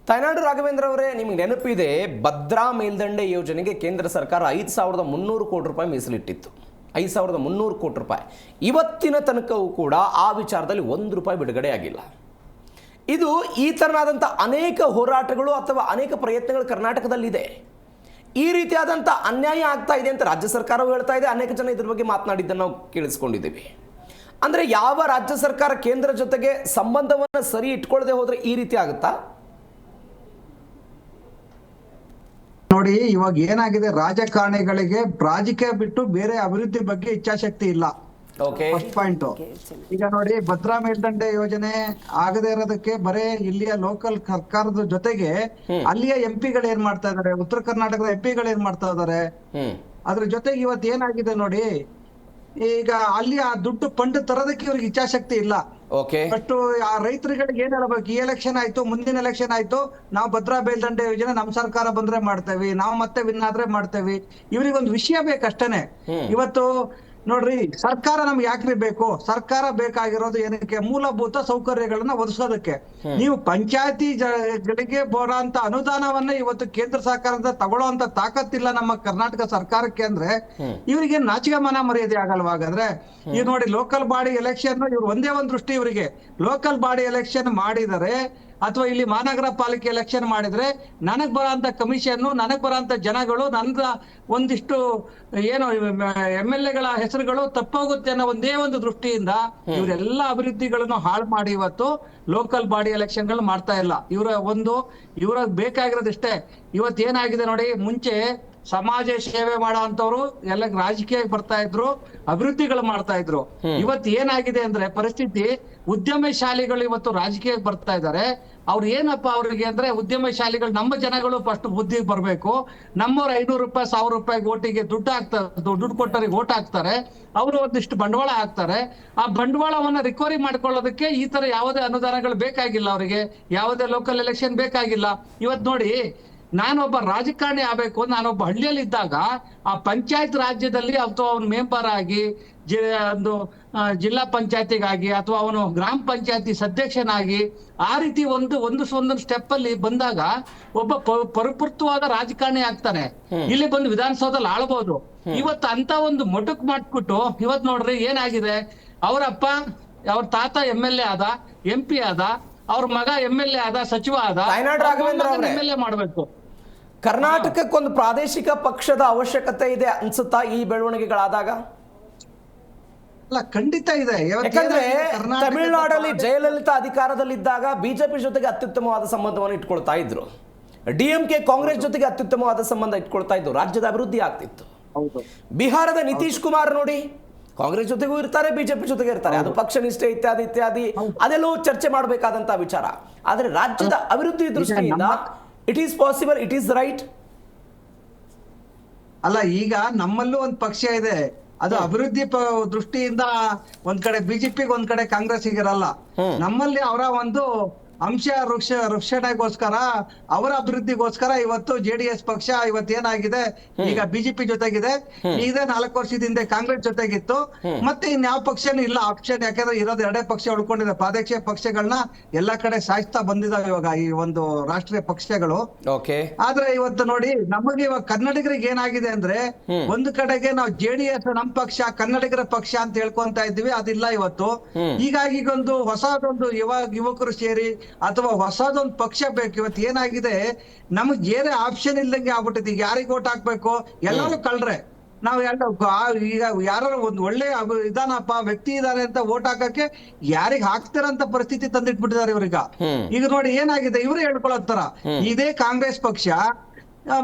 ತಾಯ್ನಾಡು ರಾಘವೇಂದ್ರ ಅವರೇ, ನಿಮ್ಗೆ ನೆನಪಿದೆ ಭದ್ರಾ ಮೇಲ್ದಂಡೆ ಯೋಜನೆಗೆ ಕೇಂದ್ರ ಸರ್ಕಾರ 5,300 ಕೋಟಿ ರೂಪಾಯಿ ಮೀಸಲಿಟ್ಟಿತ್ತು. 5,300 ಕೋಟಿ ರೂಪಾಯಿ. ಇವತ್ತಿನ ತನಕವೂ ಕೂಡ ಆ ವಿಚಾರದಲ್ಲಿ 1 ರೂಪಾಯಿ ಬಿಡುಗಡೆ ಆಗಿಲ್ಲ. ಇದು ಈ ಥರನಾದಂಥ ಅನೇಕ ಹೋರಾಟಗಳು ಅಥವಾ ಅನೇಕ ಪ್ರಯತ್ನಗಳು ಕರ್ನಾಟಕದಲ್ಲಿದೆ. ಈ ರೀತಿಯಾದಂಥ ಅನ್ಯಾಯ ಆಗ್ತಾ ಇದೆ ಅಂತ ರಾಜ್ಯ ಸರ್ಕಾರವು ಹೇಳ್ತಾ ಇದೆ. ಅನೇಕ ಜನ ಇದ್ರ ಬಗ್ಗೆ ಮಾತನಾಡಿದ್ದನ್ನು ನಾವು ಕೇಳಿಸ್ಕೊಂಡಿದ್ದೀವಿ. ಅಂದರೆ ಯಾವ ರಾಜ್ಯ ಸರ್ಕಾರ ಕೇಂದ್ರ ಜೊತೆಗೆ ಸಂಬಂಧವನ್ನು ಸರಿ ಇಟ್ಕೊಳ್ಳದೆ ಹೋದರೆ ಈ ರೀತಿ ಆಗುತ್ತಾ? ನೋಡಿ, ಇವಾಗ ಏನಾಗಿದೆ, ರಾಜಕಾರಣಿಗಳಿಗೆ ರಾಜಕೀಯ ಬಿಟ್ಟು ಬೇರೆ ಅಭಿವೃದ್ಧಿ ಬಗ್ಗೆ ಇಚ್ಛಾಶಕ್ತಿ ಇಲ್ಲ. First point. ಈಗ ನೋಡಿ, ಭದ್ರಾ ಮೇಲ್ದಂಡೆ ಯೋಜನೆ ಆಗದೆ ಇರೋದಕ್ಕೆ ಬರೇ ಇಲ್ಲಿಯ ಲೋಕಲ್ ಸರ್ಕಾರದ ಜೊತೆಗೆ ಅಲ್ಲಿಯ ಎಂಪಿಗಳು ಏನ್ ಮಾಡ್ತಾ ಇದಾರೆ, ಉತ್ತರ ಕರ್ನಾಟಕದ ಎಂಪಿಗಳು ಏನ್ ಮಾಡ್ತಾ ಇದಾರೆ, ಅದ್ರ ಜೊತೆಗೆ ಇವತ್ತು ಏನಾಗಿದೆ ನೋಡಿ, ಈಗ ಅಲ್ಲಿ ಆ ದುಡ್ಡು ಫಂಡ್ ತರೋದಕ್ಕೆ ಇವ್ರಿಗೆ ಇಚ್ಛಾಶಕ್ತಿ ಇಲ್ಲ. ಫಸ್ಟ್ ಆ ರೈತರುಗಳಿಗೆ ಏನ್ ಹೇಳ್ಬೇಕು, ಈ ಎಲೆಕ್ಷನ್ ಆಯ್ತು, ಮುಂದಿನ ಎಲೆಕ್ಷನ್ ಆಯ್ತು, ನಾವು ಭದ್ರಾ ಮೇಲ್ದಂಡೆ ಯೋಜನೆ ನಮ್ ಸರ್ಕಾರ ಬಂದ್ರೆ ಮಾಡ್ತೇವಿ, ನಾವು ಮತ್ತೆ ವಿನ್ ಆದ್ರೆ ಮಾಡ್ತೇವಿ. ಇವ್ರಿಗೊಂದು ವಿಷಯ ಬೇಕಷ್ಟೇನೆ. ಇವತ್ತು ನೋಡ್ರಿ, ಸರ್ಕಾರ ನಮ್ಗೆ ಯಾಕ್ರಿ ಬೇಕು? ಸರ್ಕಾರ ಬೇಕಾಗಿರೋದು ಏನಕ್ಕೆ? ಮೂಲಭೂತ ಸೌಕರ್ಯಗಳನ್ನ ಒದಗಿಸೋದಕ್ಕೆ. ನೀವು ಪಂಚಾಯತಿಗಳಿಗೆ ಬರೋಂತ ಅನುದಾನವನ್ನ ಇವತ್ತು ಕೇಂದ್ರ ಸರ್ಕಾರದ ತಗೊಳ್ಳೋಂತ ತಾಕತ್ತಿಲ್ಲ ನಮ್ಮ ಕರ್ನಾಟಕ ಸರ್ಕಾರಕ್ಕೆ ಅಂದ್ರೆ ಇವರಿಗೆ ನಾಚಿಕೆ ಮನ ಮರ್ಯಾದೆ ಆಗಲ್ವಾ? ಹಾಗಾದ್ರೆ ಈಗ ನೋಡಿ, ಲೋಕಲ್ ಬಾಡಿ ಎಲೆಕ್ಷನ್ ಇವ್ರು ಒಂದೇ ಒಂದ್ ದೃಷ್ಟಿ ಇವರಿಗೆ, ಲೋಕಲ್ ಬಾಡಿ ಎಲೆಕ್ಷನ್ ಮಾಡಿದರೆ ಅಥವಾ ಇಲ್ಲಿ ಮಹಾನಗರ ಪಾಲಿಕೆ ಎಲೆಕ್ಷನ್ ಮಾಡಿದ್ರೆ ನನಗ್ ಬರೋಂತ ಕಮಿಷನ್, ನನಗ್ ಬರೋಂತ ಜನಗಳು, ನನ್ನ ಒಂದಿಷ್ಟು ಏನು MLA ಗಳ ಹೆಸರುಗಳು ತಪ್ಪೋಗುತ್ತೆ ಅನ್ನೋ ಒಂದೇ ಒಂದು ದೃಷ್ಟಿಯಿಂದ ಇವರೆಲ್ಲ ಅಭಿವೃದ್ಧಿಗಳನ್ನು ಹಾಳು ಮಾಡಿ ಇವತ್ತು ಲೋಕಲ್ ಬಾಡಿ ಎಲೆಕ್ಷನ್ ಗಳು ಮಾಡ್ತಾ ಇಲ್ಲ. ಇವರ ಬೇಕಾಗಿರೋದಿಷ್ಟೇ. ಇವತ್ತೇನಾಗಿದೆ ನೋಡಿ, ಮುಂಚೆ ಸಮಾಜ ಸೇವೆ ಮಾಡೋ ಅಂತವ್ರು ಎಲ್ಲ ರಾಜಕೀಯಕ್ಕೆ ಬರ್ತಾ ಇದ್ರು, ಅಭಿವೃದ್ಧಿಗಳು ಮಾಡ್ತಾ ಇದ್ರು. ಇವತ್ತು ಏನಾಗಿದೆ ಅಂದ್ರೆ ಪರಿಸ್ಥಿತಿ, ಉದ್ಯಮಶಾಲಿಗಳು ಇವತ್ತು ರಾಜಕೀಯಕ್ಕೆ ಬರ್ತಾ ಇದ್ದಾರೆ. ಅವ್ರು ಏನಪ್ಪಾ ಅವ್ರಿಗೆ ಅಂದ್ರೆ, ಉದ್ಯಮಶಾಲಿಗಳು ನಮ್ಮ ಜನಗಳು ಫಸ್ಟ್ ಬುದ್ಧಿ ಬರ್ಬೇಕು, ನಮ್ಮವ್ರು 500 ರೂಪಾಯಿ 1000 ರೂಪಾಯಿ ಓಟಿಗೆ ದುಡ್ಡು ಕೊಟ್ಟರಿಗೆ ಓಟ್ ಹಾಕ್ತಾರೆ, ಅವರು ಒಂದಿಷ್ಟು ಬಂಡವಾಳ ಹಾಕ್ತಾರೆ. ಆ ಬಂಡವಾಳವನ್ನ ರಿಕವರಿ ಮಾಡ್ಕೊಳ್ಳೋದಕ್ಕೆ ಈ ತರ ಯಾವುದೇ ಅನುದಾನಗಳು ಬೇಕಾಗಿಲ್ಲ, ಅವರಿಗೆ ಯಾವುದೇ ಲೋಕಲ್ ಎಲೆಕ್ಷನ್ ಬೇಕಾಗಿಲ್ಲ. ಇವತ್ತು ನೋಡಿ, ನಾನೊಬ್ಬ ರಾಜಕಾರಣಿ ಆಗ್ಬೇಕು, ನಾನೊಬ್ಬ ಹಳ್ಳಿಯಲ್ಲಿ ಇದ್ದಾಗ ಆ ಪಂಚಾಯತ್ ರಾಜ್ಯದಲ್ಲಿ ಅಥವಾ ಅವನು ಮೆಂಬರ್ ಆಗಿ ಒಂದು ಜಿಲ್ಲಾ ಪಂಚಾಯತಿಗಾಗಿ ಅಥವಾ ಅವನು ಗ್ರಾಮ ಪಂಚಾಯತಿ ಸದಸ್ಯನಾಗಿ ಆ ರೀತಿ ಒಂದೊಂದು ಸ್ಟೆಪ್ ಅಲ್ಲಿ ಬಂದಾಗ ಒಬ್ಬ ಪರಿಪೂರ್ಣವಾದ ರಾಜಕಾರಣಿ ಆಗ್ತಾನೆ. ಇಲ್ಲಿ ಬಂದು ವಿಧಾನಸೌಧದಲ್ಲಿ ಆಳ್ಬಹುದು. ಇವತ್ತು ಅಂತ ಒಂದು ಮೊಟಕ್ ಮಾಡ್ಬಿಟ್ಟು ಇವತ್ತು ನೋಡ್ರಿ ಏನಾಗಿದೆ, ಅವರಪ್ಪ ಅವ್ರ ತಾತ MLA ಆದ, MP ಆದ, ಅವ್ರ ಮಗ MLA ಆದ, ಸಚಿವ ಆದ, MLA ಮಾಡ್ಬೇಕು. ಕರ್ನಾಟಕಕ್ಕೊಂದು ಪ್ರಾದೇಶಿಕ ಪಕ್ಷದ ಅವಶ್ಯಕತೆ ಇದೆ ಅನ್ಸುತ್ತಾ ಈ ಬೆಳವಣಿಗೆಗಳಾದಾಗ? ಅಲ್ಲ, ಖಂಡಿತ ಇದೆ. ಯಾಕಂದ್ರೆ ತಮಿಳುನಾಡಲ್ಲಿ ಜಯಲಲಿತಾ ಅಧಿಕಾರದಲ್ಲಿದ್ದಾಗ ಬಿಜೆಪಿ ಜೊತೆಗೆ ಅತ್ಯುತ್ತಮವಾದ ಸಂಬಂಧವನ್ನು ಇಟ್ಕೊಳ್ತಾ ಇದ್ರು, DMK ಕಾಂಗ್ರೆಸ್ ಜೊತೆಗೆ ಅತ್ಯುತ್ತಮವಾದ ಸಂಬಂಧ ಇಟ್ಕೊಳ್ತಾ ಇದ್ರು, ರಾಜ್ಯದ ಅಭಿವೃದ್ಧಿ ಆಗ್ತಿತ್ತು. ಬಿಹಾರದ ನಿತೀಶ್ ಕುಮಾರ್ ನೋಡಿ, ಕಾಂಗ್ರೆಸ್ ಜೊತೆಗೂ ಇರ್ತಾರೆ, ಬಿಜೆಪಿ ಜೊತೆಗೆ ಇರ್ತಾರೆ, ಅದು ಪಕ್ಷ ನಿಷ್ಠೆ ಇತ್ಯಾದಿ ಇತ್ಯಾದಿ, ಅದೆಲ್ಲವೂ ಚರ್ಚೆ ಮಾಡಬೇಕಾದಂತ ವಿಚಾರ. ಆದ್ರೆ ರಾಜ್ಯದ ಅಭಿವೃದ್ಧಿ ದೃಷ್ಟಿಯಿಂದ it is possible, it is right. ಅಲ್ಲ, ಈಗ ನಮ್ಮಲ್ಲೂ ಒಂದು ಪಕ್ಷ ಇದೆ, ಅದು ಅಭಿವೃದ್ಧಿ ದೃಷ್ಟಿಯಿಂದ ಒಂದ್ ಕಡೆ ಬಿಜೆಪಿಗೆ ಒಂದ್ ಕಡೆ ಕಾಂಗ್ರೆಸ್ ಇರಲ್ಲ. ನಮ್ಮಲ್ಲಿ ಅವರ ಒಂದು ರಕ್ಷಣೆಗೋಸ್ಕರ ಅವರ ಅಭಿವೃದ್ಧಿಗೋಸ್ಕರ ಇವತ್ತು JDS ಪಕ್ಷ ಇವತ್ತೇನಾಗಿದೆ ಈಗ ಬಿಜೆಪಿ ಜೊತೆಗಿದೆ. ಇದೇ 4 ವರ್ಷದ ಕಾಂಗ್ರೆಸ್ ಜೊತೆಗಿತ್ತು. ಮತ್ತೆ ಇನ್ಯಾವ ಪಕ್ಷನೂ ಇಲ್ಲ ಆಪ್ಷನ್, ಯಾಕಂದ್ರೆ ಇರೋದು 2 ಪಕ್ಷ ಉಳ್ಕೊಂಡಿದೆ. ಪ್ರಾದೇಶಿಕ ಪಕ್ಷಗಳನ್ನ ಎಲ್ಲಾ ಕಡೆ ಸಾಯಿಸ್ತಾ ಬಂದಿದಾವೆ ಇವಾಗ ಈ ಒಂದು ರಾಷ್ಟ್ರೀಯ ಪಕ್ಷಗಳು. ಆದ್ರೆ ಇವತ್ತು ನೋಡಿ ನಮಗೆ ಇವಾಗ ಕನ್ನಡಿಗರಿಗೆ ಏನಾಗಿದೆ ಅಂದ್ರೆ ಒಂದು ಕಡೆಗೆ ನಾವು JDS ನಮ್ ಪಕ್ಷ ಕನ್ನಡಿಗರ ಪಕ್ಷ ಅಂತ ಹೇಳ್ಕೊಂತ ಇದ್ವಿ, ಅದಿಲ್ಲ ಇವತ್ತು. ಹೀಗಾಗಿ ಒಂದು ಹೊಸದೊಂದು ಯುವಕರು ಸೇರಿ ಅಥವಾ ಹೊಸದೊಂದು ಪಕ್ಷ ಬೇಕು. ಇವತ್ತು ಏನಾಗಿದೆ ನಮಗ್ ಏನೇ ಆಪ್ಷನ್ ಇಲ್ದಂಗೆ ಆಗ್ಬಿಟ್ಟಿದೆ. ಈಗ ಯಾರಿಗೆ ಓಟ್ ಹಾಕ್ಬೇಕು ಎಲ್ಲರೂ ಕಳ್ರೆ. ನಾವ್ ಈಗ ಯಾರು ಒಂದು ಒಳ್ಳೆ ಇದಾನಪ್ಪ ವ್ಯಕ್ತಿ ಇದಾರೆ ಅಂತ ಓಟ್ ಹಾಕಕ್ಕೆ ಯಾರಿಗ್ ಹಾಕ್ತಾರಂತ ಪರಿಸ್ಥಿತಿ ತಂದಿಟ್ಬಿಟ್ಟಿದ್ದಾರೆ ಇವ್ರೀಗ. ಈಗ ನೋಡಿ ಏನಾಗಿದೆ, ಇವ್ರು ಹೇಳ್ಕೊಳತ್ತಾರ ಇದೇ ಕಾಂಗ್ರೆಸ್ ಪಕ್ಷ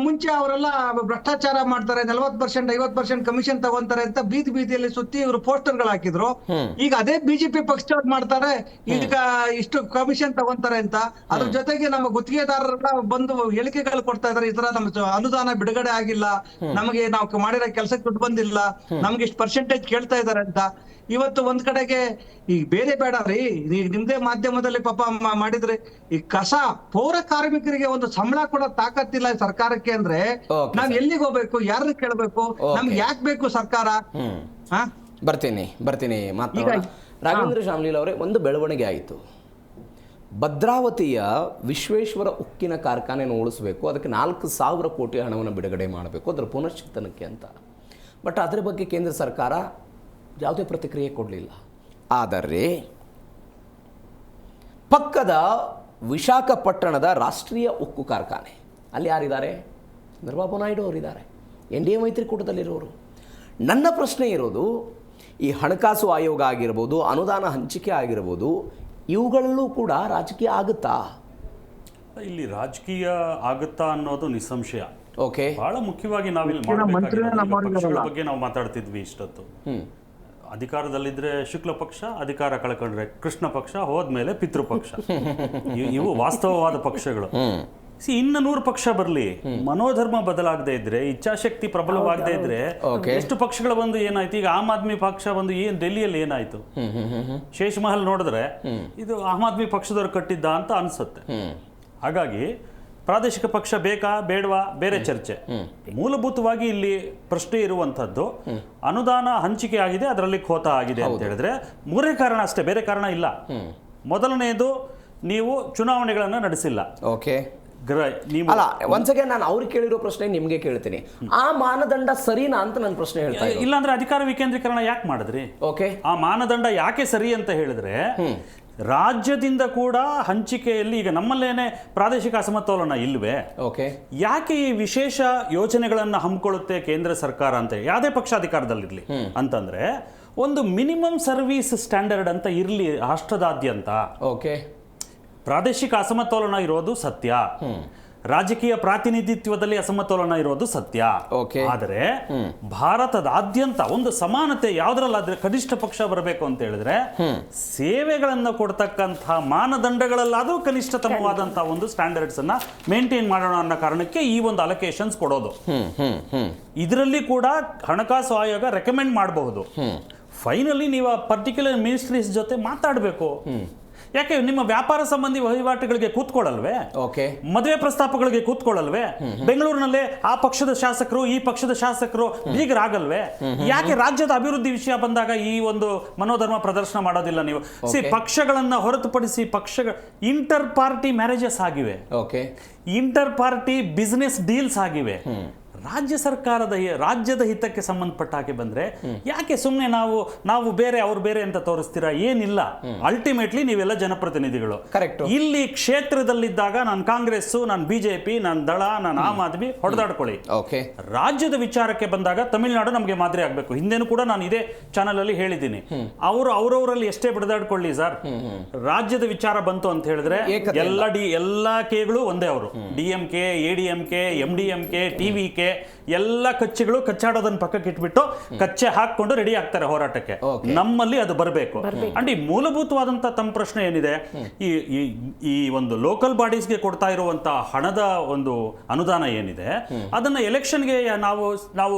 ಮುಂಚೆ ಅವರೆಲ್ಲ ಭ್ರಷ್ಟಾಚಾರ ಮಾಡ್ತಾರೆ, 40% 50% ಕಮಿಷನ್ ತಗೊಂತಾರೆ ಅಂತ ಬೀದಿಯಲ್ಲಿ ಸುತ್ತಿ ಇವರು ಪೋಸ್ಟರ್ಗಳು ಹಾಕಿದ್ರು. ಈಗ ಅದೇ ಬಿಜೆಪಿ ಪಕ್ಷದವ್ರು ಮಾಡ್ತಾರೆ, ಈಗ ಇಷ್ಟು ಕಮಿಷನ್ ತಗೊಂತಾರೆ ಅಂತ. ಅದ್ರ ಜೊತೆಗೆ ನಮ್ಮ ಗುತ್ತಿಗೆದಾರರೆಲ್ಲ ಬಂದು ಹೇಳಿಕೆಗಳು ಕೊಡ್ತಾ ಇದಾರೆ, ಈ ತರ ನಮ್ಮ ಅನುದಾನ ಬಿಡುಗಡೆ ಆಗಿಲ್ಲ, ನಮಗೆ ನಾವು ಮಾಡಿರೋ ಕೆಲಸಕ್ಕೆ ದುಡ್ಡು ಬಂದಿಲ್ಲ, ನಮ್ಗೆ ಇಷ್ಟು ಪರ್ಸೆಂಟೇಜ್ ಕೇಳ್ತಾ ಇದಾರೆ ಅಂತ. ಇವತ್ತು ಒಂದ್ ಕಡೆಗೆ ಈಗ ಬೇರೆ ಬೇಡ ರೀ, ಈಗ ನಿಮ್ದೇ ಮಾಧ್ಯಮದಲ್ಲಿ ಪಾಪ ಮಾಡಿದ್ರೆ ಈ ಪೌರ ಕಾರ್ಮಿಕರಿಗೆ ಒಂದು ಸಂಬಳ ಕೊಡೋ ತಾಕತ್ತಿಲ್ಲ ಸರ್ಕಾರಕ್ಕೆ ಅಂದ್ರೆ ನಾವ್ ಎಲ್ಲಿಗೆ ಹೋಗ್ಬೇಕು, ಯಾರನ್ನ ಕೇಳ್ಬೇಕು, ನಮ್ಗೆ ಯಾಕೆ ಬೇಕು ಸರ್ಕಾರ? ಬರ್ತೀನಿ ಮಾತನಾಡೋಣ. ರಾಘವೇಂದ್ರ ಶಾಮ್ಲೀಲ್ ಅವರೇ, ಒಂದು ಬೆಳವಣಿಗೆ ಆಯಿತು. ಭದ್ರಾವತಿಯ ವಿಶ್ವೇಶ್ವರ ಉಕ್ಕಿನ ಕಾರ್ಖಾನೆಯನ್ನು ಉಳಿಸಬೇಕು, ಅದಕ್ಕೆ 4,000 ಕೋಟಿ ಹಣವನ್ನು ಬಿಡುಗಡೆ ಮಾಡಬೇಕು ಅದರ ಪುನಶ್ಚೇತನಕ್ಕೆ ಅಂತ. ಬಟ್ ಅದರ ಬಗ್ಗೆ ಕೇಂದ್ರ ಸರ್ಕಾರ ಯಾವುದೇ ಪ್ರತಿಕ್ರಿಯೆ ಕೊಡಲಿಲ್ಲ. ಆದರೆ ಪಕ್ಕದ ವಿಶಾಖಪಟ್ಟಣದ ರಾಷ್ಟ್ರೀಯ ಉಕ್ಕು ಕಾರ್ಖಾನೆ, ಅಲ್ಲಿ ಯಾರಿದ್ದಾರೆ? ಚಂದ್ರಬಾಬು ನಾಯ್ಡು ಅವರಿದ್ದಾರೆ, NDA ಮೈತ್ರಿಕೂಟದಲ್ಲಿರೋರು. ನನ್ನ ಪ್ರಶ್ನೆ ಇರೋದು, ಈ ಹಣಕಾಸು ಆಯೋಗ ಆಗಿರ್ಬೋದು, ಅನುದಾನ ಹಂಚಿಕೆ ಆಗಿರ್ಬೋದು, ಇವುಗಳಲ್ಲೂ ಕೂಡ ರಾಜಕೀಯ ಆಗುತ್ತಾ? ಇಲ್ಲಿ ರಾಜಕೀಯ ಆಗುತ್ತಾ ಅನ್ನೋದು ನಿಸ್ಸಂಶಯ. ಬಹಳ ಮುಖ್ಯವಾಗಿ ನಾವಿಲ್ಲಿ ಪಕ್ಷಗಳ ಬಗ್ಗೆ ನಾವು ಮಾತಾಡ್ತಿದ್ವಿ ಇಷ್ಟೊತ್ತು. ಅಧಿಕಾರದಲ್ಲಿದ್ರೆ ಶುಕ್ಲ ಪಕ್ಷ, ಅಧಿಕಾರ ಕಳ್ಕೊಂಡ್ರೆ ಕೃಷ್ಣ ಪಕ್ಷ, ಹೋದ್ಮೇಲೆ ಪಿತೃಪಕ್ಷ. ಇವು ವಾಸ್ತವವಾದ ಪಕ್ಷಗಳು. ಇನ್ನು 100 ಪಕ್ಷ ಬರ್ಲಿ, ಮನೋಧರ್ಮ ಬದಲಾಗದೆ ಇದ್ರೆ, ಇಚ್ಛಾಶಕ್ತಿ ಪ್ರಬಲವಾಗದೆ ಇದ್ರೆ ಎಷ್ಟು ಪಕ್ಷಗಳು ಬಂದು ಏನಾಯ್ತು? ಈಗ ಆಮ್ ಆದ್ಮಿ ಪಕ್ಷ ಬಂದು ಡೆಲ್ಲಿಯಲ್ಲಿ ಏನಾಯ್ತು? ಶೇಷ್ ಮಹಲ್ ನೋಡಿದ್ರೆ ಇದು ಆಮ್ ಆದ್ಮಿ ಪಕ್ಷದವ್ರು ಕಟ್ಟಿದ್ದ ಅಂತ ಅನ್ಸುತ್ತೆ. ಹಾಗಾಗಿ ಪ್ರಾದೇಶಿಕ ಪಕ್ಷ ಬೇಕಾ ಬೇಡವಾ ಬೇರೆ ಚರ್ಚೆ. ಮೂಲಭೂತವಾಗಿ ಇಲ್ಲಿ ಪ್ರಶ್ನೆ ಇರುವಂತದ್ದು ಅನುದಾನ ಹಂಚಿಕೆ ಆಗಿದೆ, ಅದರಲ್ಲಿ ಖೋತ ಆಗಿದೆ ಅಂತ ಹೇಳಿದ್ರೆ 3 ಕಾರಣ ಅಷ್ಟೇ, ಬೇರೆ ಕಾರಣ ಇಲ್ಲ. ಮೊದಲನೇದು, ನೀವು ಚುನಾವಣೆಗಳನ್ನ ನಡೆಸಿಲ್ಲ. ಅಲ್ಲ, ಒಂದ್ಸಗೆ ನಾನು ಅವ್ರಿಗೆ ಕೇಳಿರೋ ಪ್ರಶ್ನೆ ನಿಮ್ಗೆ ಕೇಳ್ತೀನಿ, ಆ ಮಾನದಂಡ ಸರಿನಾ ಅಂತ ನನ್ನ ಪ್ರಶ್ನೆ ಹೇಳ್ತಾ ಇಲ್ಲ. ಇಲ್ಲಾಂದ್ರೆ ಅಧಿಕಾರ ವಿಕೇಂದ್ರೀಕರಣ ಯಾಕೆ ಮಾಡಿದ್ರಿ? ಆ ಮಾನದಂಡ ಯಾಕೆ ಸರಿ ಅಂತ ಹೇಳಿದ್ರೆ, ರಾಜ್ಯದಿಂದ ಕೂಡ ಹಂಚಿಕೆಯಲ್ಲಿ ಈಗ ನಮ್ಮಲ್ಲೇನೆ ಪ್ರಾದೇಶಿಕ ಅಸಮತೋಲನ ಇಲ್ವೇ? ಯಾಕೆ ಈ ವಿಶೇಷ ಯೋಜನೆಗಳನ್ನ ಹಮ್ಮಿಕೊಳ್ಳುತ್ತೆ ಕೇಂದ್ರ ಸರ್ಕಾರ ಅಂತ ಯಾವುದೇ ಪಕ್ಷ ಅಧಿಕಾರದಲ್ಲಿರ್ಲಿ ಅಂತಂದ್ರೆ, ಒಂದು ಮಿನಿಮಮ್ ಸರ್ವಿಸ್ ಸ್ಟ್ಯಾಂಡರ್ಡ್ ಅಂತ ಇರ್ಲಿ ರಾಷ್ಟ್ರದಾದ್ಯಂತ. ಪ್ರಾದೇಶಿಕ ಅಸಮತೋಲನ ಇರೋದು ಸತ್ಯ, ರಾಜಕೀಯ ಪ್ರಾತಿನಿಧಿತ್ವದಲ್ಲಿ ಅಸಮತೋಲನ ಇರೋದು ಸತ್ಯ. ಆದರೆ ಭಾರತದಾದ್ಯಂತ ಒಂದು ಸಮಾನತೆ ಯಾವ್ದ್ರಲ್ಲಾದ್ರೆ ಕನಿಷ್ಠ ಪಕ್ಷ ಬರಬೇಕು ಅಂತ ಹೇಳಿದ್ರೆ, ಸೇವೆಗಳನ್ನ ಕೊಡ್ತಕ್ಕಂತಹ ಮಾನದಂಡಗಳಲ್ಲಾದ್ರೂ ಕನಿಷ್ಠತಮವಾದಂತಹ ಒಂದು ಸ್ಟ್ಯಾಂಡರ್ಡ್ಸ್ ಅನ್ನ ಮೇಂಟೈನ್ ಮಾಡೋಣ ಅನ್ನೋ ಕಾರಣಕ್ಕೆ ಈ ಒಂದು ಅಲೋಕೇಶನ್ಸ್ ಕೊಡೋದು. ಇದರಲ್ಲಿ ಕೂಡ ಹಣಕಾಸು ಆಯೋಗ ರೆಕಮೆಂಡ್ ಮಾಡಬಹುದು. ಫೈನಲಿ ನೀವು ಪರ್ಟಿಕ್ಯುಲರ್ ಮಿನಿಸ್ಟ್ರೀಸ್ ಜೊತೆ ಮಾತಾಡಬೇಕು. ಯಾಕೆ ನಿಮ್ಮ ವ್ಯಾಪಾರ ಸಂಬಂಧಿ ವಹಿವಾಟುಗಳಿಗೆ ಕೂತ್ಕೊಳ್ಳಲ್ವೇ? ಮದುವೆ ಪ್ರಸ್ತಾಪಗಳಿಗೆ ಕೂತ್ಕೊಳ್ಳಲ್ವೇ? ಬೆಂಗಳೂರಿನಲ್ಲೇ ಆ ಪಕ್ಷದ ಶಾಸಕರು ಈ ಪಕ್ಷದ ಶಾಸಕರು ಬೀಗರಾಗಲ್ವೇ? ಯಾಕೆ ರಾಜ್ಯದ ಅಭಿವೃದ್ಧಿ ವಿಷಯ ಬಂದಾಗ ಈ ಒಂದು ಮನೋಧರ್ಮ ಪ್ರದರ್ಶನ ಮಾಡೋದಿಲ್ಲ ನೀವು? ಪಕ್ಷಗಳನ್ನ ಹೊರತುಪಡಿಸಿ ಇಂಟರ್ ಪಾರ್ಟಿ ಮ್ಯಾರೇಜಸ್ ಆಗಿವೆ, ಇಂಟರ್ ಪಾರ್ಟಿ ಬಿಸಿನೆಸ್ ಡೀಲ್ಸ್ ಆಗಿವೆ. ರಾಜ್ಯದ ಹಿತಕ್ಕೆ ಸಂಬಂಧಪಟ್ಟ ಹಾಗೆ ಬಂದ್ರೆ ಯಾಕೆ ಸುಮ್ಮನೆ ನಾವು ಬೇರೆ ಅವ್ರು ಬೇರೆ ಅಂತ ತೋರಿಸ್ತೀರಾ? ಏನಿಲ್ಲ, ಅಲ್ಟಿಮೇಟ್ಲಿ ನೀವೆಲ್ಲ ಜನಪ್ರತಿನಿಧಿಗಳು. ಇಲ್ಲಿ ಕ್ಷೇತ್ರದಲ್ಲಿದ್ದಾಗ ನಾನು ಕಾಂಗ್ರೆಸ್, ನಾನು ಬಿಜೆಪಿ, ನಾನು ದಳ, ನಾನು ಆಮ್ ಆದ್ಮಿ ಹೊಡೆದಾಡ್ಕೊಳ್ಳಿ. ರಾಜ್ಯದ ವಿಚಾರಕ್ಕೆ ಬಂದಾಗ ತಮಿಳುನಾಡು ನಮಗೆ ಮಾದರಿ ಆಗ್ಬೇಕು. ಹಿಂದೆನೂ ಕೂಡ ನಾನು ಇದೇ ಚಾನಲ್ ಅಲ್ಲಿ ಹೇಳಿದ್ದೀನಿ, ಅವರವರಲ್ಲಿ ಎಷ್ಟೇ ಬಡದಾಡ್ಕೊಳ್ಳಿ ಸರ್, ರಾಜ್ಯದ ವಿಚಾರ ಬಂತು ಅಂತ ಹೇಳಿದ್ರೆ ಎಲ್ಲಾ ಕೆಗಳು ಒಂದೇ. ಅವರು DMK, ADMK, MDMK, TVK ಎಲ್ಲ ಕಚ್ಚೆಗಳು ಕಚ್ಚಾಡೋದನ್ನ ಪಕ್ಕಕ್ಕೆ ಇಟ್ಬಿಟ್ಟು ಕಚ್ಚೆ ಹಾಕೊಂಡು ರೆಡಿ ಆಗ್ತಾರೆ ಹೋರಾಟಕ್ಕೆ. ನಮ್ಮಲ್ಲಿ ಅದು ಬರಬೇಕು. ಅಂಡ್ ಈ ಮೂಲಭೂತವಾದಂತ ತಮ್ಮ ಪ್ರಶ್ನೆ ಏನಿದೆ, ಈ ಒಂದು ಲೋಕಲ್ ಬಾಡೀಸ್ಗೆ ಕೊಡ್ತಾ ಇರುವಂತ ಹಣದ ಒಂದು ಅನುದಾನ ಏನಿದೆ, ಅದನ್ನ ಎಲೆಕ್ಷನ್ಗೆ ನಾವು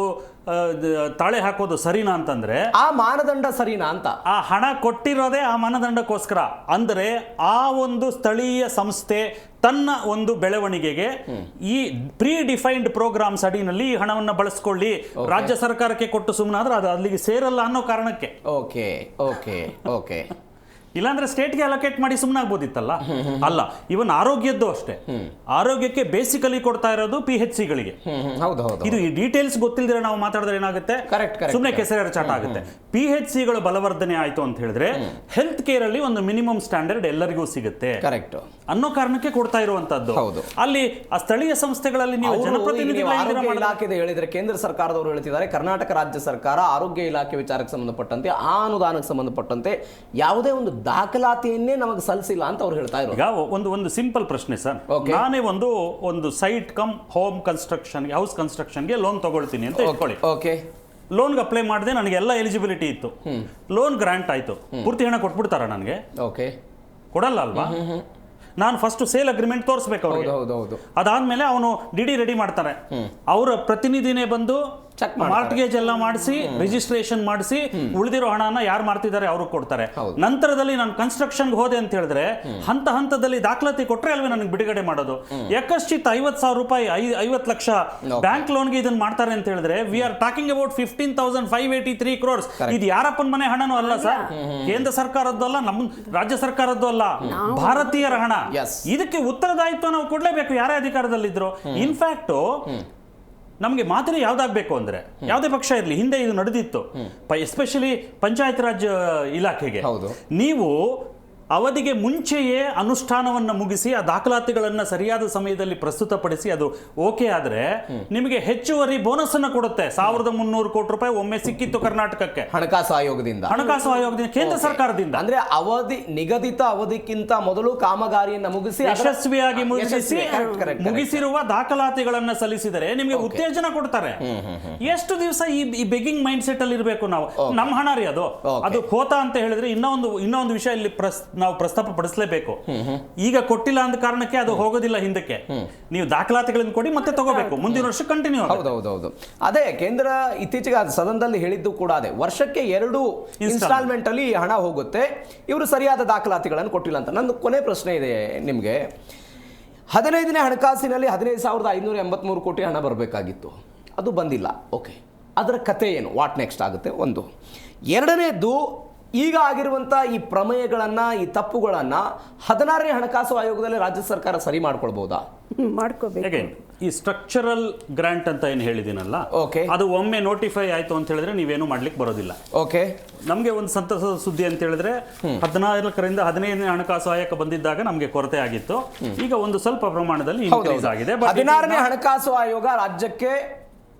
ತಾಳೆ ಹಾಕೋದು ಸರಿನಾ ಅಂತಂದ್ರೆ ಆ ಮಾನದಂಡ ಸರಿನಾ ಅಂತ. ಆ ಹಣ ಕೊಟ್ಟಿರೋದೇ ಆ ಮಾನದಂಡಕ್ಕೋಸ್ಕರ. ಅಂದರೆ ಆ ಒಂದು ಸ್ಥಳೀಯ ಸಂಸ್ಥೆ ತನ್ನ ಒಂದು ಬೆಳವಣಿಗೆಗೆ ಈ ಪ್ರೀ ಡಿಫೈನ್ಡ್ ಪ್ರೋಗ್ರಾಮ್ಸ್ ಅಡಿನಲ್ಲಿ ಈ ಹಣವನ್ನು ಬಳಸ್ಕೊಳ್ಳಿ, ರಾಜ್ಯ ಸರ್ಕಾರಕ್ಕೆ ಕೊಟ್ಟು ಸುಮ್ಮನಾದ್ರೆ ಅದು ಅಲ್ಲಿಗೆ ಸೇರಲ್ಲ ಅನ್ನೋ ಕಾರಣಕ್ಕೆ. Okay okay okay. ಇಲ್ಲಾಂದ್ರೆ ಸ್ಟೇಟ್ಗೆ ಅಲೋಕೇಟ್ ಮಾಡಿ ಸುಮ್ಮನಾಗ್ಬೋದಿತ್ತಲ್ಲ. ಅಲ್ಲ, ಇವನ್ ಆರೋಗ್ಯದ್ದು ಅಷ್ಟೇ. ಆರೋಗ್ಯಕ್ಕೆ ಬೇಸಿಕಲಿ ಕೊಡ್ತಾ ಇರೋದು PHCಗಳಿಗೆ. ಹೌದು ಹೌದು. ಇದು ಈ ಡೀಟೇಲ್ಸ್ ಗೊತ್ತಿಲ್ದಿರ ನಾವು ಮಾತಾಡಿದ್ರೆ ಏನಾಗುತ್ತೆ, ಸುಮ್ಮನೆ ಕೆಸರೆ ಚಾಟ ಆಗುತ್ತೆ. PHCಗಳು ಬಲವರ್ಧನೆ ಆಯ್ತು ಅಂತ ಹೇಳಿದ್ರೆ ಹೆಲ್ತ್ ಕೇರ್ ಅಲ್ಲಿ ಒಂದು ಮಿನಿಮಮ್ ಸ್ಟ್ಯಾಂಡರ್ಡ್ ಎಲ್ಲರಿಗೂ ಸಿಗುತ್ತೆ ಕರೆಕ್ಟ್ ಅನ್ನೋ ಕಾರಣಕ್ಕೆ ಕೊಡ್ತಾ ಇರುವಂತದ್ದು. ಅಲ್ಲಿ ಆ ಸ್ಥಳೀಯ ಸಂಸ್ಥೆಗಳಲ್ಲಿ ನೀವು ಆರೋಗ್ಯ ಇಲಾಖೆ ಹೇಳಿದ್ರೆ ಕೇಂದ್ರ ಸರ್ಕಾರದವರು ಹೇಳ್ತಿದ್ದಾರೆ, ಕರ್ನಾಟಕ ರಾಜ್ಯ ಸರ್ಕಾರ ಆರೋಗ್ಯ ಇಲಾಖೆ ವಿಚಾರಕ್ಕೆ ಸಂಬಂಧಪಟ್ಟಂತೆ ಆ ಅನುದಾನಕ್ಕೆ ಸಂಬಂಧಪಟ್ಟಂತೆ ಯಾವುದೇ ಒಂದು ದಾಖಲಾತಿಯನ್ನೇ ನಮಗೆ ಸಲ್ಲಿಸಿಲ್ಲ ಅಂತ ಅವ್ರು ಹೇಳ್ತಾ ಇದ್ದಾರೆ. ಈಗ ಒಂದು ಸಿಂಪಲ್ ಪ್ರಶ್ನೆ ಸರ್, ನಾನೇ ಒಂದು site cum home construction, house ಕನ್ಸ್ಟ್ರಕ್ಷನ್ಗೆ ಲೋನ್ ತಗೊಳ್ತೀನಿ ಅಂತ ಇಟ್ಕೊಳ್ಳಿ. ಓಕೆ, ಲೋನ್ಗೆ ಅಪ್ಲೈ ಮಾಡಿದೆ, ನನಗೆ ಎಲ್ಲ ಎಲಿಜಿಬಿಲಿಟಿ ಇತ್ತು, ಲೋನ್ ಗ್ರಾಂಟ್ ಆಯ್ತು, ಪೂರ್ತಿ ಹಣ ಕೊಟ್ಬಿಡ್ತಾರ ನನಗೆ? ಓಕೆ, ಕೊಡಲ್ಲ ಅಲ್ವಾ. ನಾನು ಫಸ್ಟ್ ಸೇಲ್ ಅಗ್ರಿಮೆಂಟ್ ತೋರಿಸ್ಬೇಕು ಅವ್ರಿಗೆ. ಅದಾದ್ಮೇಲೆ ಅವನು ಡಿಡಿ ರೆಡಿ ಮಾಡ್ತಾರೆ, ಅವರ ಪ್ರತಿನಿಧಿನೇ ಬಂದು ಮಾರ್ಟ್ಗೇಜ್ ಎಲ್ಲ ಮಾಡಿಸಿ ರಿಜಿಸ್ಟ್ರೇಷನ್ ಮಾಡಿಸಿ ಉಳಿದಿರೋ ಹಣನ ಯಾರು ಮಾಡ್ತಿದ್ದಾರೆ ಅವ್ರಿಗೆ ಕೊಡ್ತಾರೆ. ನಂತರದಲ್ಲಿ ನಾನು ಕನ್ಸ್ಟ್ರಕ್ಷನ್ಗೆ ಹೋದೆ ಅಂತ ಹೇಳಿದ್ರೆ ಹಂತ ಹಂತದಲ್ಲಿ ದಾಖಲಾತಿ ಕೊಟ್ರೆ ಅಲ್ವೇ ನನಗೆ ಬಿಡುಗಡೆ ಮಾಡೋದು. ಯಾಕಶ್ಚಿತ್ 50,000 ರೂಪಾಯಿ 50 ಲಕ್ಷ ಬ್ಯಾಂಕ್ ಲೋನ್ಗೆ ಇದನ್ನ ಮಾಡ್ತಾರೆ ಅಂತ ಹೇಳಿದ್ರೆ we are talking about 15,583 crores. ಇದು ಯಾರಪ್ಪನ ಮನೆ ಹಣನೂ ಅಲ್ಲ ಸರ್, ಕೇಂದ್ರ ಸರ್ಕಾರದ್ದು ಅಲ್ಲ, ನಮ್ಮ ರಾಜ್ಯ ಸರ್ಕಾರದ್ದು ಅಲ್ಲ, ಭಾರತೀಯರ ಹಣ. ಇದಕ್ಕೆ ಉತ್ತರದಾಯಿತ್ವ ನಾವು ಕೊಡ್ಲೇಬೇಕು ಯಾರೇ ಅಧಿಕಾರದಲ್ಲಿದ್ರು. ಇನ್ಫ್ಯಾಕ್ಟ್ ನಮಗೆ ಮಾತ್ರ ಯಾವ್ದಾಗಬೇಕು ಅಂದ್ರೆ ಯಾವುದೇ ಪಕ್ಷ ಇರಲಿ, ಹಿಂದೆ ಇದು ನಡೆದಿತ್ತು, ಎಸ್ಪೆಷಲಿ ಪಂಚಾಯತ್ ರಾಜ್ ಇಲಾಖೆಗೆ. ನೀವು ಅವಧಿಗೆ ಮುಂಚೆಯೇ ಅನುಷ್ಠಾನವನ್ನು ಮುಗಿಸಿ ಆ ದಾಖಲಾತಿಗಳನ್ನು ಸರಿಯಾದ ಸಮಯದಲ್ಲಿ ಪ್ರಸ್ತುತಪಡಿಸಿ ಅದು ಓಕೆ ಆದ್ರೆ ನಿಮಗೆ ಹೆಚ್ಚುವರಿ ಬೋನಸ್ ಅನ್ನು ಕೊಡುತ್ತೆ. 1,300 ಕೋಟಿ ರೂಪಾಯಿ ಒಮ್ಮೆ ಸಿಕ್ಕಿತ್ತು ಕರ್ನಾಟಕಕ್ಕೆ ಹಣಕಾಸು ಆಯೋಗದಿಂದ ಕೇಂದ್ರ ಸರ್ಕಾರದಿಂದ. ಅಂದ್ರೆ ಅವಧಿ ನಿಗದಿತ ಅವಧಿಕ್ಕಿಂತ ಮೊದಲು ಕಾಮಗಾರಿಯನ್ನು ಮುಗಿಸಿ ಯಶಸ್ವಿಯಾಗಿ ಮುಗಿಸಿರುವ ದಾಖಲಾತಿಗಳನ್ನ ಸಲ್ಲಿಸಿದರೆ ನಿಮಗೆ ಉತ್ತೇಜನ ಕೊಡ್ತಾರೆ. ಎಷ್ಟು ದಿವಸ ಈ ಬೆಗಿಂಗ್ ಮೈಂಡ್ ಸೆಟ್ ಅಲ್ಲಿ ಇರಬೇಕು ನಾವು? ನಮ್ಮ ಹಣ ರೀ ಅದು ಖೋತಾ ಅಂತ ಹೇಳಿದ್ರೆ ಇನ್ನೊಂದು ವಿಷಯ ಇಲ್ಲಿ ನಾವು ಪ್ರಸ್ತಾಪ ಪಡಿಸಲೇಬೇಕು. ಈಗ ಕೊಟ್ಟಿಲ್ಲ ಅಂದ ಕಾರಣಕ್ಕೆ ಅದು ಹೋಗೋದಿಲ್ಲ ಹಿಂದಕ್ಕೆ. ನೀವು ದಾಖಲಾತಿಗಳನ್ನು ಕೊಡಿ ಮತ್ತೆ ತಗೋಬೇಕು, ಮುಂದಿನ ವರ್ಷ ಕಂಟಿನ್ಯೂ. ಹೌದೌದು, ಅದೇ ಕೇಂದ್ರ ಇತ್ತೀಚೆಗೆ ಸದನದಲ್ಲಿ ಹೇಳಿದ್ದು ಕೂಡ ಅದೇ, ವರ್ಷಕ್ಕೆ 2 ಇನ್ಸ್ಟಾಲ್ಮೆಂಟ್ ಅಲ್ಲಿ ಹಣ ಹೋಗುತ್ತೆ, ಇವರು ಸರಿಯಾದ ದಾಖಲಾತಿಗಳನ್ನು ಕೊಟ್ಟಿಲ್ಲ ಅಂತ. ನನ್ನ ಕೊನೆ ಪ್ರಶ್ನೆ ಇದೆ ನಿಮಗೆ, 15ನೇ ಹಣಕಾಸಿನಲ್ಲಿ 15,583 ಕೋಟಿ ಹಣ ಬರಬೇಕಾಗಿತ್ತು, ಅದು ಬಂದಿಲ್ಲ. ಓಕೆ, ಅದರ ಕತೆ ಏನು, ವಾಟ್ ನೆಕ್ಸ್ಟ್ ಆಗುತ್ತೆ? ಒಂದು. ಎರಡನೇದ್ದು, ಈಗ ಆಗಿರುವಂಥ ಈ ಪ್ರಮೇಯಗಳನ್ನು, ಈ ತಪ್ಪುಗಳನ್ನು 16ನೇ ಹಣಕಾಸು ಆಯೋಗದಲ್ಲಿ ರಾಜ್ಯ ಸರ್ಕಾರ ಸರಿ ಮಾಡ್ಕೊಳ್ಬಹುದಾ? ಮಾಡ್ಕೋಬೇಕು. ಈ ಸ್ಟ್ರಕ್ಚರಲ್ ಗ್ರಾಂಟ್ ಅಂತ ಏನು ಹೇಳಿದಿನಲ್ಲ, ಅದು ಒಮ್ಮೆ ನೋಟಿಫೈ ಆಯ್ತು ಅಂತ ಹೇಳಿದ್ರೆ ನೀವೇನು ಮಾಡ್ಲಿಕ್ಕೆ ಬರೋದಿಲ್ಲ. ಓಕೆ, ನಮಗೆ ಒಂದು ಸಂತಸದ ಸುದ್ದಿ ಅಂತ ಹೇಳಿದ್ರೆ 14ರಿಂದ 15ನೇ ಹಣಕಾಸು ಆಯೋಗ ಬಂದಿದ್ದಾಗ ನಮಗೆ ಕೊರತೆ ಆಗಿತ್ತು, ಈಗ ಒಂದು ಸ್ವಲ್ಪ ಪ್ರಮಾಣದಲ್ಲಿ ಇನ್ಕ್ರೀಸ್ ಆಗಿದೆ. 16ನೇ ಹಣಕಾಸು ಆಯೋಗ ರಾಜ್ಯಕ್ಕೆ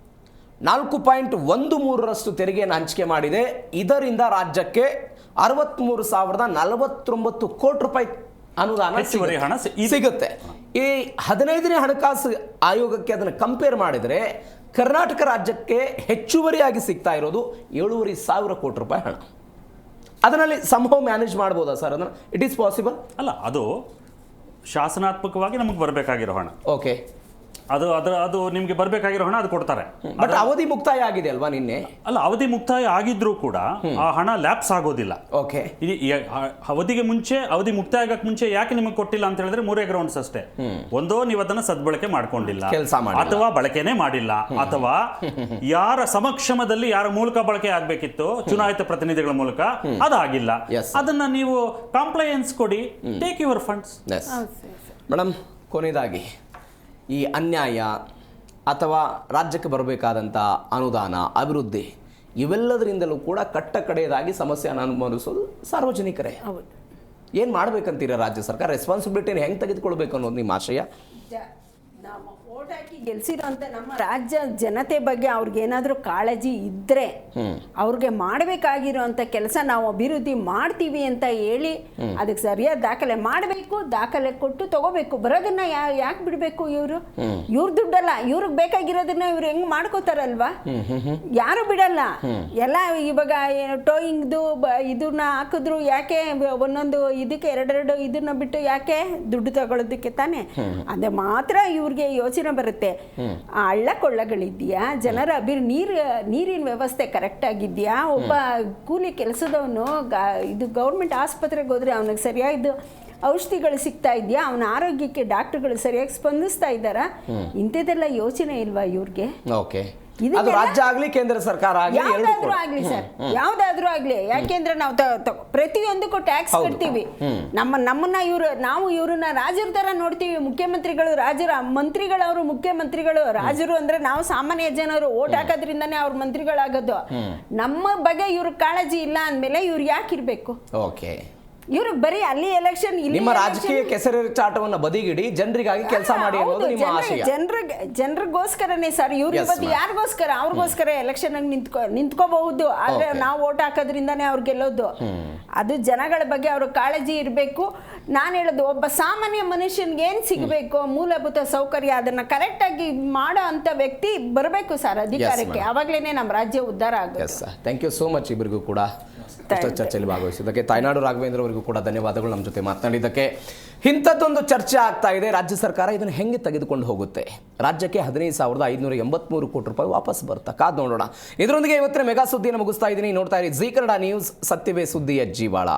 4.13% ತೆರಿಗೆಯನ್ನು ಹಂಚಿಕೆ ಮಾಡಿದೆ. ಇದರಿಂದ ರಾಜ್ಯಕ್ಕೆ 63,049 ಕೋಟಿ ರೂಪಾಯಿ ಅನುದಾನ ಸಿಗುತ್ತೆ. ಈ 15ನೇ ಹಣಕಾಸು ಆಯೋಗಕ್ಕೆ ಅದನ್ನು ಕಂಪೇರ್ ಮಾಡಿದರೆ ಕರ್ನಾಟಕ ರಾಜ್ಯಕ್ಕೆ ಹೆಚ್ಚುವರಿಯಾಗಿ ಸಿಗ್ತಾ ಇರೋದು 7,500 ಕೋಟಿ ರೂಪಾಯಿ ಹಣ. ಅದರಲ್ಲಿ ಸಂಭವ ಮ್ಯಾನೇಜ್ ಮಾಡ್ಬೋದಾ ಸರ್? ಅದನ್ನು ಇಟ್ ಈಸ್ ಪಾಸಿಬಲ್ ಅಲ್ಲ, ಅದು ಶಾಸನಾತ್ಮಕವಾಗಿ ನಮಗೆ ಬರಬೇಕಾಗಿರೋ ಹಣ. ಓಕೆ, ಅದು ನಿಮಗೆ ಬರಬೇಕಾಗಿರೋ ಹಣ ಅದು ಕೊಡ್ತಾರೆ. ಬಟ್ ಅವಧಿ ಮುಕ್ತಾಯ ಆಗಿದೆ ಅಲ್ವಾ ನಿನ್ನೆ? ಅಲ್ಲ, ಅವಧಿ ಮುಕ್ತಾಯ ಆಗಿದ್ರೂ ಕೂಡ ಆ ಹಣ ಲ್ಯಾಪ್ಸ್ ಆಗೋದಿಲ್ಲ. ಓಕೆ, ಅವಧಿಗೆ ಮುಂಚೆ, ಅವಧಿ ಮುಕ್ತಾಯ ಆಗಕ್ಕೆ ಮುಂಚೆ ಯಾಕೆ ನಿಮಗೆ ಕೊಟ್ಟಿಲ್ಲ ಅಂತ ಹೇಳಿದ್ರೆ 3 ಗ್ರೌಂಡ್ಸ್ ಅಷ್ಟೇ. ಒಂದೋ ನೀವು ಅದನ್ನ ಸದ್ಬಳಕೆ ಮಾಡ್ಕೊಂಡಿಲ್ಲ, ಅಥವಾ ಬಳಕೆನೇ ಮಾಡಿಲ್ಲ, ಅಥವಾ ಯಾರ ಸಮಕ್ಷಮದಲ್ಲಿ ಯಾರ ಮೂಲಕ ಬಳಕೆ ಆಗ್ಬೇಕಿತ್ತು, ಚುನಾಯಿತ ಪ್ರತಿನಿಧಿಗಳ ಮೂಲಕ, ಅದಾಗಿಲ್ಲ. ಅದನ್ನ ನೀವು ಕಾಂಪ್ಲೈಯನ್ಸ್ ಕೊಡಿ, ಟೇಕ್ ಯುವರ್ ಫಂಡ್ಸ್. ಮೇಡಮ್, ಕೊನೆಯದಾಗಿ ಈ ಅನ್ಯಾಯ ಅಥವಾ ರಾಜ್ಯಕ್ಕೆ ಬರಬೇಕಾದಂಥ ಅನುದಾನ, ಅಭಿವೃದ್ಧಿ, ಇವೆಲ್ಲದರಿಂದಲೂ ಕೂಡ ಕಟ್ಟ ಕಡೆಯದಾಗಿ ಸಮಸ್ಯೆಯನ್ನು ಅನುಭವಿಸೋದು ಸಾರ್ವಜನಿಕರೇ. ಏನು ಮಾಡಬೇಕಂತೀರ ರಾಜ್ಯ ಸರ್ಕಾರ? ರೆಸ್ಪಾನ್ಸಿಬಿಲಿಟಿನ ಹೆಂಗೆ ತೆಗೆದುಕೊಳ್ಬೇಕು ಅನ್ನೋದು ನಿಮ್ಮ ಆಶಯ? ನಾವು ಓಟ್ ಹಾಕಿ ಗೆಲ್ಸಿರೋಂಥ ನಮ್ಮ ರಾಜ್ಯ ಜನತೆ ಬಗ್ಗೆ ಅವ್ರಿಗೇನಾದರೂ ಕಾಳಜಿ ಇದ್ದರೆ ಅವ್ರಿಗೆ ಮಾಡಬೇಕಾಗಿರೋಂಥ ಕೆಲಸ ನಾವು ಅಭಿವೃದ್ಧಿ ಮಾಡ್ತೀವಿ ಅಂತ ಹೇಳಿ ಅದಕ್ಕೆ ಸರಿಯಾದ ದಾಖಲೆ ಮಾಡಬೇಕು, ದಾಖಲೆ ಕೊಟ್ಟು ತಗೋಬೇಕು. ಬರೋದನ್ನ ಯಾಕೆ ಬಿಡಬೇಕು? ಇವ್ರ ದುಡ್ಡಲ್ಲ, ಇವ್ರಿಗೆ ಬೇಕಾಗಿರೋದನ್ನ ಇವ್ರು ಹೆಂಗ್ ಮಾಡ್ಕೋತಾರಲ್ವಾ, ಯಾರು ಬಿಡಲ್ಲ. ಎಲ್ಲ ಇವಾಗ ಟೋಯಿಂಗ್ದು ಇದನ್ನ ಹಾಕಿದ್ರು, ಯಾಕೆ ಒಂದೊಂದು ಇದಕ್ಕೆ 2 ಇದನ್ನ ಬಿಟ್ಟು ಯಾಕೆ ದುಡ್ಡು ತಗೊಳ್ಳೋದಕ್ಕೆ ತಾನೆ. ಅದೇ ಮಾತ್ರ ಇವ್ರಿಗೆ ಯೋಚನೆ ಬರುತ್ತೆ. ಆ ಹಳ್ಳ ಕೊಳ್ಳಗಳಿದ್ಯಾ, ಜನರ ನೀರಿನ ವ್ಯವಸ್ಥೆ ಕರೆಕ್ಟ್ ಆಗಿದ್ಯಾ, ಒಬ್ಬ ಕೂಲಿ ಕೆಲಸದವನು ಇದು ಗೌರ್ಮೆಂಟ್ ಆಸ್ಪತ್ರೆಗೆ ಹೋದ್ರೆ ಅವನಿಗೆ ಸರಿಯಾದ ಔಷಧಿಗಳು ಸಿಗ್ತಾ ಇದೆಯಾ, ಅವನ ಆರೋಗ್ಯಕ್ಕೆ ಡಾಕ್ಟರ್ಗಳು ಸರಿಯಾಗಿ ಸ್ಪಂದಿಸ್ತಾ ಇದ್ದಾರಾ, ಇಂಥದ್ದೆಲ್ಲ ಯೋಚನೆ ಇಲ್ವಾ ಇವ್ರಿಗೆ? ಓಕೆ, ಅದು ರಾಜ್ಯ ಆಗ್ಲಿ ಕೇಂದ್ರ ಸರ್ಕಾರ ಯಾವ್ದಾದ್ರೂ ಆಗ್ಲಿ ಸರ್, ಯಾವ್ದಾದ್ರೂ ಆಗ್ಲಿ, ಯಾಕೆಂದ್ರೆ ನಾವು ಪ್ರತಿಯೊಂದಕ್ಕೂ ಟ್ಯಾಕ್ಸ್ ಕಟ್ತೀವಿ. ನಮ್ಮನ್ನ ನಾವು ಇವ್ರನ್ನ ರಾಜರ ತರ ನೋಡ್ತೀವಿ. ಮುಖ್ಯಮಂತ್ರಿಗಳು ರಾಜರ, ಮಂತ್ರಿಗಳವರು ಮುಖ್ಯಮಂತ್ರಿಗಳು, ರಾಜರು ಅಂದ್ರೆ ನಾವು ಸಾಮಾನ್ಯ ಜನರು ಓಟ್ ಹಾಕೋದ್ರಿಂದಾನೇ ಅವ್ರ ಮಂತ್ರಿಗಳಾಗೋದು. ನಮ್ಮ ಬಗ್ಗೆ ಇವ್ರ ಕಾಳಜಿ ಇಲ್ಲ ಅಂದ್ಮೇಲೆ ಇವ್ರು ಯಾಕಿರ್ಬೇಕು? ಓಕೆ, ಇವ್ರಿಗೆ ಬರೀ ಅಲ್ಲಿ ಎಲೆಕ್ಷನ್, ನಿಮ್ಮ ರಾಜಕೀಯ ಕೆಸರಾಟವನ್ನ ಬದಿಗಿಡಿ, ಜನರಿಗಾಗಿ ಕೆಲಸ ಮಾಡಿ ಅನ್ನೋದು ನಿಮ್ಮ ಆಶಯ. ಜನರಿಗೋಸ್ಕರನೇ ಸರ್. ಇವ್ರು ಇವತ್ತು ಯಾರಿಗೋಸ್ಕರ? ಅವ್ರಿಗೋಸ್ಕರ ಎಲೆಕ್ಷನ್ ನಿಂತ್ಕೋಬಹುದು, ಆದ್ರೆ ನಾವು ಓಟ್ ಹಾಕೋದ್ರಿಂದಾನೇ ಅವ್ರು ಗೆಲ್ಲೋದು. ಅದು ಜನಗಳ ಬಗ್ಗೆ ಅವ್ರ ಕಾಳಜಿ ಇರಬೇಕು. ನಾನು ಹೇಳೋದು, ಒಬ್ಬ ಸಾಮಾನ್ಯ ಮನುಷ್ಯನ್ಗೆ ಏನ್ ಸಿಗಬೇಕು ಮೂಲಭೂತ ಸೌಕರ್ಯ, ಅದನ್ನ ಕರೆಕ್ಟ್ ಆಗಿ ಮಾಡೋ ಅಂತ ವ್ಯಕ್ತಿ ಬರಬೇಕು ಸರ್ ಅಧಿಕಾರಕ್ಕೆ. ಅವಾಗ್ಲೇನೆ ನಮ್ಮ ರಾಜ್ಯ ಉದ್ಧಾರ ಆಗುತ್ತೆ. ಥ್ಯಾಂಕ್ ಯು ಸೋ ಮಚ್ ಇಬ್ಬರಿಗೂ ಕೂಡ ಚರ್ಚೆಯಲ್ಲಿ ಭಾಗವಹಿಸಿದ್ದಕ್ಕೆ. ತಾಯ್ನಾಡು ರಾಘವೇಂದ್ರ ಅವರಿಗೂ ಕೂಡ ಧನ್ಯವಾದಗಳು ನಮ್ಮ ಜೊತೆ ಮಾತನಾಡಿದ್ದಕ್ಕೆ. ಇಂಥದ್ದೊಂದು ಚರ್ಚೆ ಆಗ್ತಾ ಇದೆ. ರಾಜ್ಯ ಸರ್ಕಾರ ಇದನ್ನು ಹೆಂಗೆ ತೆಗೆದುಕೊಂಡು ಹೋಗುತ್ತೆ? ರಾಜ್ಯಕ್ಕೆ 15,583 ಕೋಟಿ ರೂಪಾಯಿ ವಾಪಸ್ ಬರ್ತಾ ಕಾದ್ ನೋಡೋಣ. ಇದರೊಂದಿಗೆ ಇವತ್ತಿನ ಮೆಗಾ ಸುದ್ದಿಯನ್ನು ಮುಗಿಸ್ತಾ ಇದ್ದೀನಿ. ನೋಡ್ತಾ ಇರಿ ಜೀ ಕನ್ನಡ ನ್ಯೂಸ್, ಸತ್ಯವೇ ಸುದ್ದಿಯ ಜೀವಾಳ.